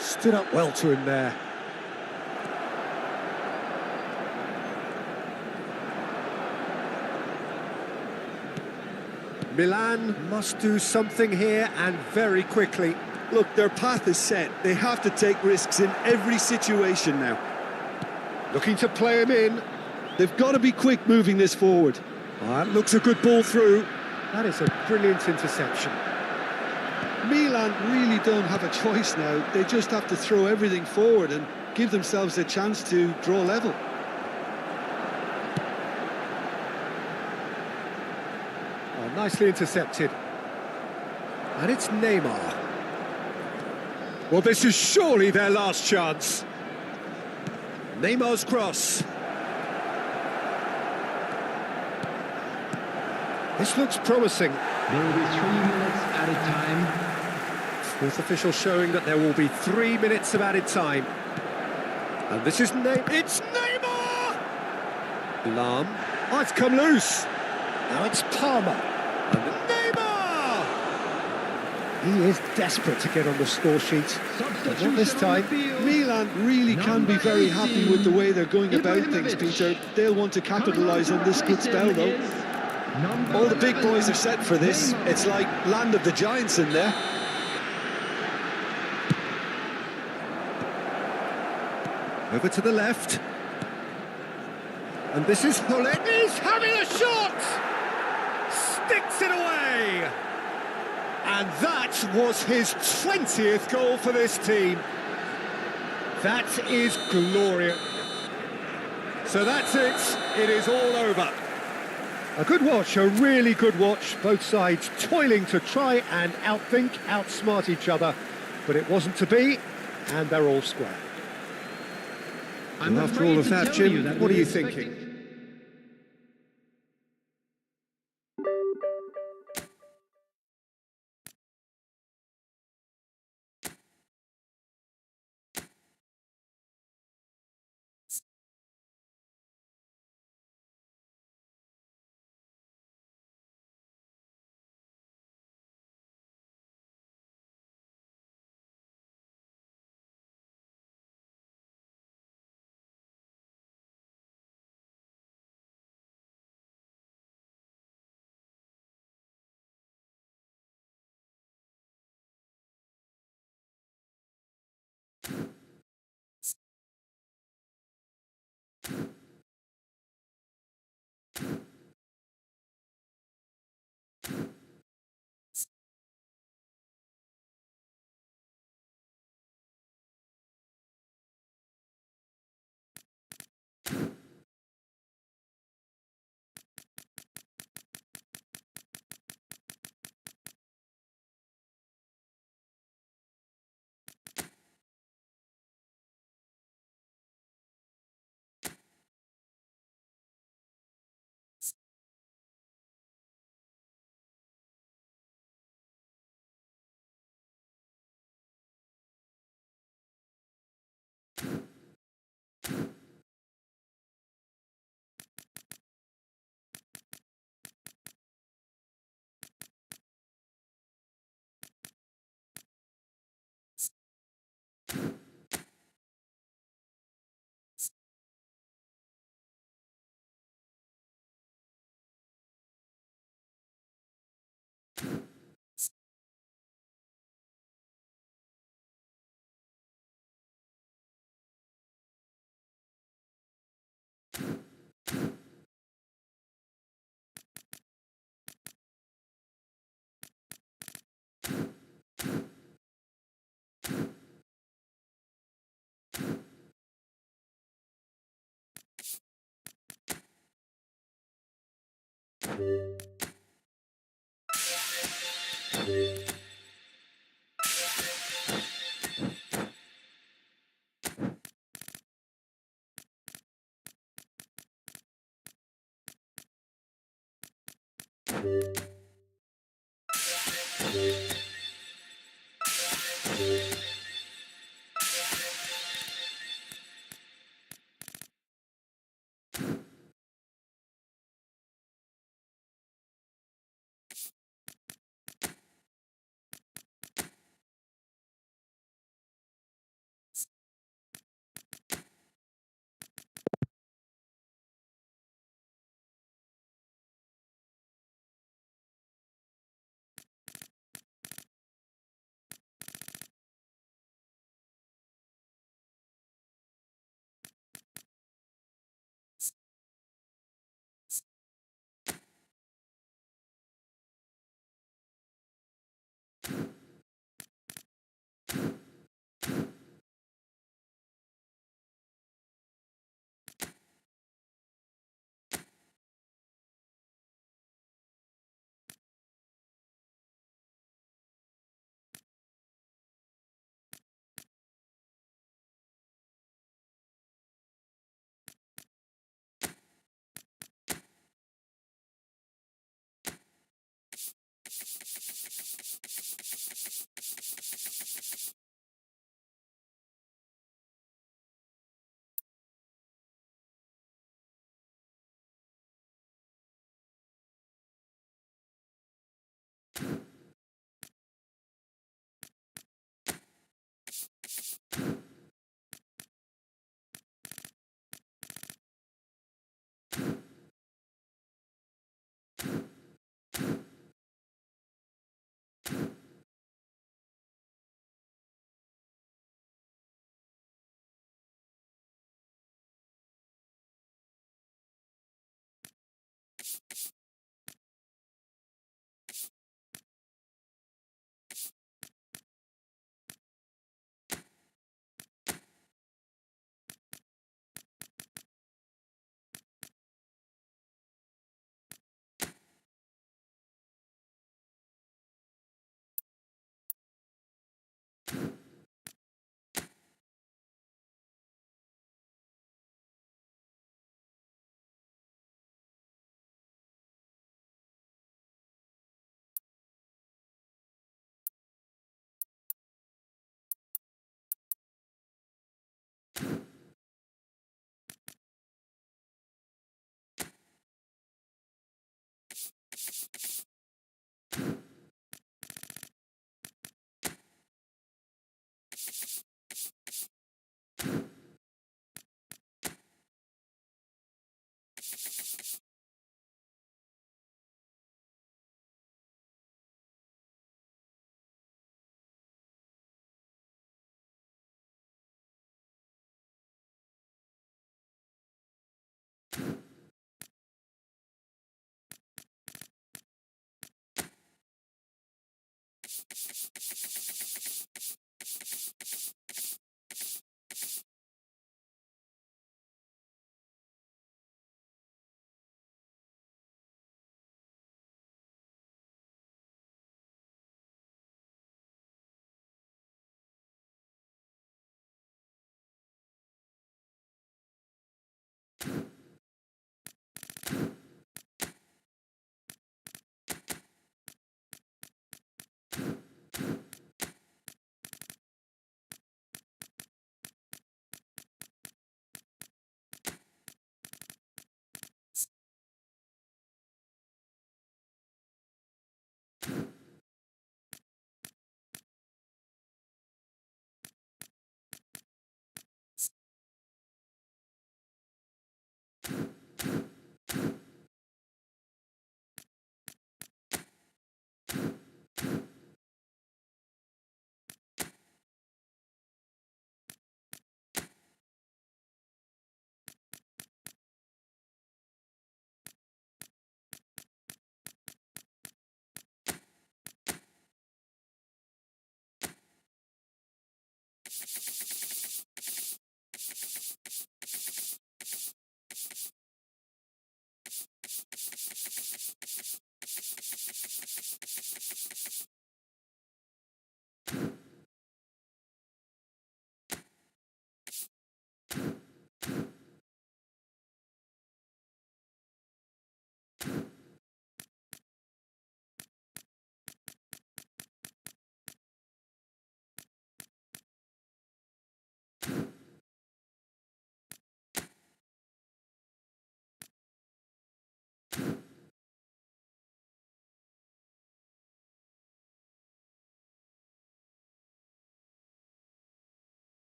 Stood up well to him there. Milan must do something here, and very quickly. Look, their path is set. They have to take risks in every situation now. Looking to play him in. They've got to be quick moving this forward. That looks a good ball through. That is a brilliant interception. Milan really don't have a choice now. They just have to throw everything forward and give themselves a chance to draw level. Oh, nicely intercepted. And it's Neymar. Well, this is surely their last chance. Neymar's cross. This looks promising. There will be 3 minutes added time. Fourth official showing that there will be 3 minutes of added time. And this is it's Neymar! Lain. Oh, it's come loose. Now it's Palmer. And Neymar! He is desperate to get on the score sheet. But not this time. Milan really can be very happy with the way they're going about things, Peter. They'll want to capitalise on this good spell, though. All the big boys are set for this. It's like land of the giants in there. Over to the left. And this is Hullet. He's having a shot! Sticks it away! And that was his 20th goal for this team. That is glorious. So that's it. It is all over. A good watch, a really good watch. Both sides toiling to try and outthink, outsmart each other. But it wasn't to be, and they're all square. And after all of that, Jim, what are you thinking?